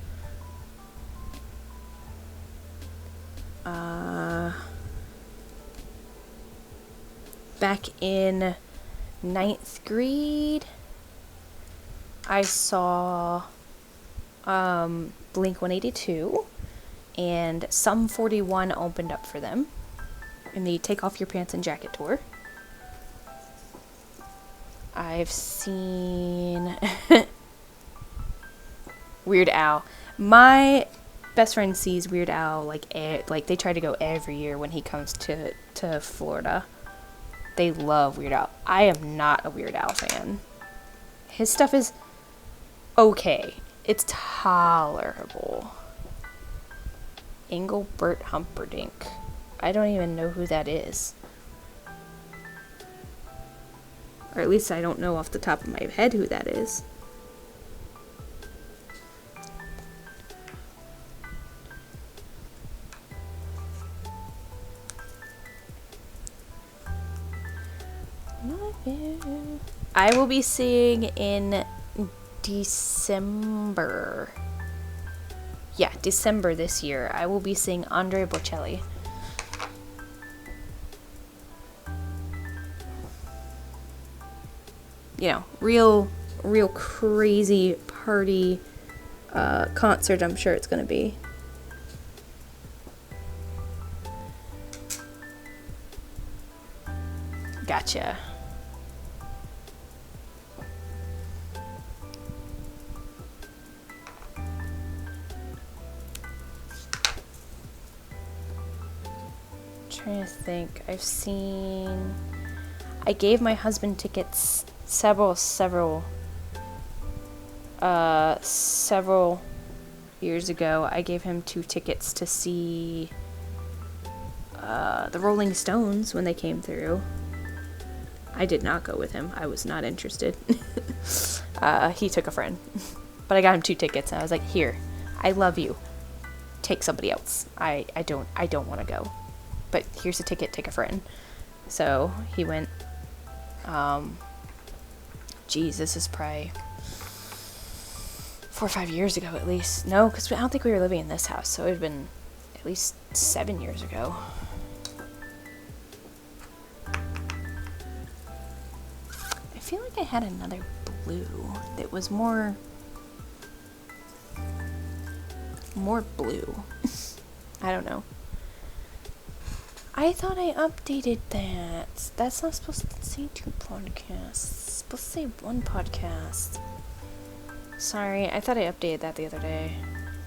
Back in 9th grade, I saw Blink-182, and Sum 41 opened up for them in the Take Off Your Pants and Jacket tour. I've seen Weird Al. My best friend sees Weird Al like they try to go every year when he comes to Florida. They love Weird Al. I am not a Weird Al fan. His stuff is okay. It's tolerable. Engelbert Humperdinck. I don't even know who that is. Or at least I don't know off the top of my head who that is. I will be seeing in December. Yeah, December this year. I will be seeing Andrea Bocelli. You know, real crazy party concert, I'm sure it's gonna be. Gotcha. Trying to think. I gave my husband tickets several years ago. I gave him 2 tickets to see the Rolling Stones when they came through. I did not go with him. I was not interested. He took a friend. But I got him 2 tickets, and I was like, "Here, I love you. Take somebody else. I don't want to go. But here's a ticket, take a friend." So he went, this is probably 4 or 5 years ago at least. No, because I don't think we were living in this house, so it would have been at least 7 years ago. I feel like I had another blue that was more blue. I don't know. I thought I updated that. That's not supposed to say 2 podcasts. It's supposed to say 1 podcast. Sorry, I thought I updated that the other day.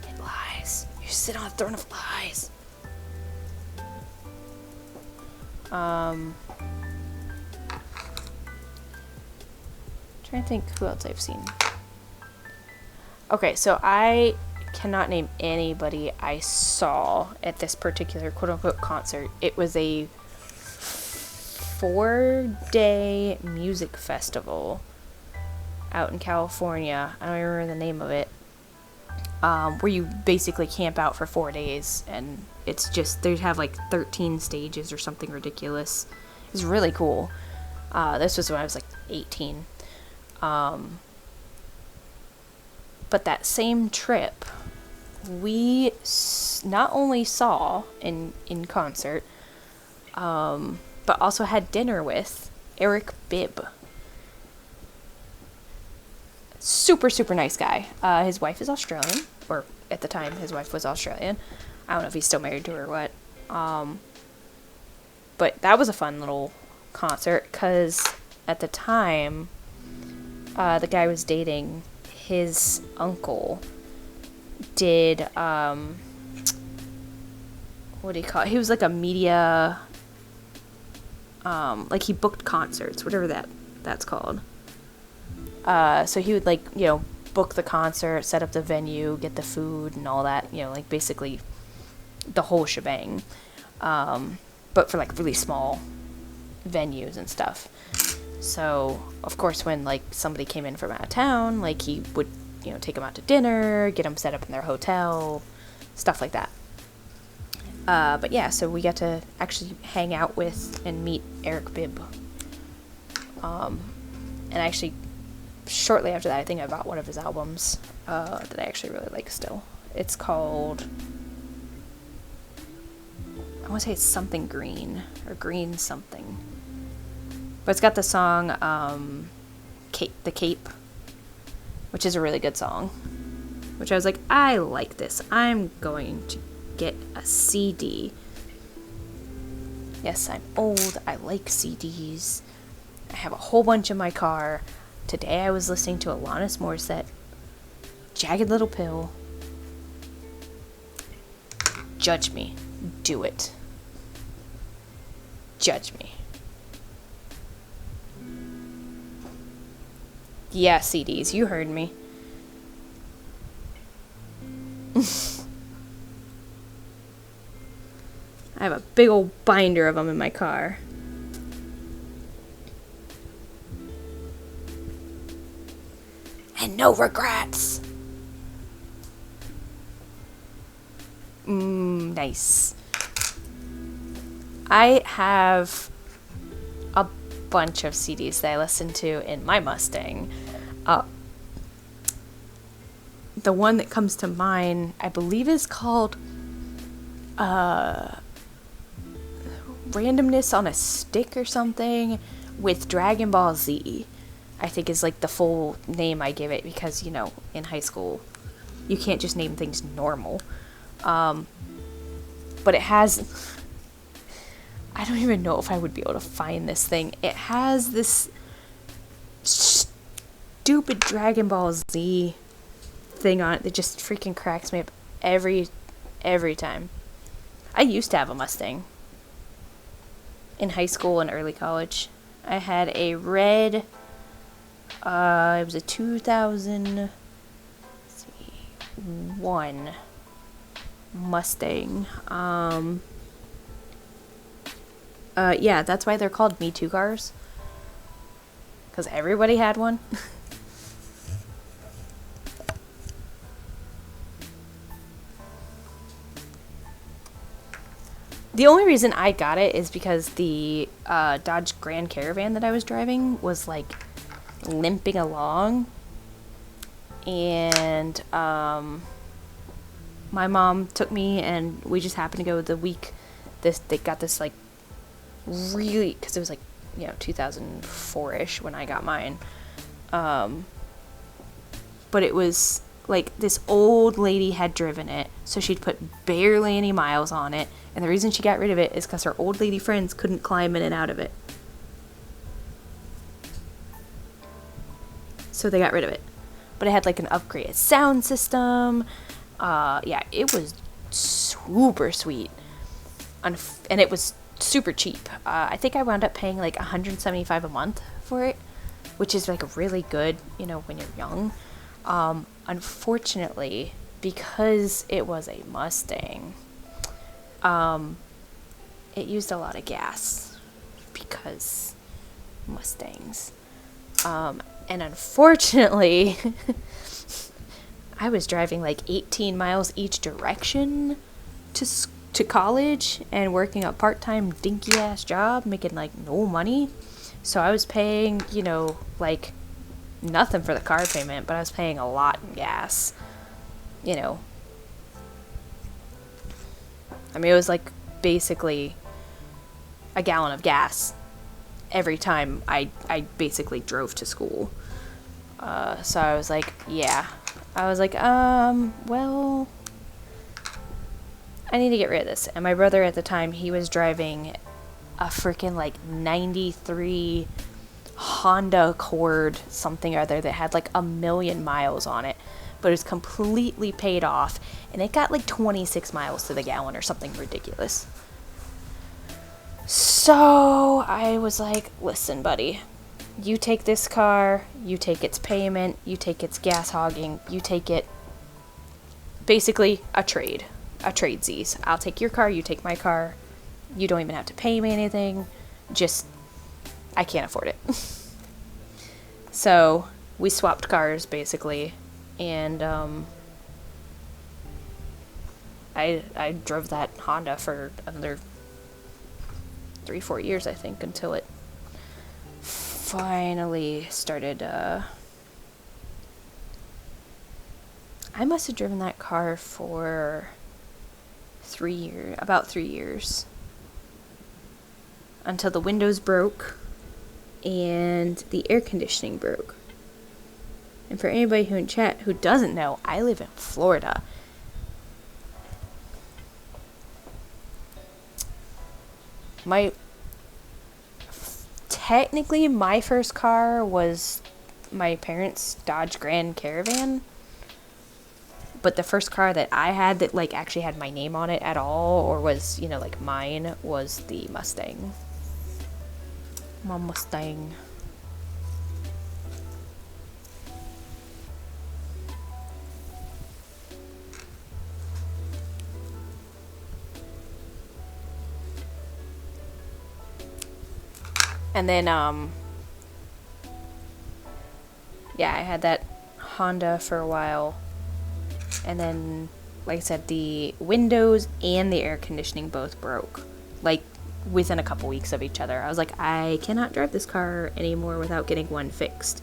It lies. You sit on a throne of lies. Trying to think who else I've seen. Okay, so I cannot name anybody I saw at this particular quote-unquote concert. It was a 4-day music festival out in California. I don't even remember the name of it. Where you basically camp out for 4 days, and it's just, they have like 13 stages or something ridiculous. It was really cool. This was when I was like 18. But that same trip, we not only saw in concert, but also had dinner with Eric Bibb. Super, super nice guy. His wife is Australian, or at the time his wife was Australian. I don't know if he's still married to her or what. But that was a fun little concert, because at the time, the guy was dating, his uncle did, what do you call it? He was like a media, like he booked concerts, whatever that's called. So he would, like, you know, book the concert, set up the venue, get the food and all that, you know, like basically the whole shebang. But for like really small venues and stuff. So, of course, when like somebody came in from out of town, like he would, you know, take them out to dinner, get them set up in their hotel, stuff like that. But yeah, so we got to actually hang out with and meet Eric Bibb. And actually, shortly after that, I think I bought one of his albums that I actually really like still. It's called, I want to say it's something green, or green something. But it's got the song, The Cape, which is a really good song. Which I was like, I like this. I'm going to get a CD. Yes, I'm old. I like CDs. I have a whole bunch in my car. Today I was listening to Alanis Morissette, Jagged Little Pill. Judge me. Do it. Judge me. Yeah, CDs. You heard me. I have a big old binder of them in my car. And no regrets. Nice. I have a bunch of CDs that I listen to in my Mustang. The one that comes to mind, I believe, is called Randomness on a Stick or something with Dragon Ball Z. I think is like the full name I give it, because, you know, in high school you can't just name things normal. But it has, I don't even know if I would be able to find this thing. It has this stupid Dragon Ball Z thing on it that just freaking cracks me up every time. I used to have a Mustang in high school and early college. I had a red, it was a 2001 Mustang. Yeah, that's why they're called Me Too cars. Because everybody had one. The only reason I got it is because the Dodge Grand Caravan that I was driving was like limping along, and my mom took me, and we just happened to go the week they got this like really, because it was like, you know, 2004-ish when I got mine, but it was like this old lady had driven it, so she'd put barely any miles on it. And the reason she got rid of it is because her old lady friends couldn't climb in and out of it. So they got rid of it. But it had like an upgraded sound system. Yeah, it was super sweet. And it was super cheap. I think I wound up paying like $175 a month for it, which is like really good, you know, when you're young. Unfortunately, because it was a Mustang, it used a lot of gas, because Mustangs. And unfortunately, I was driving like 18 miles each direction to college and working a part-time dinky ass job, making like no money. So I was paying, you know, like nothing for the car payment, but I was paying a lot in gas, you know. I mean, it was like basically a gallon of gas every time I basically drove to school. So I was like, yeah. I was like, well, I need to get rid of this. And my brother at the time, he was driving a freaking like 93 Honda Accord something or other that had like 1,000,000 miles on it, but it was completely paid off, and it got like 26 miles to the gallon or something ridiculous. So I was like, listen, buddy, you take this car, you take its payment, you take its gas hogging, you take it, basically a tradesies. I'll take your car, you take my car. You don't even have to pay me anything. Just, I can't afford it. So we swapped cars basically, and I drove that Honda for another 3-4 years, I think, until it finally started. I must have driven that car for about 3 years. Until the windows broke and the air conditioning broke. And for anybody who in chat who doesn't know, I live in Florida. Technically my first car was my parents' Dodge Grand Caravan. But the first car that I had that like actually had my name on it at all, or was, you know, like mine, was the Mustang. My Mustang. And then, yeah, I had that Honda for a while. And then, like I said, the windows and the air conditioning both broke. Like, within a couple weeks of each other. I was like, I cannot drive this car anymore without getting one fixed.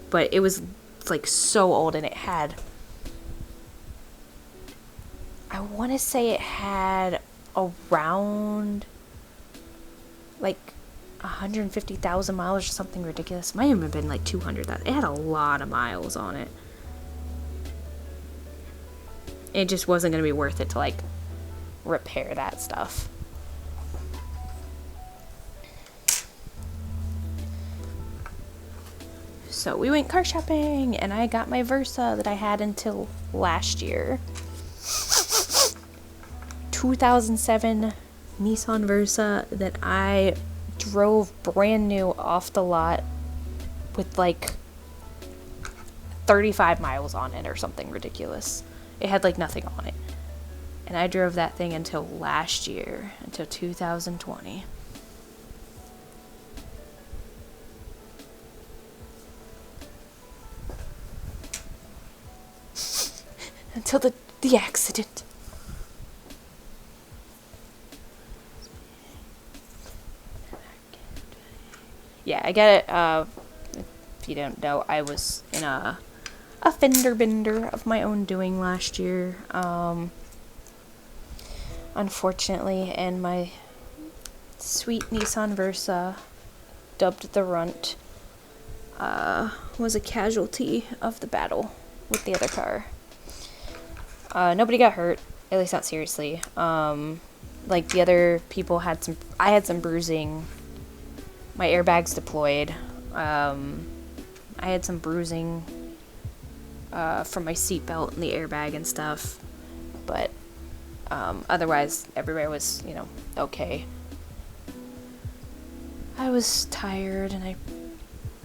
But it was like so old, and it had, I want to say it had around like 150,000 miles or something ridiculous. It might have been like 200,000. It had a lot of miles on it. It just wasn't going to be worth it to like repair that stuff. So we went car shopping, and I got my Versa that I had until last year. 2007 Nissan Versa that I drove brand new off the lot with like 35 miles on it or something ridiculous. It had like nothing on it. And I drove that thing until last year, until 2020. Until the accident. Yeah, I got it, if you don't know, I was in a fender bender of my own doing last year, unfortunately, and my sweet Nissan Versa, dubbed the Runt, was a casualty of the battle with the other car. Nobody got hurt, at least not seriously. Like, the other people I had some bruising. My airbags deployed. I had some bruising from my seatbelt and the airbag and stuff. But otherwise, everybody was, you know, okay. I was tired, and I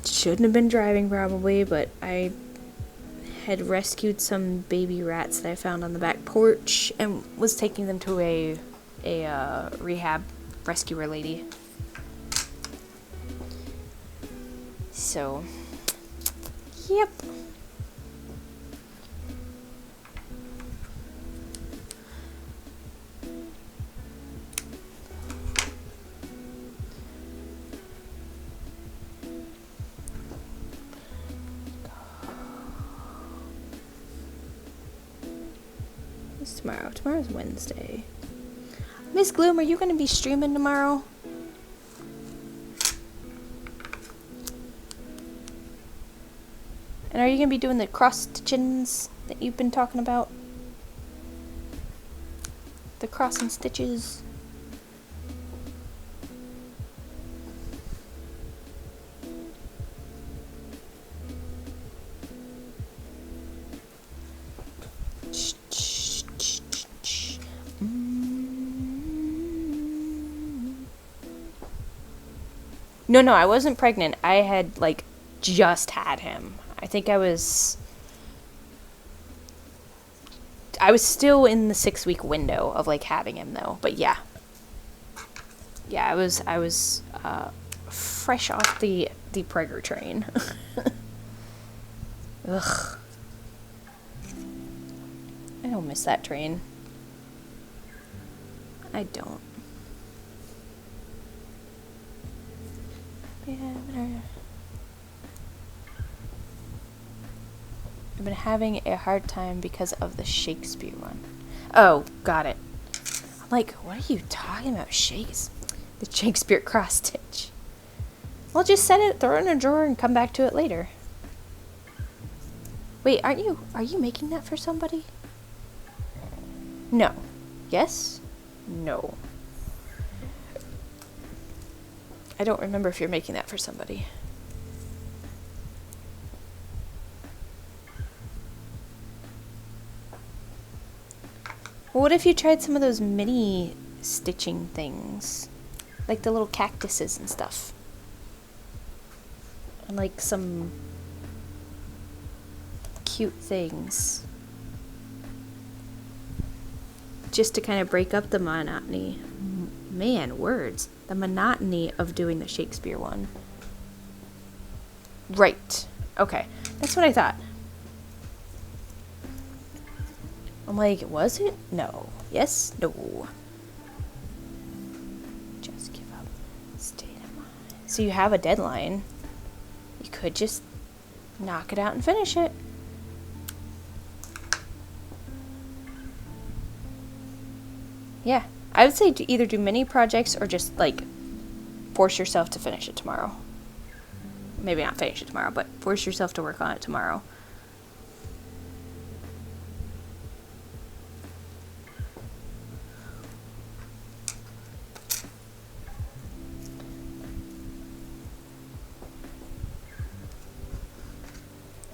shouldn't have been driving probably, but I had rescued some baby rats that I found on the back porch and was taking them to a rehab rescuer lady. So, yep. What's tomorrow? Tomorrow's Wednesday. Miss Gloom, are you going to be streaming tomorrow? And are you going to be doing the cross-stitchings that you've been talking about? The cross and stitches? No, I wasn't pregnant. I had, like, just had him. I think I was still in the 6-week window of, like, having him, though. But, yeah. Yeah, I was fresh off the pregger train. Ugh. I don't miss that train. I don't. I've been having a hard time because of the Shakespeare one. Oh, got it. I'm like, what are you talking about, the Shakespeare cross stitch? Well, just set it, throw it in a drawer, and come back to it later. Wait, are you making that for somebody? No. Yes? No. I don't remember if you're making that for somebody. Well, what if you tried some of those mini stitching things? Like the little cactuses and stuff. And like some cute things. Just to kind of break up the monotony. Man, words. The monotony of doing the Shakespeare one. Right. Okay. That's what I thought. I'm like, was it? No. Yes? No. Just give up. State of mind. So you have a deadline. You could just knock it out and finish it. Yeah. I would say to either do mini projects or just, like, force yourself to finish it tomorrow. Maybe not finish it tomorrow, but force yourself to work on it tomorrow.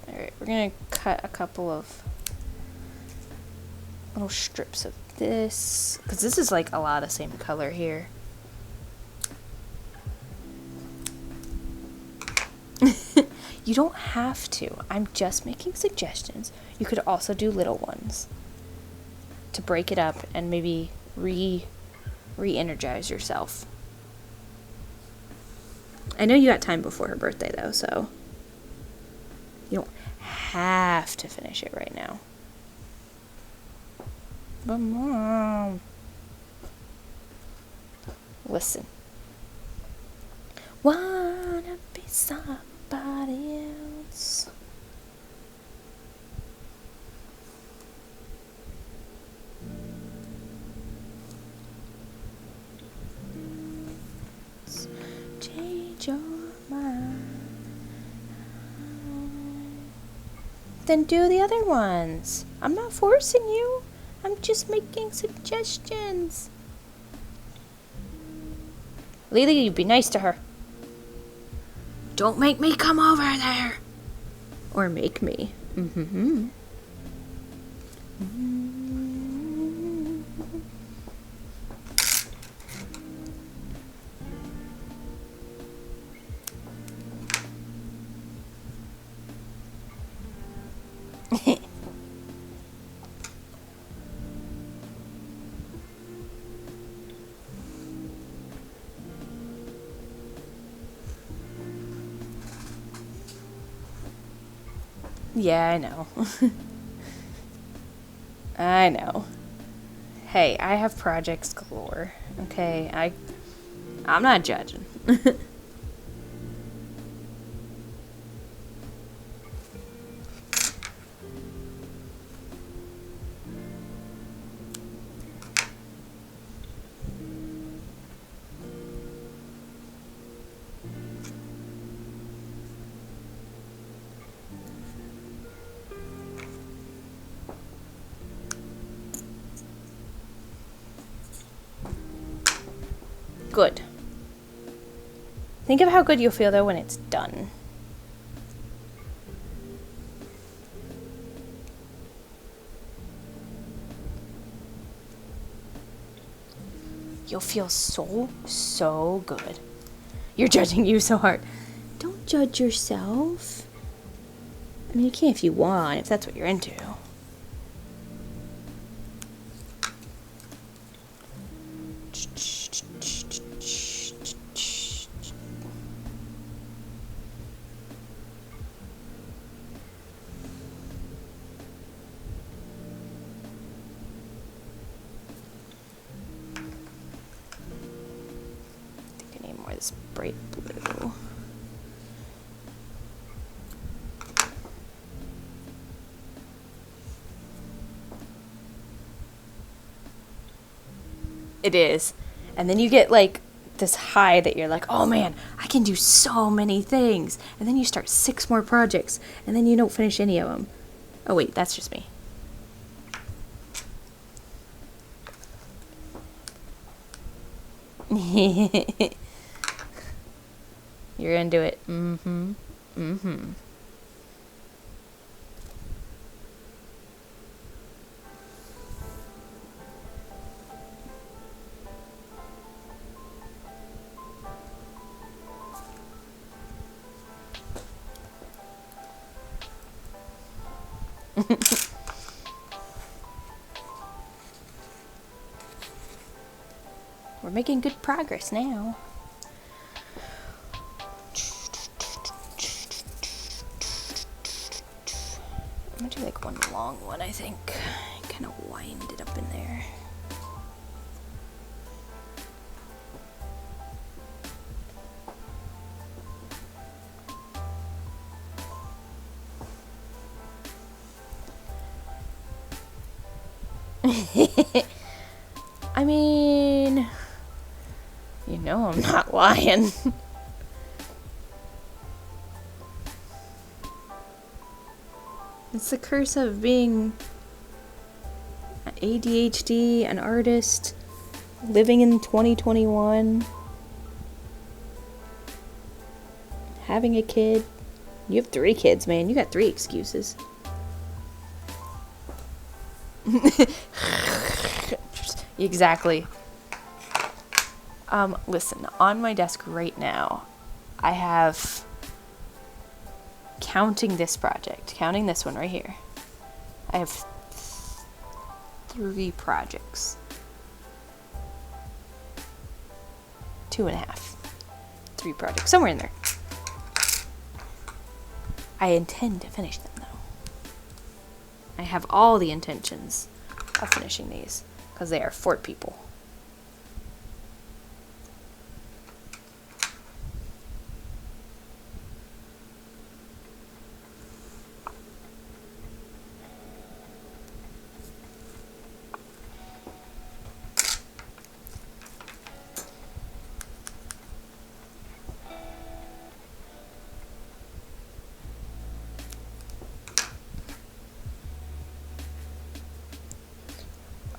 Alright, we're going to cut a couple of little strips of this, because this is like a lot of same color here. You don't have to. I'm just making suggestions. You could also do little ones to break it up and maybe re-energize yourself. I know you got time before her birthday though, so you don't have to finish it right now. But Mom, listen. Wanna be somebody else. Change your mind. Then do the other ones. I'm not forcing you. I'm just making suggestions. Lily, you be nice to her. Don't make me come over there. Or make me. Mm-hmm. Yeah, I know. I know. Hey, I have projects galore. Okay, I'm not judging. Good. Think of how good you'll feel though when it's done. You'll feel so good. You're judging you so hard. Don't judge yourself. I mean, you can if you want, if that's what you're into. I think I need more of this bright blue. It is. And then you get like this high that you're like, oh man, I can do so many things. And then you start 6 more projects and then you don't finish any of them. Oh wait, that's just me. You're into it. Mm-hmm. Mm-hmm. We're making good progress now. I'm gonna do like one long one, I think. Kind of wind it up in there. I mean, you know I'm not lying. It's the curse of being ADHD, an artist, living in 2021, having a kid. You have 3 kids, man. You got 3 excuses. Exactly. Listen, on my desk right now, I have, counting this project, counting this one right here, I have 3 projects. 2.5. 3 projects, somewhere in there. I intend to finish them, though. I have all the intentions of finishing these, because they are for people.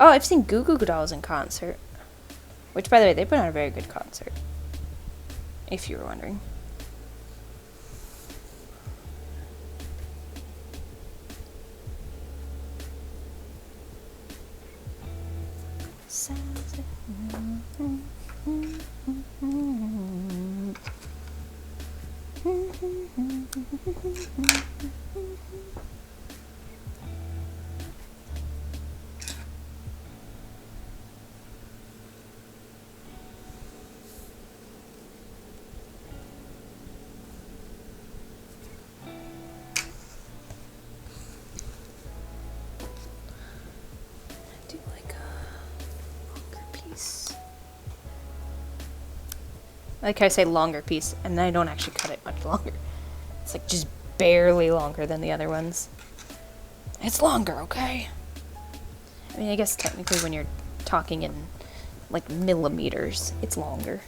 Oh, I've seen Goo Goo Dolls in concert. Which, by the way, they put on a very good concert. If you were wondering. Do like a longer piece. Like I say, longer piece, and then I don't actually cut it much longer. It's like just barely longer than the other ones. It's longer, okay? I mean, I guess technically when you're talking in like millimeters, it's longer.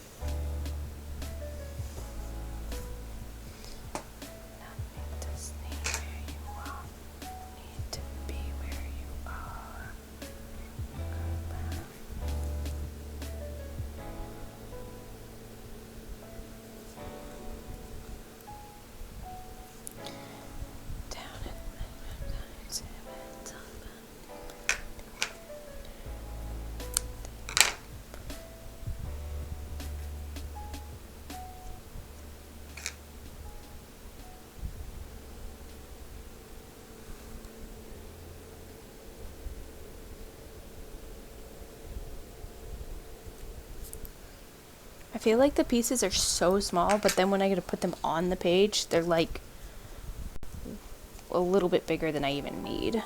feel like the pieces are so small, but then when I get to put them on the page, they're like a little bit bigger than I even need.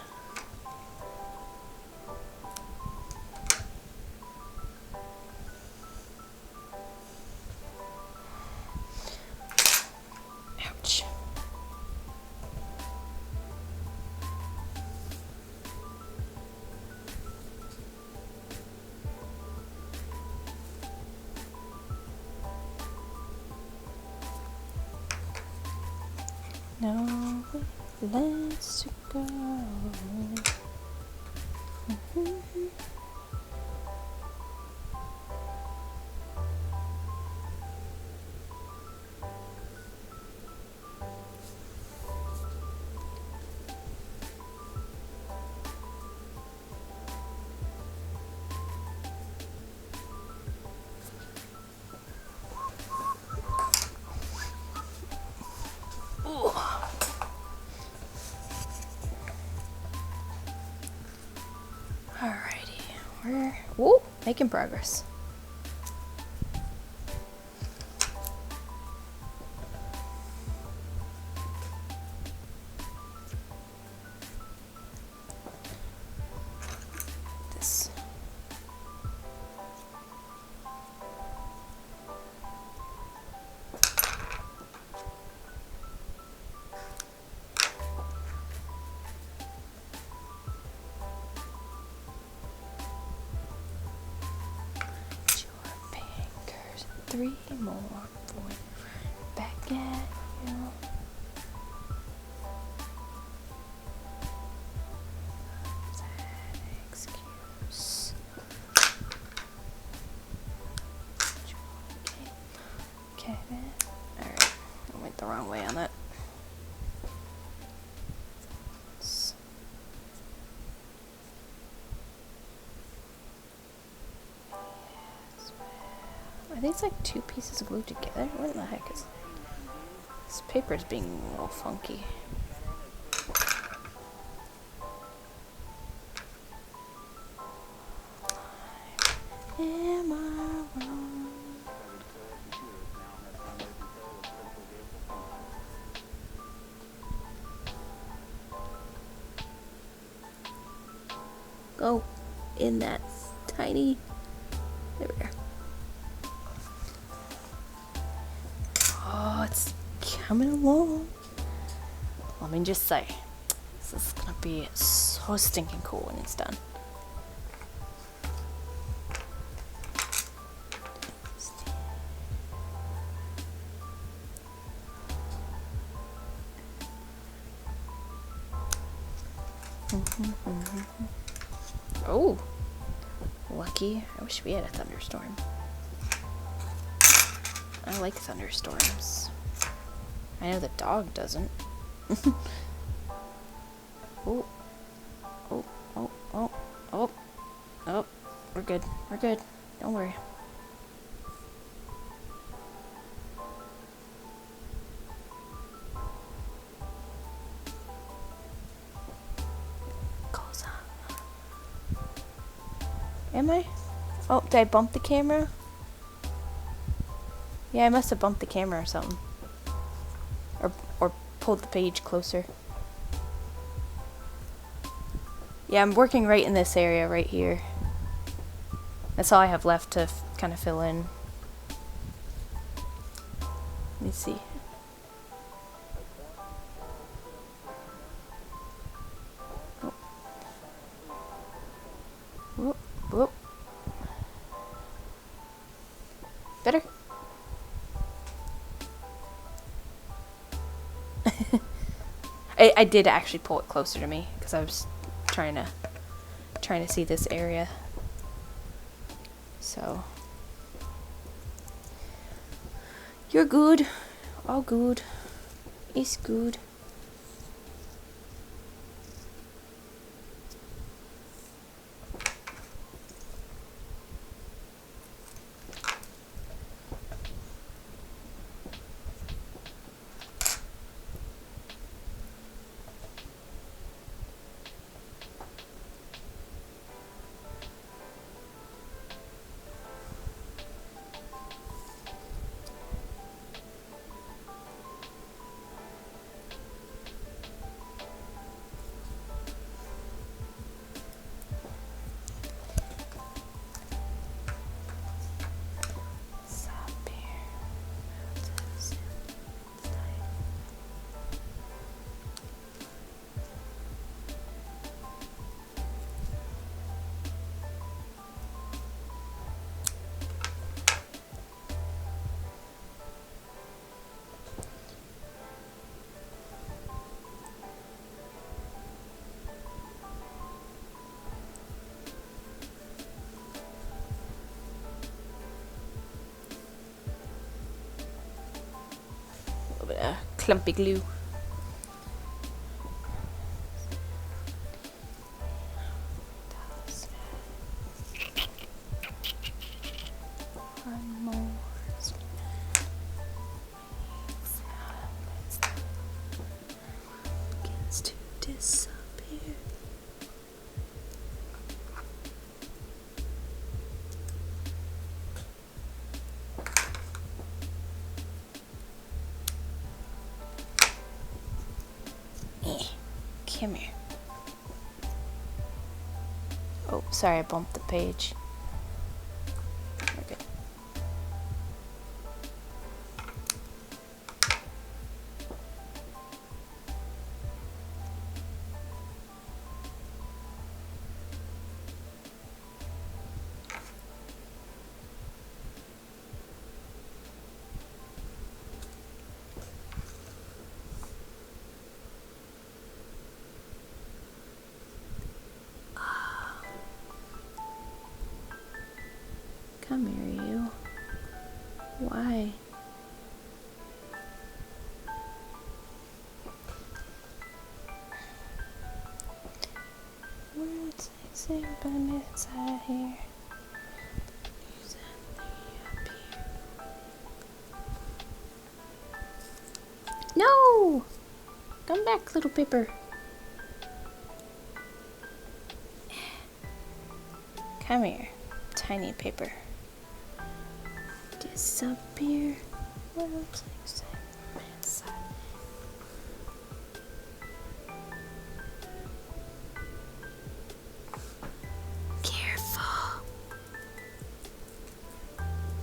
Ouch. No less to go. Alrighty, we're making progress. This. Fingers, 3 more, point back at you. Excuse. Okay, alright, I went the wrong way on that. Are these like 2 pieces glued together? What in the heck is this? Paper is being a little funky. Am I wrong? Go in that tiny. There we go. Oh, it's coming along. Let me just say, this is gonna be so stinking cool when it's done. Oh, lucky. I wish we had a thunderstorm. I like thunderstorms. I know the dog doesn't. Oh, oh, oh, oh, oh, oh. We're good. We're good. Don't worry. Close up. Am I? Oh, did I bump the camera? Yeah, I must have bumped the camera or something. Or pulled the page closer. Yeah, I'm working right in this area right here. That's all I have left to kind of fill in. Let me see. Oh. Whoop, whoop. Better? I did actually pull it closer to me because I was trying to see this area. So you're good. All good. It's good. clumpy glue. One more. Begins to disappear. Come here. Oh, sorry, I bumped the page. We're good. Come here, you. Why? What's like by me inside here? Use that thing up here. No! Come back, little paper. Come here, tiny paper. Disappear. What looks like inside? Careful.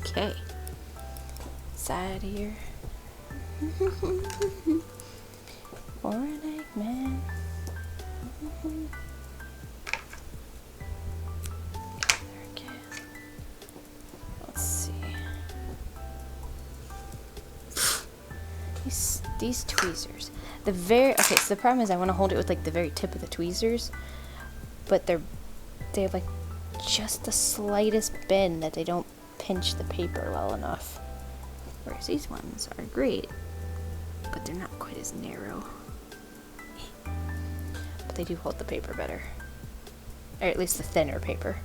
Okay. Side here. For an Eggman. These tweezers, okay, so the problem is I want to hold it with like the very tip of the tweezers, but they have like just the slightest bend that they don't pinch the paper well enough, whereas these ones are great, but they're not quite as narrow, but they do hold the paper better, or at least the thinner paper.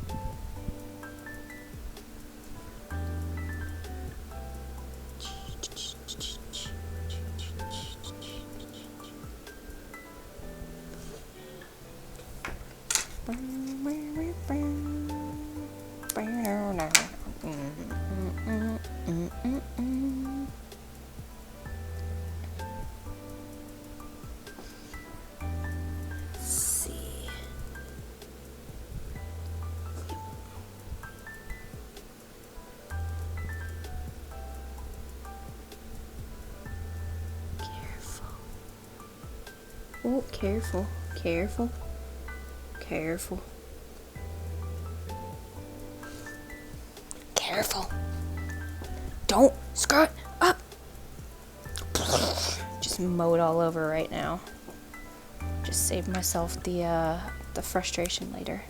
Oh, careful, careful, careful. Careful. Don't screw it up. Just mowed all over right now. Just save myself the frustration later.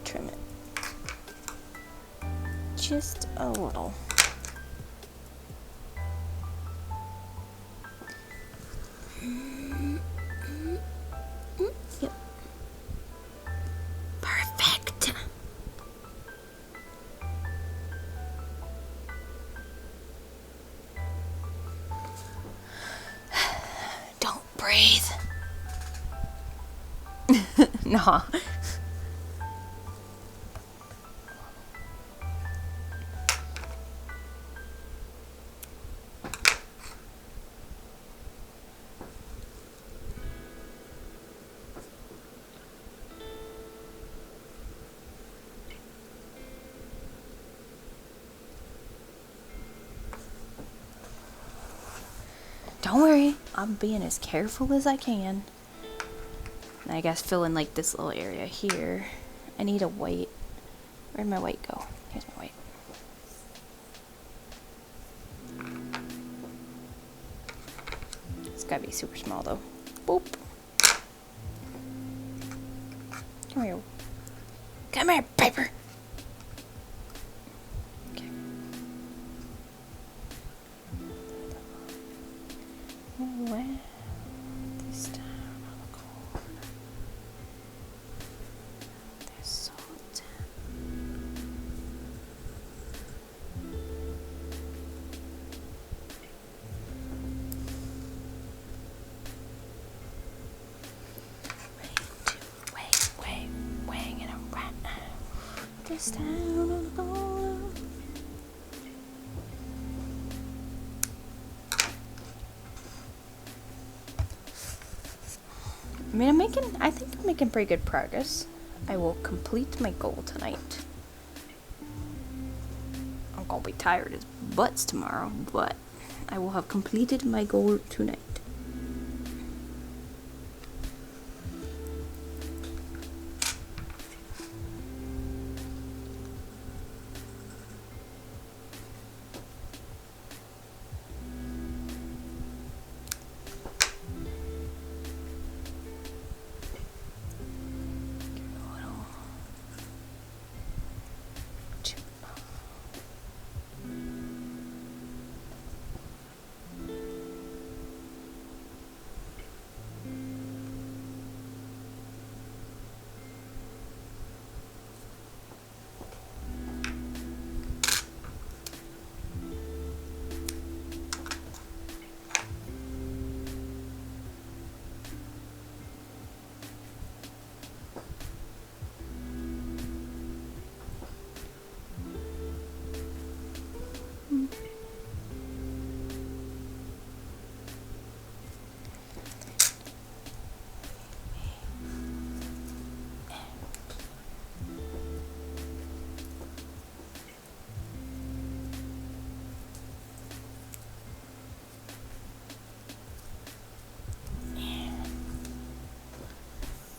Trim it just a little. Yep. Perfect. Don't breathe. Nah. Don't worry, I'm being as careful as I can. And I guess fill in like this little area here. I need a white. Where'd my white go? Here's my white. gotta be super small though. Boop. Come here. Come here, Piper. Okay. Where? This down on the corner. There's salt. Weighing it around. This down on the corner. I think I'm making pretty good progress. I will complete my goal tonight. I'm gonna be tired as butts tomorrow, but I will have completed my goal tonight.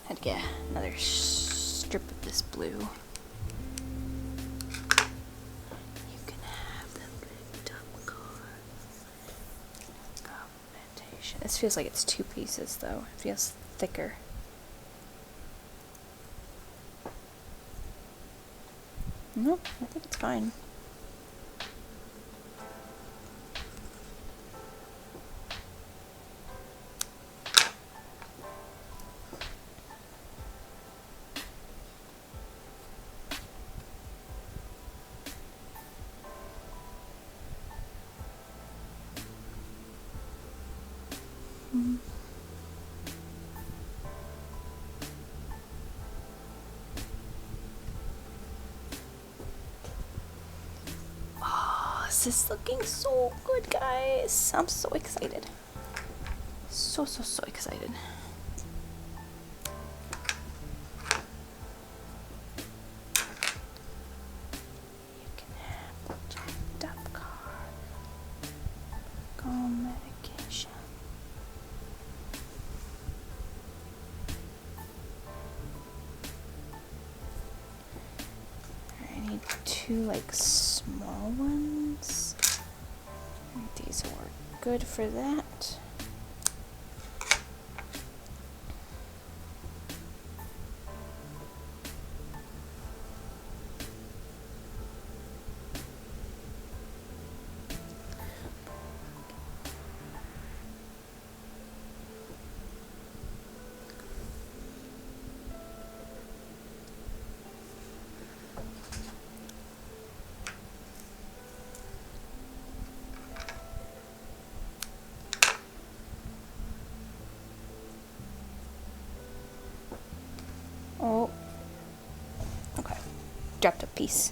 Had to get another strip of this blue. You can have the big top card. Commentation. This feels like it's 2 pieces though. It feels thicker. Nope, I think it's fine. Oh, this is looking so good, guys. I'm so excited. So excited. You can have the jacked up car. Go medication. I need 2 like small ones. These will work good for that. Oh, okay. Dropped a piece.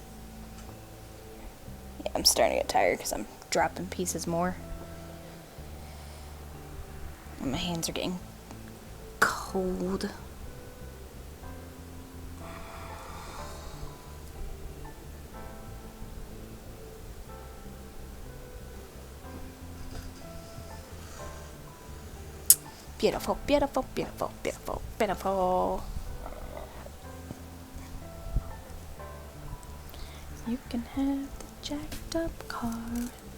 Yeah, I'm starting to get tired because I'm dropping pieces more. And my hands are getting cold. Beautiful, beautiful, beautiful, beautiful, beautiful. You can have the jacked up car,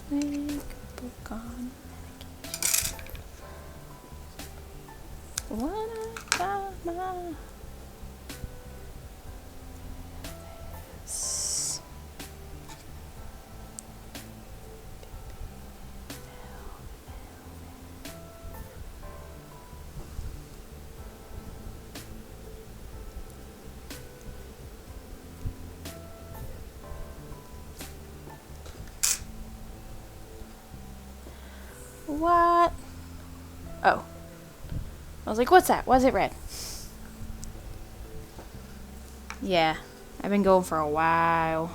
make book on medication. What I got my... What? Oh. I was like, what's that? Why is it red? Yeah, I've been going for a while.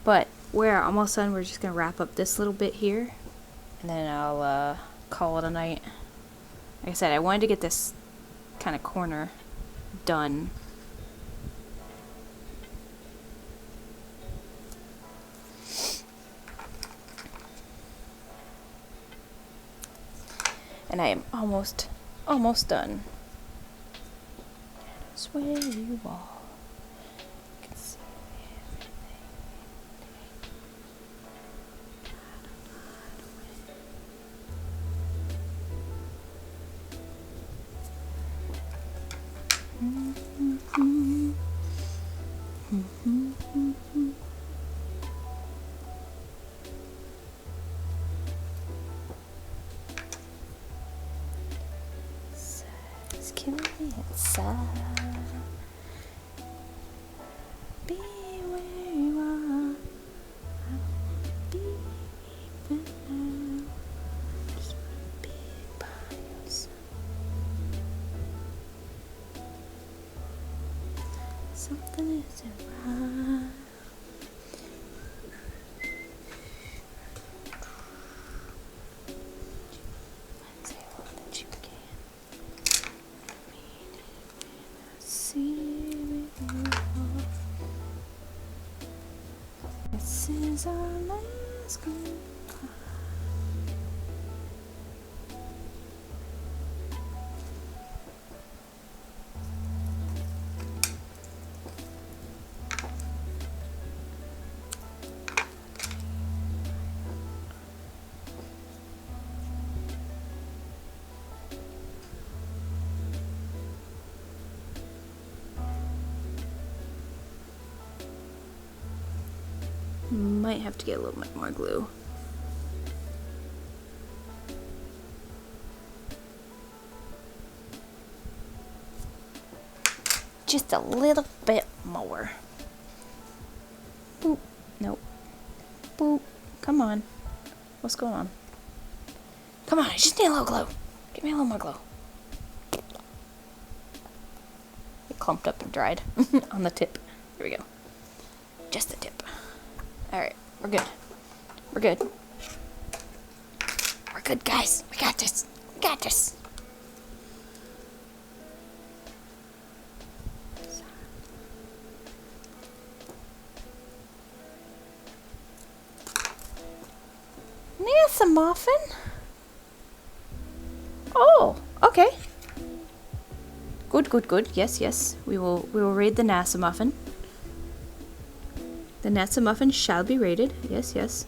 But we're almost done. We're just going to wrap up this little bit here. And then I'll call it a night. Like I said, I wanted to get this kind of corner done. And I am almost done. That's where you are. I can see everything. It's killing me inside. Be where you are. I wanna be even now. Just wanna be by your side. Something isn't right. Say all that you can. Mean it when I see where you are. This is our last goodbye. Might have to get a little bit more glue. Just a little bit more. Boop. Nope. Boop. Come on. What's going on? Come on, I just need a little glue. Give me a little more glue. It clumped up and dried on the tip. There we go. Just the tip. Alright, we're good. We're good. We're good, guys. We got this. We got this. There's a muffin. Oh, okay. Good, good, good. Yes, yes. We will raid the NASA muffin. The NASA muffin shall be raided. Yes, yes.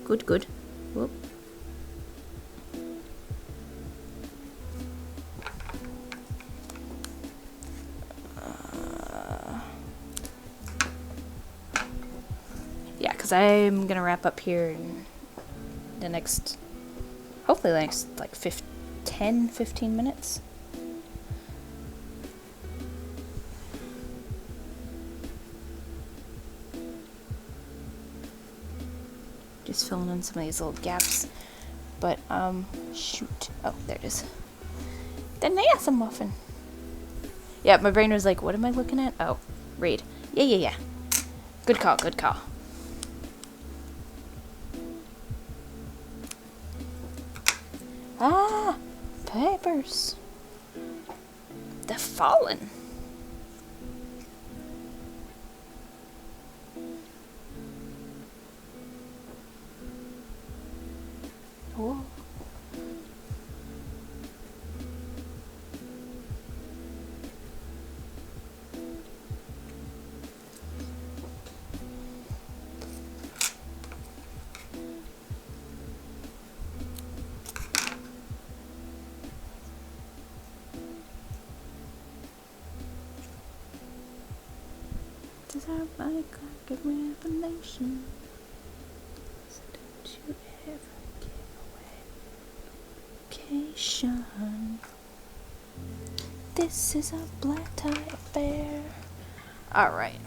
Good, good. Whoop. Yeah, because I'm going to wrap up here in the next, hopefully the next, like, 10-15 minutes. Just filling in some of these little gaps. But, shoot. Oh, there it is. The NASA muffin. Yeah, my brain was like, what am I looking at? Oh, raid. Yeah, yeah, yeah. Good call, good call. Ah, papers. The Fallen. Whoa. like a revelation. So don't you ever give away location. This is a black tie affair. Alright.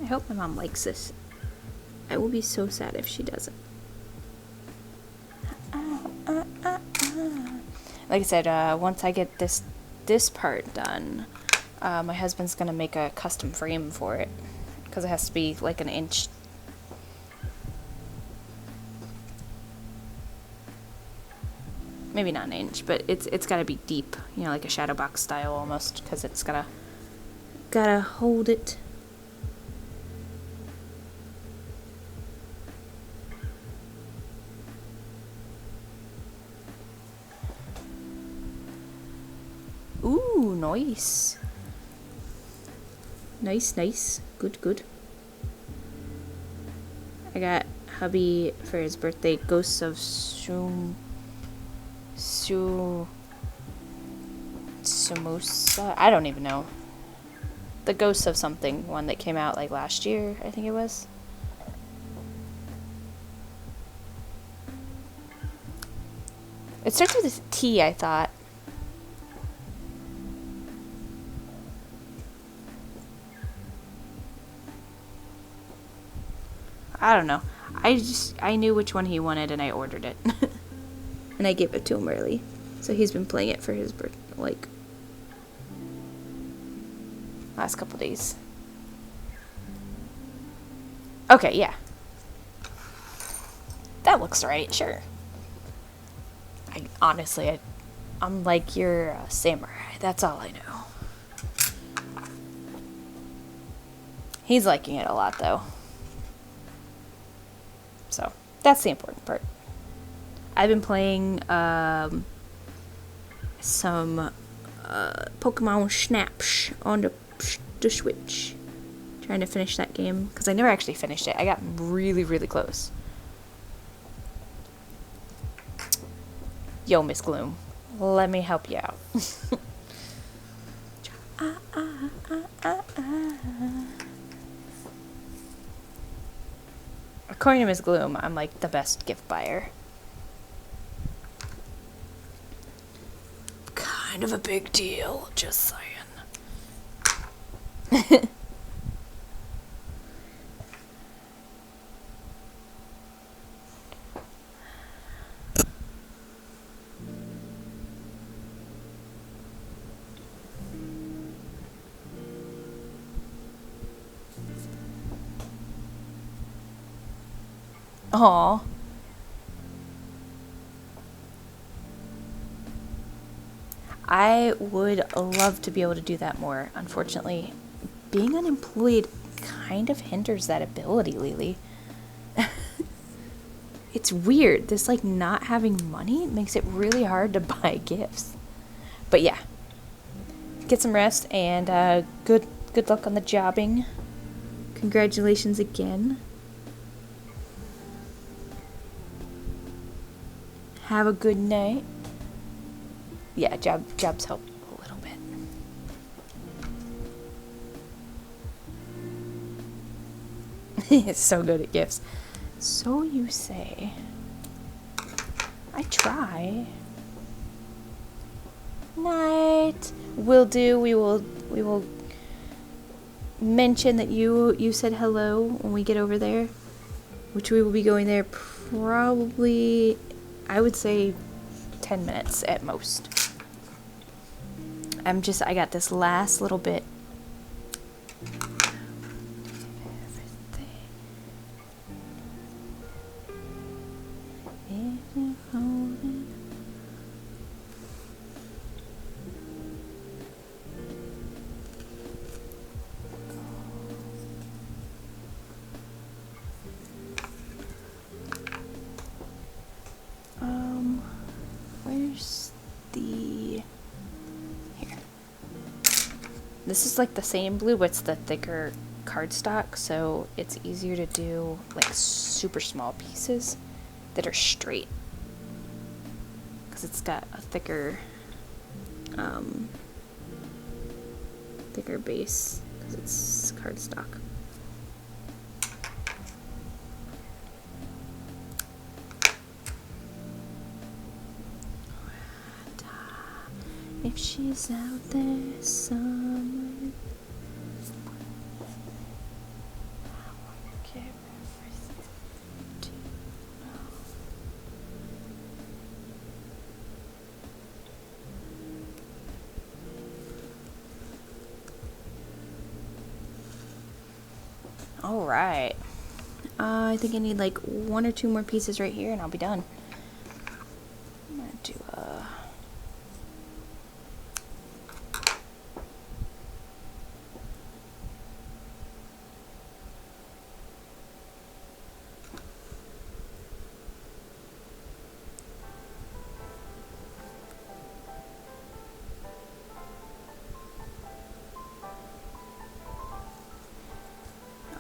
I hope my mom likes this. I will be so sad if she doesn't. Like I said, once I get this part done, my husband's gonna make a custom frame for it, because it has to be like an inch. Maybe not an inch, but it's gotta be deep, you know, like a shadow box style almost, because it's gotta hold it. Ooh, nice. Nice. Good. I got hubby for his birthday Ghosts of Sumusa. I don't even know. The Ghosts of something, one that came out like last year, I think it was. It starts with a T, I thought. I don't know. I knew which one he wanted and I ordered it. And I gave it to him early. So he's been playing it for his birthday, like, last couple days. Okay, yeah. That looks right, sure. I'm like, you're a samurai. That's all I know. He's liking it a lot, though. So, that's the important part. I've been playing some Pokemon Snaps on the Switch. Trying to finish that game, because I never actually finished it. I got really, really close. Yo, Miss Gloom. Let me help you out. According to Miss Gloom, I'm like the best gift buyer. Kind of a big deal, just saying. Aw. I would love to be able to do that more. Unfortunately, being unemployed kind of hinders that ability, Lily. It's weird. This, like, not having money makes it really hard to buy gifts. But yeah. Get some rest, and good luck on the jobbing. Congratulations again. Have a good night. Yeah, jobs help a little bit. It's so good at gifts. So you say. I try. Night. Will do. We will mention that you said hello when we get over there, which we will be going there probably, I would say, 10 minutes at most. I got this last little bit. Where's the... Here. This is like the same blue, but it's the thicker cardstock, so it's easier to do like super small pieces that are straight. Because it's got a thicker base, because it's cardstock. If she's out there somewhere, all right. I think I need like 1 or 2 more pieces right here, and I'll be done. I'm gonna do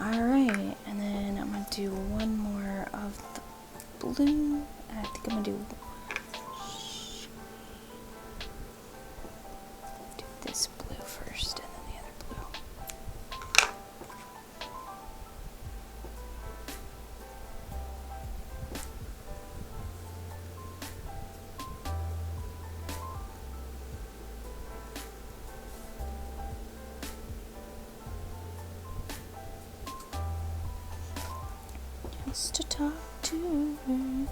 Alright, and then I'm going to do 1 more of the blue, and I think I'm going to do this blue first, and then the other blue. Just to talk to her,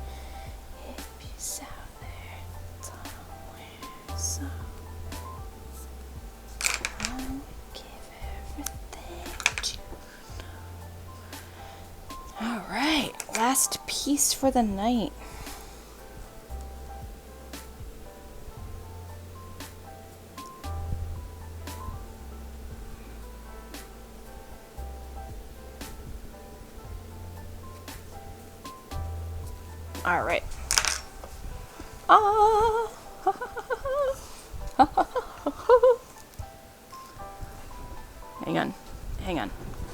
if she's out there somewhere, so I would give everything to her. Alright, last piece for the night. All right. Hang on.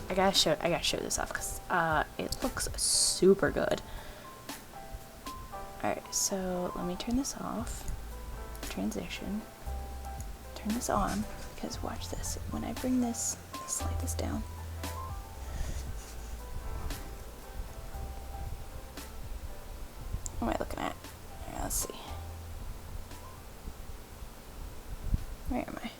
I gotta show this off because it looks super good. All right, so let me turn this off. Transition. Turn this on, because watch this. When I bring this, slide this down. What am I looking at? Right, let's see. Where am I?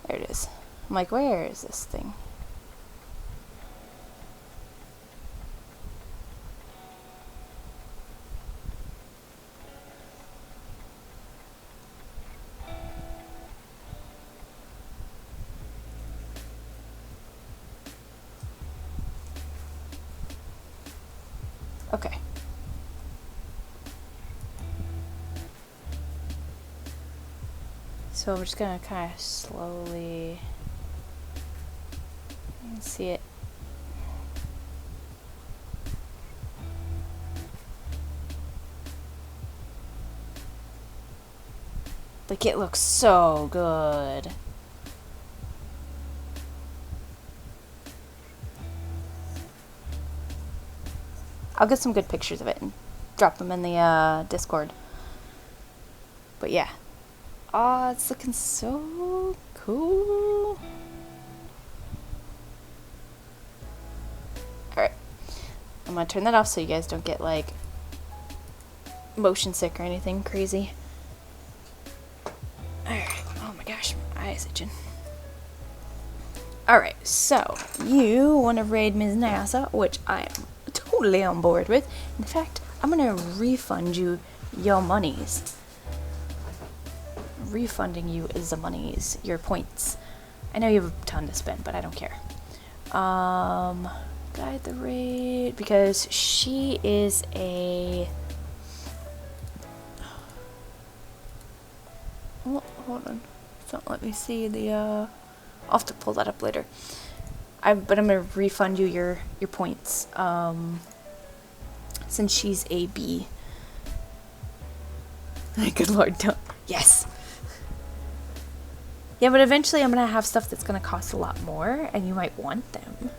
There it is. I'm like, where is this thing? Okay. So we're just gonna kind of slowly see it. Like, it looks so good. I'll get some good pictures of it and drop them in the Discord. But yeah. Oh, it's looking so cool. Alright. I'm gonna turn that off so you guys don't get, like, motion sick or anything crazy. Alright. Oh my gosh, my eye's itching. Alright, so you want to raid Ms. NASA, which I am totally on board with. In fact, I'm gonna refund you your monies. Refunding you is the monies, your points. I know you have a ton to spend, but I don't care. Guide the raid, because she is a... Oh, hold on. Don't let me see the, I'll have to pull that up later. But I'm gonna refund you your points, since she's a B. Good lord, don't. Yes! Yeah, but eventually I'm going to have stuff that's going to cost a lot more, and you might want them.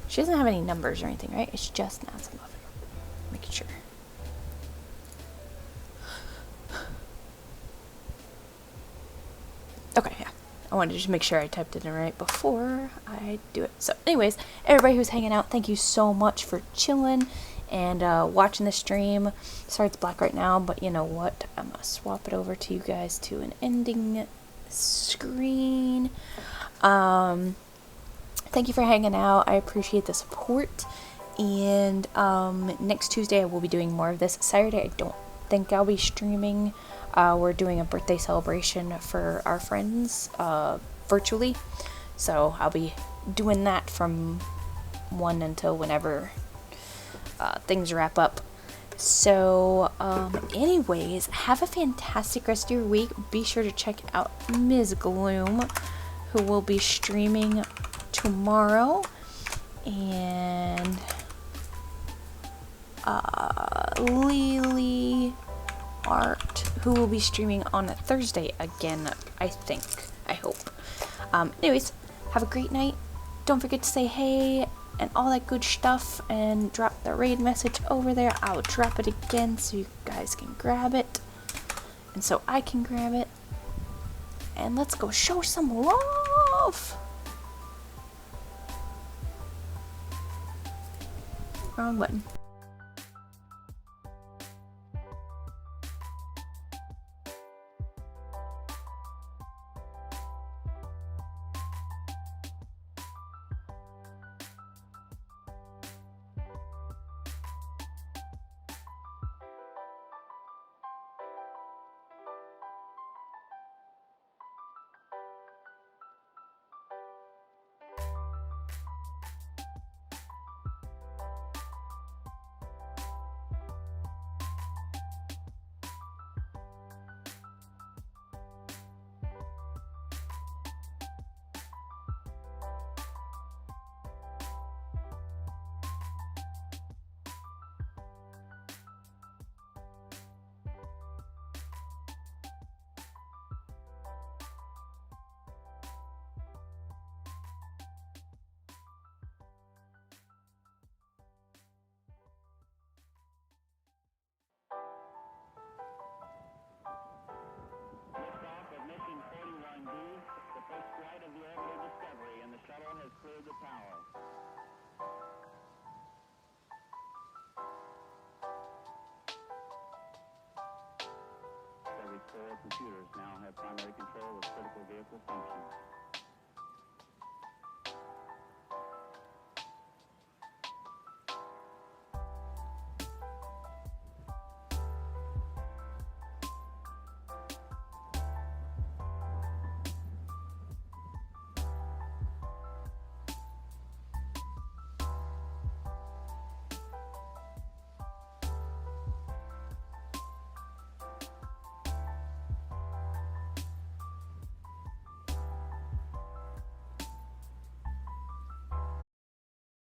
She doesn't have any numbers or anything, right? It's just Nan's Muffin. Making sure. Okay, yeah. I wanted to just make sure I typed it in right before I do it. So anyways, everybody who's hanging out, thank you so much for chilling and watching the stream. Sorry it's black right now, but you know what? I'm going to swap it over to you guys to an ending screen. Thank you for hanging out. I appreciate the support. And next Tuesday I will be doing more of this. Saturday I don't think I'll be streaming. We're doing a birthday celebration for our friends virtually. So I'll be doing that from 1 until whenever things wrap up. So anyways, have a fantastic rest of your week. Be sure to check out Ms. Gloom, who will be streaming tomorrow, and Lily Art, who will be streaming on a Thursday again, I think. I hope. Anyways, have a great night. Don't forget to say hey and all that good stuff, and drop the raid message over there. I'll drop it again so you guys can grab it, and so I can grab it. And let's go show some love. Wrong button. Liftoff of mission 41B, the first flight of the orbital Discovery, and the shuttle has cleared the tower. Discovery's core computers now have primary control of critical vehicle functions.